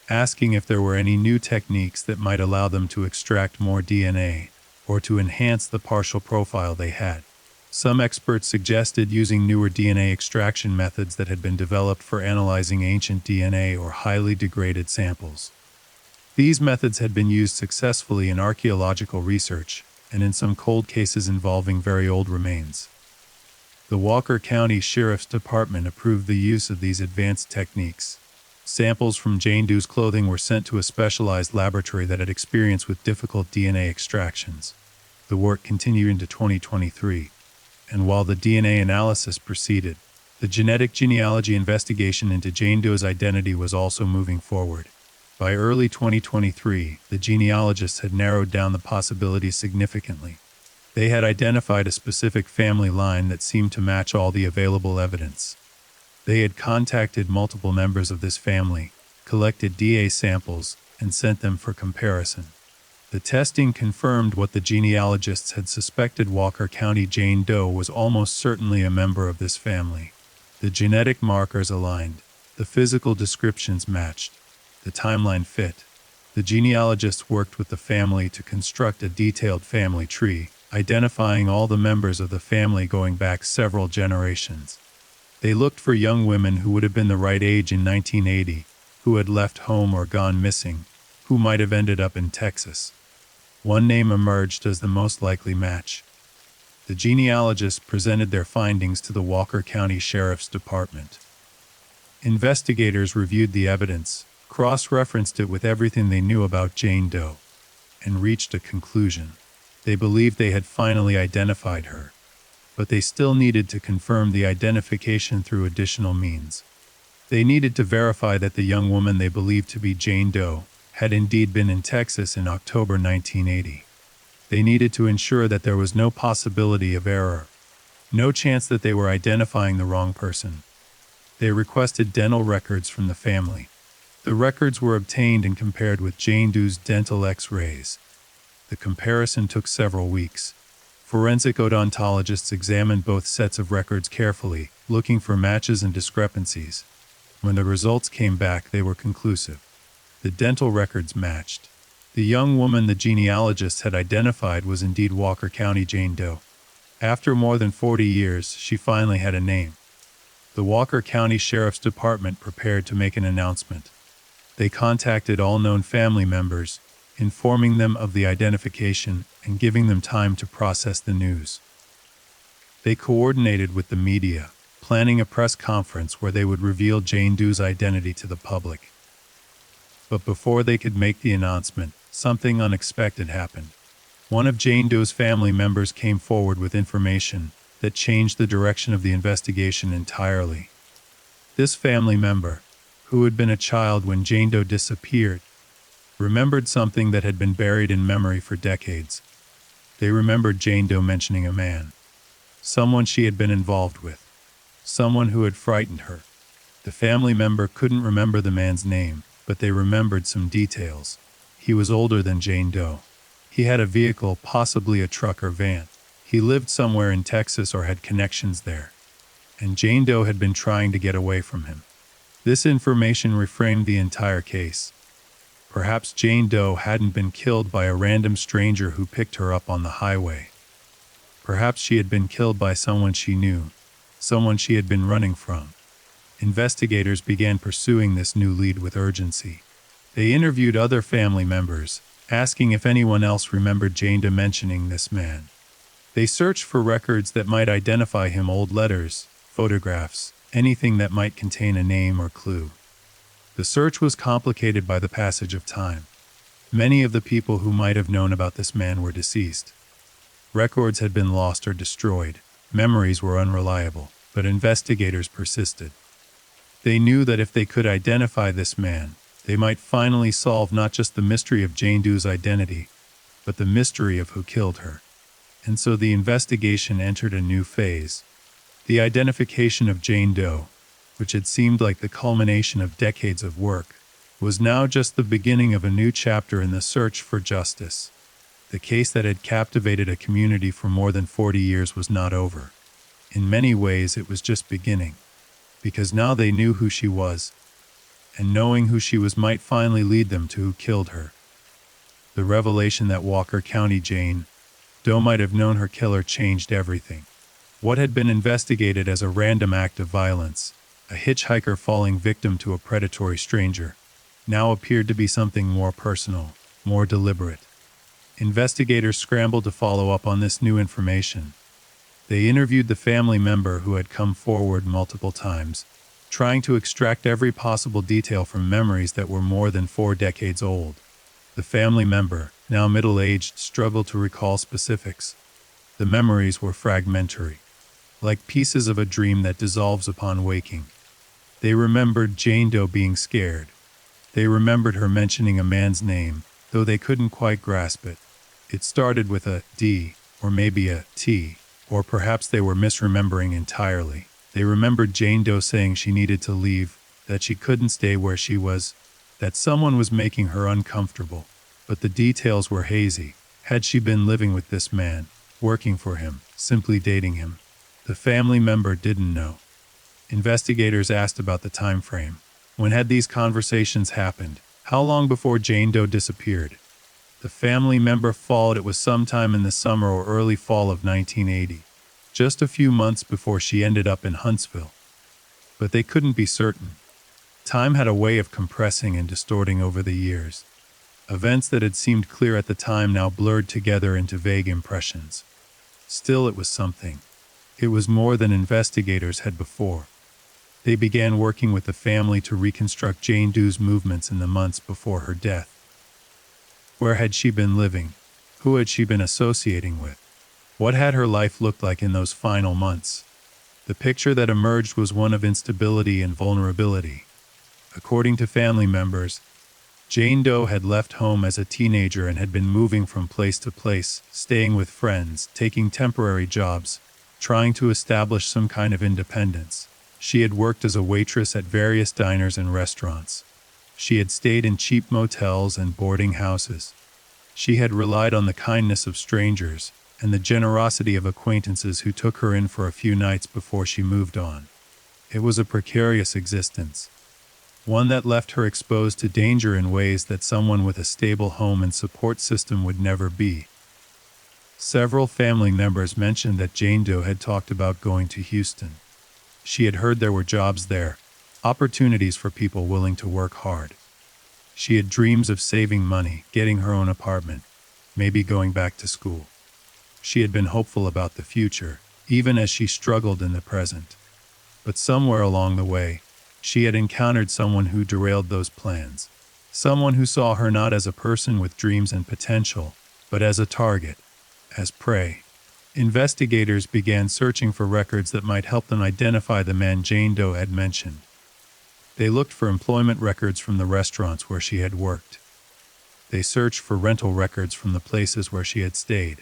Speaker 1: asking if there were any new techniques that might allow them to extract more DNA or to enhance the partial profile they had. Some experts suggested using newer DNA extraction methods that had been developed for analyzing ancient DNA or highly degraded samples. These methods had been used successfully in archaeological research and in some cold cases involving very old remains. The Walker County Sheriff's Department approved the use of these advanced techniques. Samples from Jane Doe's clothing were sent to a specialized laboratory that had experience with difficult DNA extractions. The work continued into 2023, and while the DNA analysis proceeded, the genetic genealogy investigation into Jane Doe's identity was also moving forward. By early 2023, the genealogists had narrowed down the possibilities significantly. They had identified a specific family line that seemed to match all the available evidence. They had contacted multiple members of this family, collected DNA samples, and sent them for comparison. The testing confirmed what the genealogists had suspected. Walker County Jane Doe was almost certainly a member of this family. The genetic markers aligned, the physical descriptions matched, the timeline fit. The genealogists worked with the family to construct a detailed family tree, identifying all the members of the family going back several generations. They looked for young women who would have been the right age in 1980, who had left home or gone missing, who might have ended up in Texas. One name emerged as the most likely match. The genealogists presented their findings to the Walker County Sheriff's Department. Investigators reviewed the evidence, cross-referenced it with everything they knew about Jane Doe, and reached a conclusion. They believed they had finally identified her, but they still needed to confirm the identification through additional means. They needed to verify that the young woman they believed to be Jane Doe had indeed been in Texas in October 1980. They needed to ensure that there was no possibility of error, no chance that they were identifying the wrong person. They requested dental records from the family. The records were obtained and compared with Jane Doe's dental X-rays. The comparison took several weeks. Forensic odontologists examined both sets of records carefully, looking for matches and discrepancies. When the results came back, they were conclusive. The dental records matched. The young woman the genealogists had identified was indeed Walker County Jane Doe. After more than 40 years, she finally had a name. The Walker County Sheriff's Department prepared to make an announcement. They contacted all known family members, informing them of the identification and giving them time to process the news. They coordinated with the media, planning a press conference where they would reveal Jane Doe's identity to the public. But before they could make the announcement, something unexpected happened. One of Jane Doe's family members came forward with information that changed the direction of the investigation entirely. This family member, who had been a child when Jane Doe disappeared, remembered something that had been buried in memory for decades. They remembered Jane Doe mentioning a man, someone she had been involved with, someone who had frightened her. The family member couldn't remember the man's name, but they remembered some details. He was older than Jane Doe. He had a vehicle, possibly a truck or van. He lived somewhere in Texas or had connections there. And Jane Doe had been trying to get away from him. This information reframed the entire case. Perhaps Jane Doe hadn't been killed by a random stranger who picked her up on the highway. Perhaps she had been killed by someone she knew, someone she had been running from. Investigators began pursuing this new lead with urgency. They interviewed other family members, asking if anyone else remembered Jane Doe mentioning this man. They searched for records that might identify him, old letters, photographs, anything that might contain a name or clue. The search was complicated by the passage of time. Many of the people who might have known about this man were deceased. Records had been lost or destroyed. Memories were unreliable, but investigators persisted. They knew that if they could identify this man, they might finally solve not just the mystery of Jane Doe's identity, but the mystery of who killed her. And so the investigation entered a new phase. The identification of Jane Doe, which had seemed like the culmination of decades of work, was now just the beginning of a new chapter in the search for justice. The case that had captivated a community for more than 40 years was not over. In many ways, it was just beginning, because now they knew who she was, and knowing who she was might finally lead them to who killed her. The revelation that Walker County Jane Doe might have known her killer changed everything. What had been investigated as a random act of violence, a hitchhiker falling victim to a predatory stranger, now appeared to be something more personal, more deliberate. Investigators scrambled to follow up on this new information. They interviewed the family member who had come forward multiple times, trying to extract every possible detail from memories that were more than 4 decades old. The family member, now middle-aged, struggled to recall specifics. The memories were fragmentary, like pieces of a dream that dissolves upon waking. They remembered Jane Doe being scared. They remembered her mentioning a man's name, though they couldn't quite grasp it. It started with a D, or maybe a T, or perhaps they were misremembering entirely. They remembered Jane Doe saying she needed to leave, that she couldn't stay where she was, that someone was making her uncomfortable. But the details were hazy. Had she been living with this man, working for him, simply dating him? The family member didn't know. Investigators asked about the time frame. When had these conversations happened? How long before Jane Doe disappeared? The family member thought it was sometime in the summer or early fall of 1980, just a few months before she ended up in Huntsville. But they couldn't be certain. Time had a way of compressing and distorting over the years. Events that had seemed clear at the time now blurred together into vague impressions. Still, it was something. It was more than investigators had before. They began working with the family to reconstruct Jane Doe's movements in the months before her death. Where had she been living? Who had she been associating with? What had her life looked like in those final months? The picture that emerged was one of instability and vulnerability. According to family members, Jane Doe had left home as a teenager and had been moving from place to place, staying with friends, taking temporary jobs, trying to establish some kind of independence. She had worked as a waitress at various diners and restaurants. She had stayed in cheap motels and boarding houses. She had relied on the kindness of strangers and the generosity of acquaintances who took her in for a few nights before she moved on. It was a precarious existence, one that left her exposed to danger in ways that someone with a stable home and support system would never be. Several family members mentioned that Jane Doe had talked about going to Houston. She had heard there were jobs there, opportunities for people willing to work hard. She had dreams of saving money, getting her own apartment, maybe going back to school. She had been hopeful about the future, even as she struggled in the present. But somewhere along the way, she had encountered someone who derailed those plans. Someone who saw her not as a person with dreams and potential, but as a target, as prey. Investigators began searching for records that might help them identify the man Jane Doe had mentioned. They looked for employment records from the restaurants where she had worked. They searched for rental records from the places where she had stayed.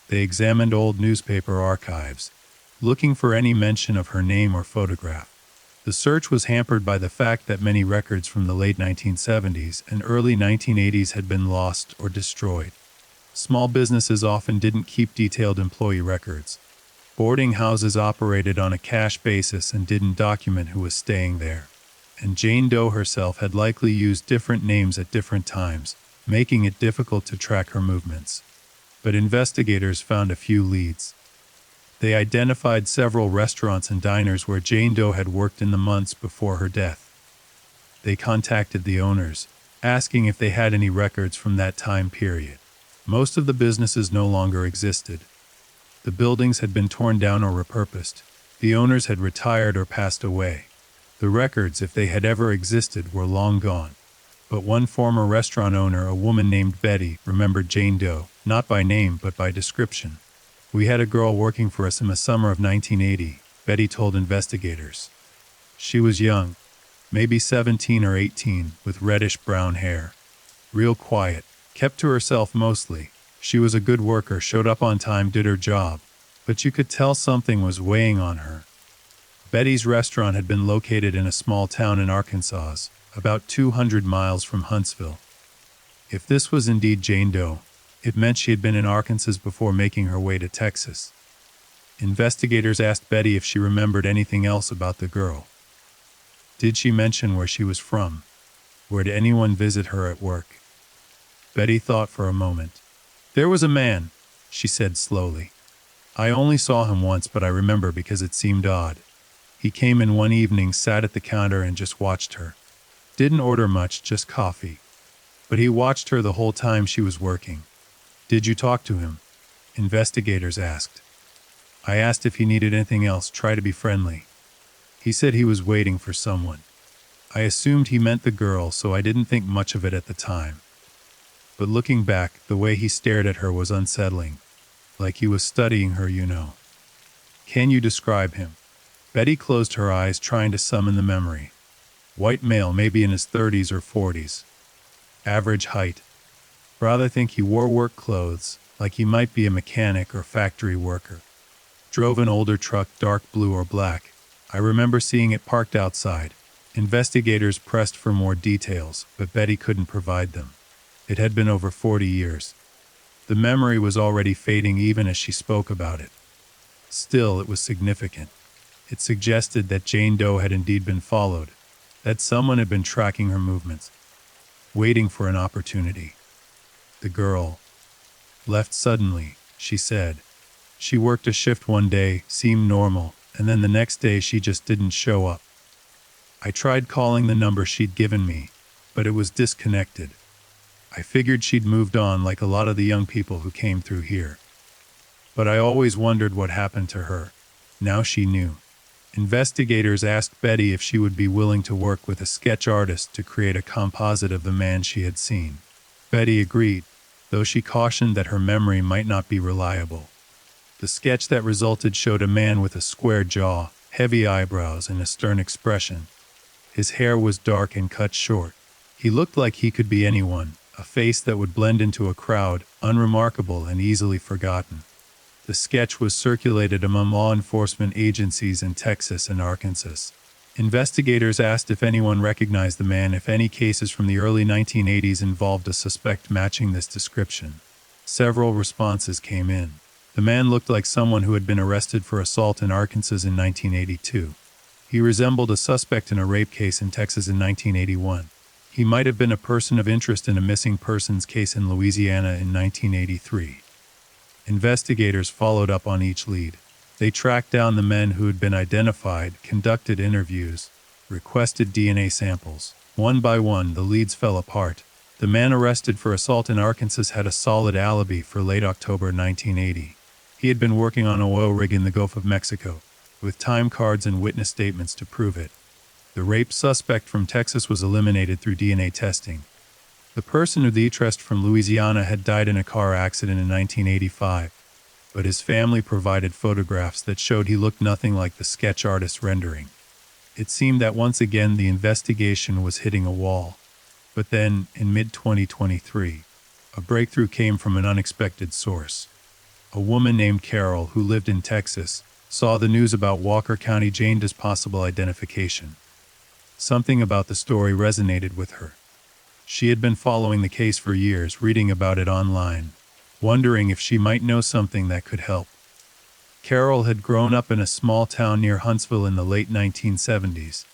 Speaker 1: They examined old newspaper archives, looking for any mention of her name or photograph. The search was hampered by the fact that many records from the late 1970s and early 1980s had been lost or destroyed. Small businesses often didn't keep detailed employee records. Boarding houses operated on a cash basis and didn't document who was staying there. And Jane Doe herself had likely used different names at different times, making it difficult to track her movements. but investigators found a few leads. They identified several restaurants and diners where Jane Doe had worked in the months before her death. They contacted the owners, asking if they had any records from that time period. Most of the businesses no longer existed. The buildings had been torn down or repurposed. The owners had retired or passed away. The records, if they had ever existed, were long gone. But one former restaurant owner, a woman named Betty, remembered Jane Doe, not by name but by description. "We had a girl working for us in the summer of 1980, Betty told investigators. She was young, maybe 17 or 18, with reddish-brown hair. Real quiet, kept to herself mostly. She was a good worker, showed up on time, did her job, but you could tell something was weighing on her." Betty's restaurant had been located in a small town in Arkansas, about 200 miles from Huntsville. If this was indeed Jane Doe, it meant she had been in Arkansas before making her way to Texas. Investigators asked Betty if she remembered anything else about the girl. Did she mention where she was from? Or did anyone visit her at work? Betty thought for a moment. "There was a man," she said slowly. "I only saw him once, but I remember because it seemed odd. He came in one evening, sat at the counter and just watched her. Didn't order much, just coffee. But he watched her the whole time she was working." "Did you talk to him?" Investigators asked. "I asked if he needed anything else, try to be friendly. He said he was waiting for someone. I assumed he meant the girl, so I didn't think much of it at the time. But looking back, the way he stared at her was unsettling. Like he was studying her, you know." "Can you describe him?" Betty closed her eyes, trying to summon the memory. "White male, maybe in his 30s or 40s. Average height. Rather think he wore work clothes, like he might be a mechanic or factory worker. Drove an older truck, dark blue or black. I remember seeing it parked outside." Investigators pressed for more details, but Betty couldn't provide them. It had been over 40 years. The memory was already fading even as she spoke about it. Still, it was significant. It suggested that Jane Doe had indeed been followed, that someone had been tracking her movements, waiting for an opportunity. "The girl left suddenly," she said. "She worked a shift one day, seemed normal, and then the next day she just didn't show up. I tried calling the number she'd given me, but it was disconnected. I figured she'd moved on like a lot of the young people who came through here. But I always wondered what happened to her." Now she knew. Investigators asked Betty if she would be willing to work with a sketch artist to create a composite of the man she had seen. Betty agreed, though she cautioned that her memory might not be reliable. The sketch that resulted showed a man with a square jaw, heavy eyebrows, and a stern expression. His hair was dark and cut short. He looked like he could be anyone, a face that would blend into a crowd, unremarkable and easily forgotten. The sketch was circulated among law enforcement agencies in Texas and Arkansas. Investigators asked if anyone recognized the man, if any cases from the early 1980s involved a suspect matching this description. Several responses came in. The man looked like someone who had been arrested for assault in Arkansas in 1982. He resembled a suspect in a rape case in Texas in 1981. He might have been a person of interest in a missing persons case in Louisiana in 1983. Investigators followed up on each lead. They tracked down the men who had been identified, conducted interviews, requested DNA samples. One by one, the leads fell apart. The man arrested for assault in Arkansas had a solid alibi for late October 1980. He had been working on an oil rig in the Gulf of Mexico, with time cards and witness statements to prove it. The rape suspect from Texas was eliminated through DNA testing. The person of interest from Louisiana had died in a car accident in 1985, but his family provided photographs that showed he looked nothing like the sketch artist's rendering. It seemed that once again the investigation was hitting a wall. But then, in mid-2023, a breakthrough came from an unexpected source. A woman named Carol, who lived in Texas, saw the news about Walker County Jane Doe's possible identification. Something about the story resonated with her. She had been following the case for years, reading about it online, wondering if she might know something that could help. Carol had grown up in a small town near Huntsville in the late 1970s.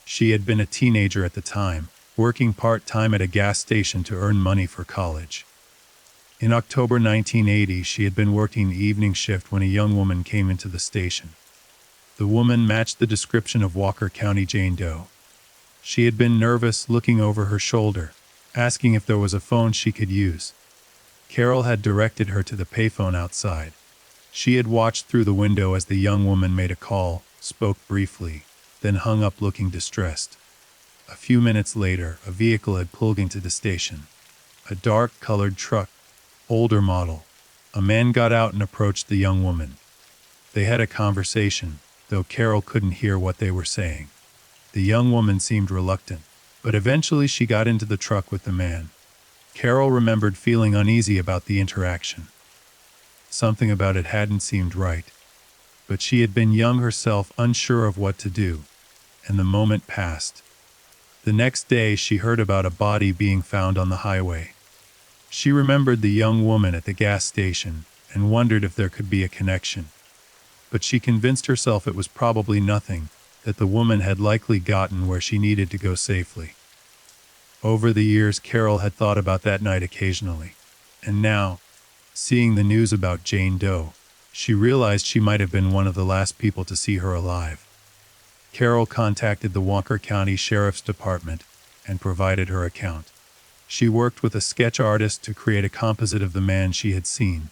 Speaker 1: She had been a teenager at the time, working part-time at a gas station to earn money for college. In October 1980, she had been working the evening shift when a young woman came into the station. The woman matched the description of Walker County Jane Doe. She had been nervous, looking over her shoulder, asking if there was a phone she could use. Carol had directed her to the payphone outside. She had watched through the window as the young woman made a call, spoke briefly, then hung up looking distressed. A few minutes later, a vehicle had pulled into the station. A dark-colored truck, older model. A man got out and approached the young woman. They had a conversation, though Carol couldn't hear what they were saying. The young woman seemed reluctant, but eventually she got into the truck with the man. Carol remembered feeling uneasy about the interaction. Something about it hadn't seemed right. But she had been young herself, unsure of what to do, and the moment passed. The next day she heard about a body being found on the highway. She remembered the young woman at the gas station and wondered if there could be a connection. But she convinced herself it was probably nothing, that the woman had likely gotten where she needed to go safely. Over the years, Carol had thought about that night occasionally, and now, seeing the news about Jane Doe, she realized she might have been one of the last people to see her alive. Carol contacted the Walker County Sheriff's Department and provided her account. She worked with a sketch artist to create a composite of the man she had seen.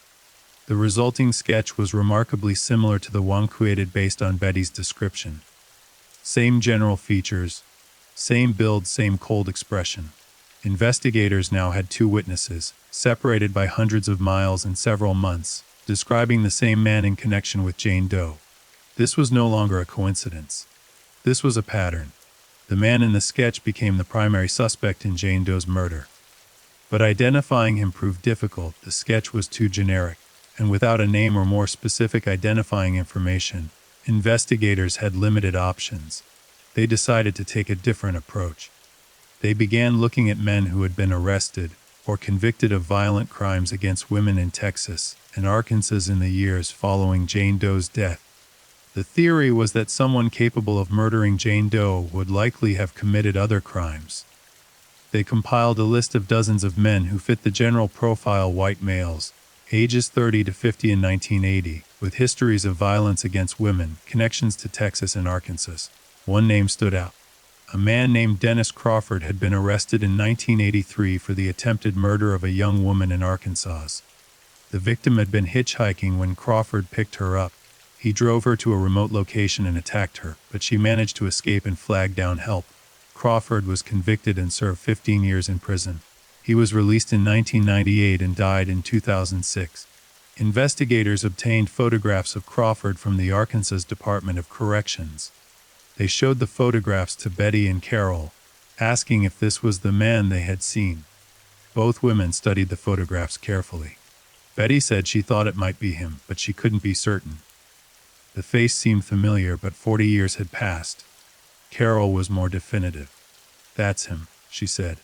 Speaker 1: The resulting sketch was remarkably similar to the one created based on Betty's description. Same general features, same build, same cold expression. Investigators now had 2 witnesses, separated by hundreds of miles and several months, describing the same man in connection with Jane Doe. This was no longer a coincidence. This was a pattern. The man in the sketch became the primary suspect in Jane Doe's murder. But identifying him proved difficult. The sketch was too generic, and without a name or more specific identifying information, investigators had limited options. They decided to take a different approach. They began looking at men who had been arrested or convicted of violent crimes against women in Texas and Arkansas in the years following Jane Doe's death. The theory was that someone capable of murdering Jane Doe would likely have committed other crimes. They compiled a list of dozens of men who fit the general profile: white males, ages 30 to 50 in 1980, with histories of violence against women, connections to Texas and Arkansas. One name stood out. A man named Dennis Crawford had been arrested in 1983 for the attempted murder of a young woman in Arkansas. The victim had been hitchhiking when Crawford picked her up. He drove her to a remote location and attacked her, but she managed to escape and flagged down help. Crawford was convicted and served 15 years in prison. He was released in 1998 and died in 2006. Investigators obtained photographs of Crawford from the Arkansas Department of Corrections. They showed the photographs to Betty and Carol, asking if this was the man they had seen. Both women studied the photographs carefully. Betty said she thought it might be him, but she couldn't be certain. The face seemed familiar, but 40 years had passed. Carol was more definitive. "That's him," she said.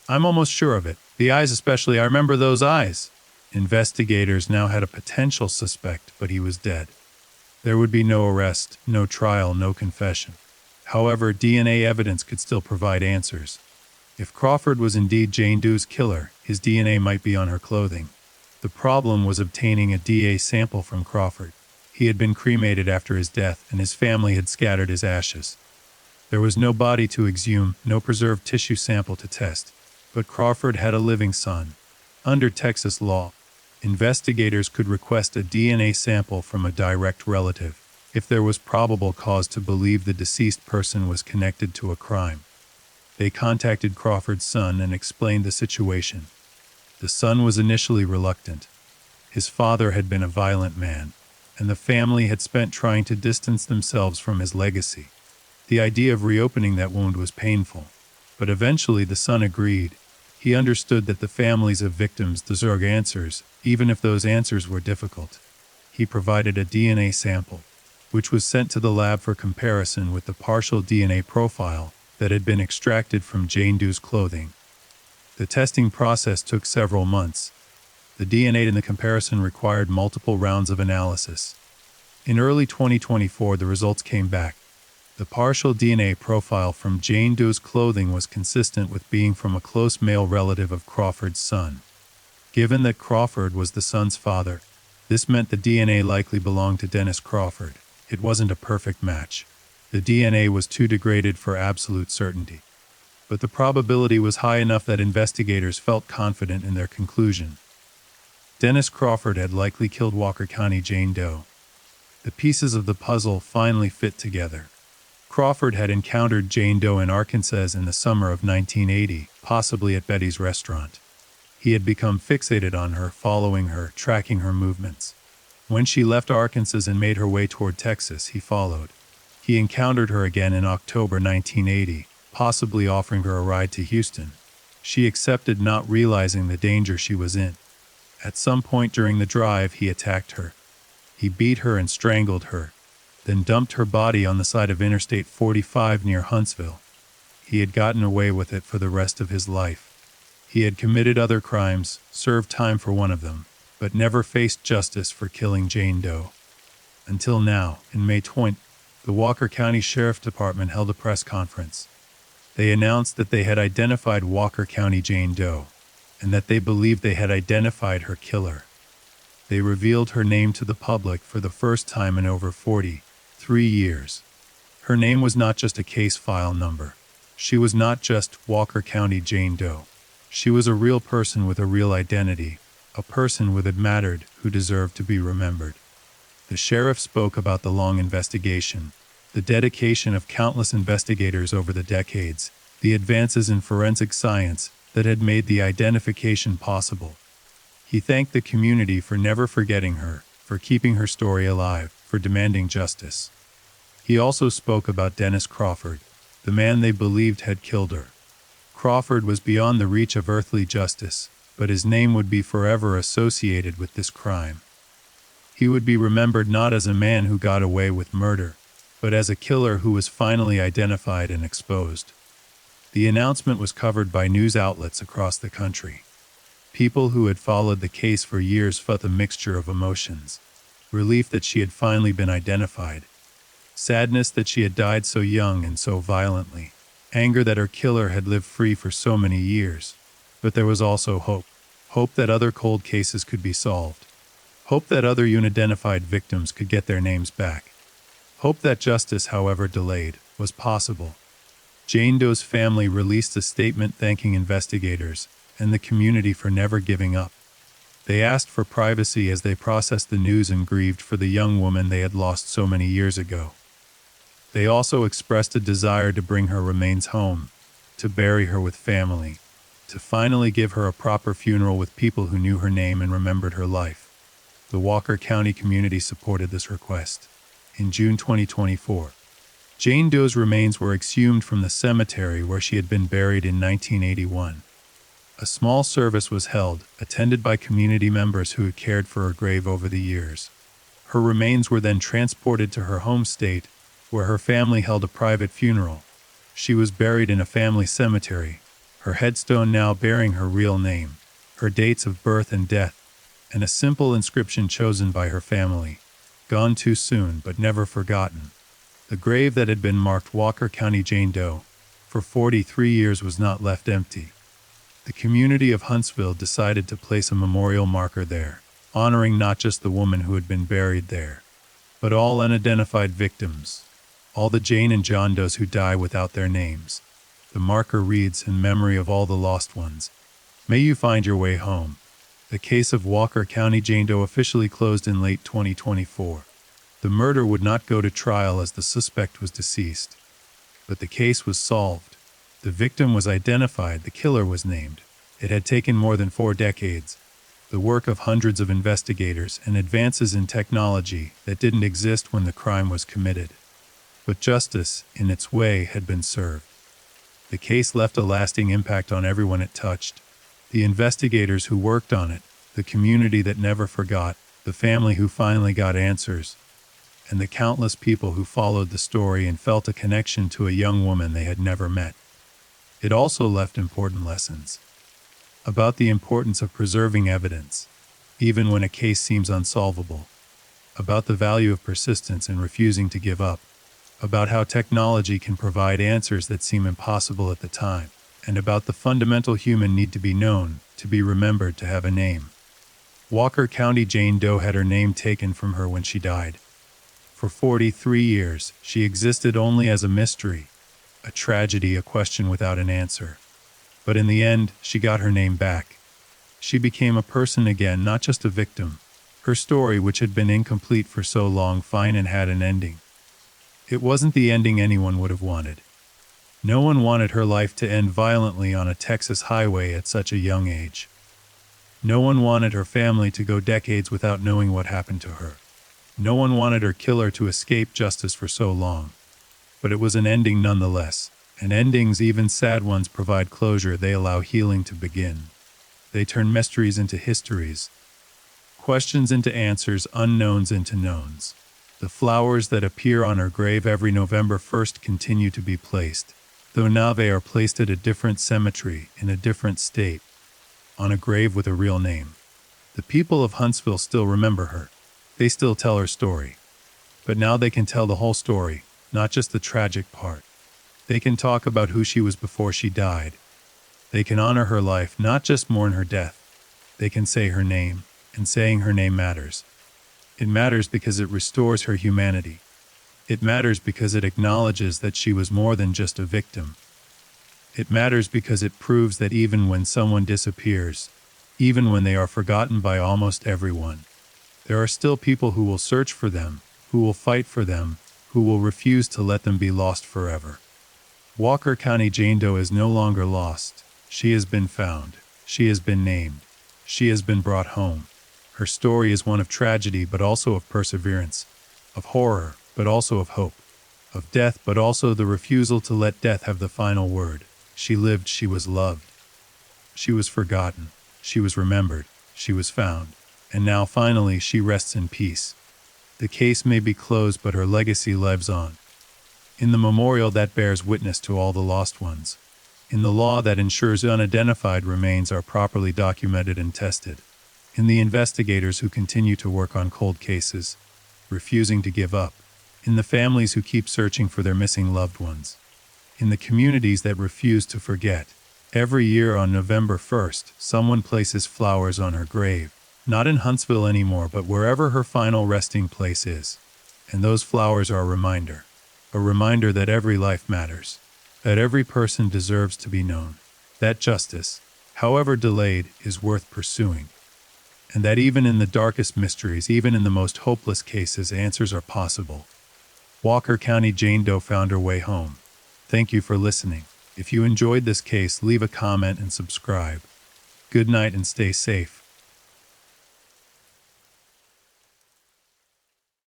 Speaker 1: "I'm almost sure of it. The eyes especially, I remember those eyes." Investigators now had a potential suspect, but he was dead. There would be no arrest, no trial, no confession. However, DNA evidence could still provide answers. If Crawford was indeed Jane Doe's killer, his DNA might be on her clothing. The problem was obtaining a DNA sample from Crawford. He had been cremated after his death, and his family had scattered his ashes. There was no body to exhume, no preserved tissue sample to test. But Crawford had a living son. Under Texas law, investigators could request a DNA sample from a direct relative if there was probable cause to believe the deceased person was connected to a crime. They contacted Crawford's son and explained the situation. The son was initially reluctant. His father had been a violent man, and the family had spent trying to distance themselves from his legacy. The idea of reopening that wound was painful, but eventually the son agreed. He understood that the families of victims deserved answers, even if those answers were difficult. He provided a DNA sample, which was sent to the lab for comparison with the partial DNA profile that had been extracted from Jane Doe's clothing. The testing process took several months. The DNA in the comparison required multiple rounds of analysis. In early 2024, the results came back. The partial DNA profile from Jane Doe's clothing was consistent with being from a close male relative of Crawford's son. Given that Crawford was the son's father, this meant the DNA likely belonged to Dennis Crawford. It wasn't a perfect match. The DNA was too degraded for absolute certainty. But the probability was high enough that investigators felt confident in their conclusion. Dennis Crawford had likely killed Walker County Jane Doe. The pieces of the puzzle finally fit together. Crawford had encountered Jane Doe in Arkansas in the summer of 1980, possibly at Betty's restaurant. He had become fixated on her, following her, tracking her movements. When she left Arkansas and made her way toward Texas, he followed. He encountered her again in October 1980, possibly offering her a ride to Houston. She accepted, not realizing the danger she was in. At some point during the drive, he attacked her. He beat her and strangled her, then dumped her body on the side of Interstate 45 near Huntsville. He had gotten away with it for the rest of his life. He had committed other crimes, served time for one of them, but never faced justice for killing Jane Doe. Until now, in May 20, the Walker County Sheriff Department held a press conference. They announced that they had identified Walker County Jane Doe, and that they believed they had identified her killer. They revealed her name to the public for the first time in over 43 years. Her name was not just a case file number. She was not just Walker County Jane Doe. She was a real person with a real identity, a person with it mattered, who deserved to be remembered. The sheriff spoke about the long investigation, the dedication of countless investigators over the decades, the advances in forensic science that had made the identification possible. He thanked the community for never forgetting her, for keeping her story alive, for demanding justice. He also spoke about Dennis Crawford, the man they believed had killed her. Crawford was beyond the reach of earthly justice, but his name would be forever associated with this crime. He would be remembered not as a man who got away with murder, but as a killer who was finally identified and exposed. The announcement was covered by news outlets across the country. People who had followed the case for years felt a mixture of emotions. Relief that she had finally been identified. Sadness that she had died so young and so violently. Anger that her killer had lived free for so many years. But there was also hope. Hope that other cold cases could be solved. Hope that other unidentified victims could get their names back. Hope that justice, however delayed, was possible. Jane Doe's family released a statement thanking investigators and the community for never giving up. They asked for privacy as they processed the news and grieved for the young woman they had lost so many years ago. They also expressed a desire to bring her remains home, to bury her with family, to finally give her a proper funeral with people who knew her name and remembered her life. The Walker County community supported this request. In June 2024, Jane Doe's remains were exhumed from the cemetery where she had been buried in 1981. A small service was held, attended by community members who had cared for her grave over the years. Her remains were then transported to her home state, where her family held a private funeral. She was buried in a family cemetery, her headstone now bearing her real name, her dates of birth and death, and a simple inscription chosen by her family. Gone too soon, but never forgotten. The grave that had been marked Walker County Jane Doe for 43 years was not left empty. The community of Huntsville decided to place a memorial marker there, honoring not just the woman who had been buried there, but all unidentified victims, all the Jane and John Does who die without their names. The marker reads, "In memory of all the lost ones, may you find your way home." The case of Walker County Jane Doe officially closed in late 2024. The murder would not go to trial as the suspect was deceased. But the case was solved. The victim was identified, the killer was named. It had taken more than 4 decades, the work of hundreds of investigators and advances in technology that didn't exist when the crime was committed. But justice, in its way, had been served. The case left a lasting impact on everyone it touched. The investigators who worked on it, the community that never forgot, the family who finally got answers, and the countless people who followed the story and felt a connection to a young woman they had never met. It also left important lessons about the importance of preserving evidence, even when a case seems unsolvable, about the value of persistence and refusing to give up, about how technology can provide answers that seem impossible at the time, and about the fundamental human need to be known, to be remembered, to have a name. Walker County Jane Doe had her name taken from her when she died. For 43 years, she existed only as a mystery, a tragedy, a question without an answer. But in the end, she got her name back. She became a person again, not just a victim. Her story, which had been incomplete for so long, finally had an ending. It wasn't the ending anyone would have wanted. No one wanted her life to end violently on a Texas highway at such a young age. No one wanted her family to go decades without knowing what happened to her. No one wanted her killer to escape justice for so long. But it was an ending nonetheless, and endings, even sad ones, provide closure. They allow healing to begin. They turn mysteries into histories, questions into answers, unknowns into knowns. The flowers that appear on her grave every November 1st continue to be placed, though now they are placed at a different cemetery, in a different state, on a grave with a real name. The people of Huntsville still remember her. They still tell her story. But now they can tell the whole story, not just the tragic part. They can talk about who she was before she died. They can honor her life, not just mourn her death. They can say her name, and saying her name matters. It matters because it restores her humanity. It matters because it acknowledges that she was more than just a victim. It matters because it proves that even when someone disappears, even when they are forgotten by almost everyone, there are still people who will search for them, who will fight for them, who will refuse to let them be lost forever. Walker County Jane Doe is no longer lost. She has been found. She has been named. She has been brought home. Her story is one of tragedy, but also of perseverance, of horror, but also of hope, of death, but also the refusal to let death have the final word. She lived, she was loved. She was forgotten, she was remembered, she was found, and now finally she rests in peace. The case may be closed, but her legacy lives on. In the memorial that bears witness to all the lost ones. In the law that ensures unidentified remains are properly documented and tested. In the investigators who continue to work on cold cases, refusing to give up. In the families who keep searching for their missing loved ones. In the communities that refuse to forget. Every year on November 1st, someone places flowers on her grave. Not in Huntsville anymore, but wherever her final resting place is. And those flowers are a reminder that every life matters, that every person deserves to be known, that justice, however delayed, is worth pursuing, and that even in the darkest mysteries, even in the most hopeless cases, answers are possible. Walker County Jane Doe found her way home. Thank you for listening. If you enjoyed this case, leave a comment and subscribe. Good night and stay safe.